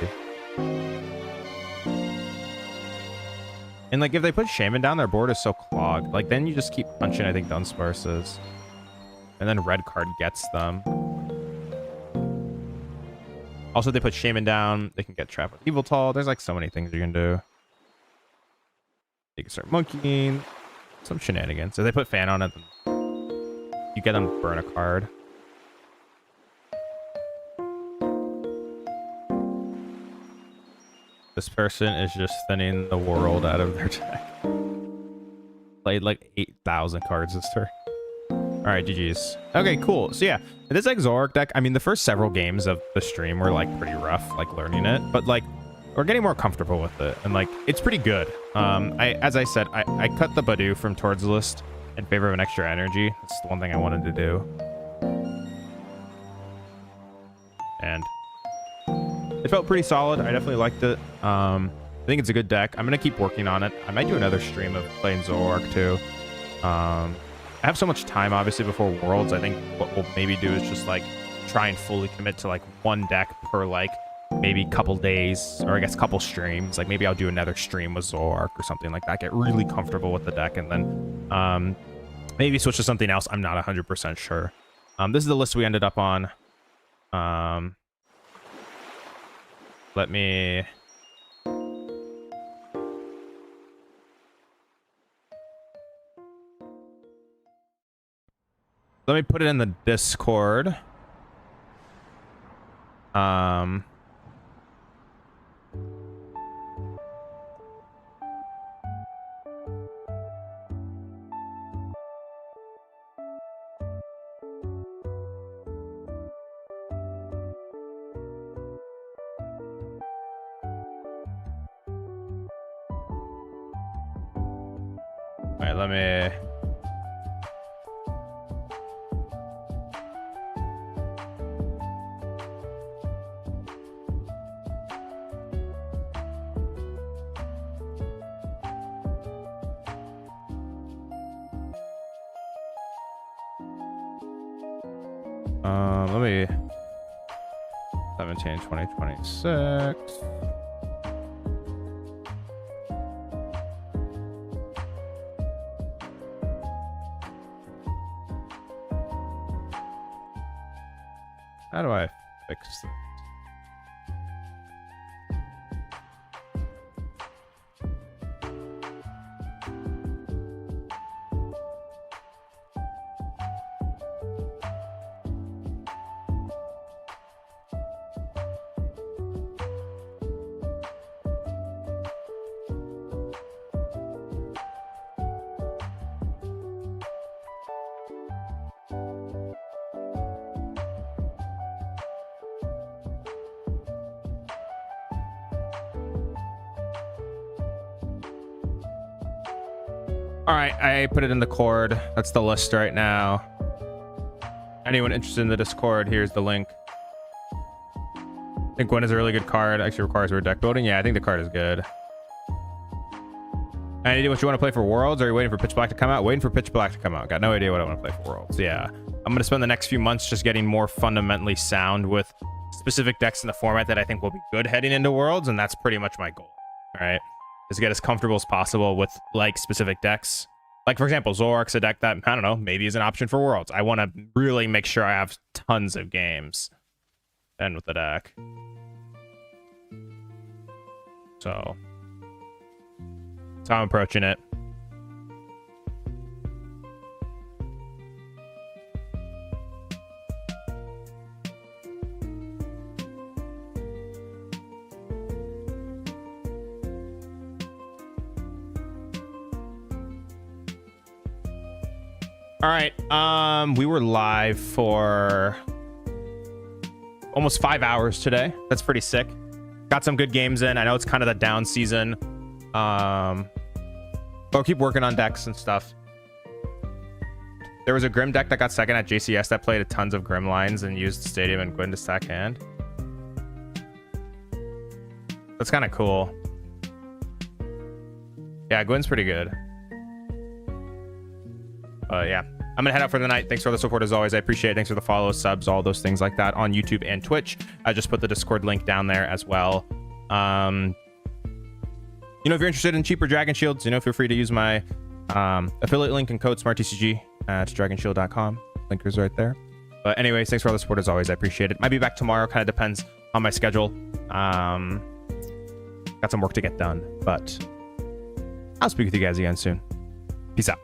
And like if they put Shaman down, their board is so clogged. Like then you just keep punching, I think, Dunsparces. And then red card gets them. Also, they put Shaman down. They can get trapped with Yveltal. There's like so many things you can do. You can start monkeying. Some shenanigans. So they put Fan on it. You get them to burn a card. This person is just thinning the world out of their deck. Played like 8,000 cards this turn. All right, GG's. Okay, cool. So yeah, this like Zoroark deck, I mean, the first several games of the stream were like pretty rough, like learning it, but like we're getting more comfortable with it, and like it's pretty good. As I said, I cut the 𝙄𝙎 from towards the list in favor of an extra energy. That's the one thing I wanted to do. and it felt pretty solid. I definitely liked it. I think it's a good deck. I'm gonna keep working on it. I might do another stream of playing Zoroark too. I have so much time obviously before Worlds. I think what we'll maybe do is just like try and fully commit to like one deck per like maybe couple days, or I guess couple streams. Like maybe I'll do another stream with Zoroark or something like that, get really comfortable with the deck, and then maybe switch to something else. I'm not 100% sure. This is the list we ended up on. Let me put it in the Discord. All right, let me let me 17 2026. How do I fix this? All right, I put it in the cord. That's the list right now. Anyone interested in the Discord, here's the link. I think Gwen is a really good card. Actually requires more deck building. Yeah, I think the card is good. Any idea what you want to play for Worlds? Or are you waiting for Pitch Black to come out? Waiting for Pitch Black to come out. Got no idea what I want to play for Worlds. Yeah, I'm going to spend the next few months just getting more fundamentally sound with specific decks in the format that I think will be good heading into Worlds, and that's pretty much my goal. All right, is to get as comfortable as possible with like specific decks. Like for example, Zoroark's a deck that, I don't know, maybe is an option for Worlds. I want to really make sure I have tons of games and with the deck. So that's how I'm approaching it. All right, we were live for almost 5 hours today. That's pretty sick. Got some good games in. I know it's kind of the down season. But we'll keep working on decks and stuff. There was a Grim deck that got second at JCS that played tons of Grim lines and used Stadium and Gwyn to stack hand. That's kind of cool. Yeah, Gwyn's pretty good. Yeah, I'm gonna head out for the night. Thanks for all the support as always. I appreciate it. Thanks for the follows, subs, all those things like that on YouTube and Twitch. I just put the Discord link down there as well. You know, if you're interested in cheaper Dragon Shields, you know, feel free to use my affiliate link and code SmartTCG at dragonshield.com. Link is right there. But anyways, thanks for all the support as always. I appreciate it. Might be back tomorrow. Kind of depends on my schedule. Got some work to get done, but I'll speak with you guys again soon. Peace out.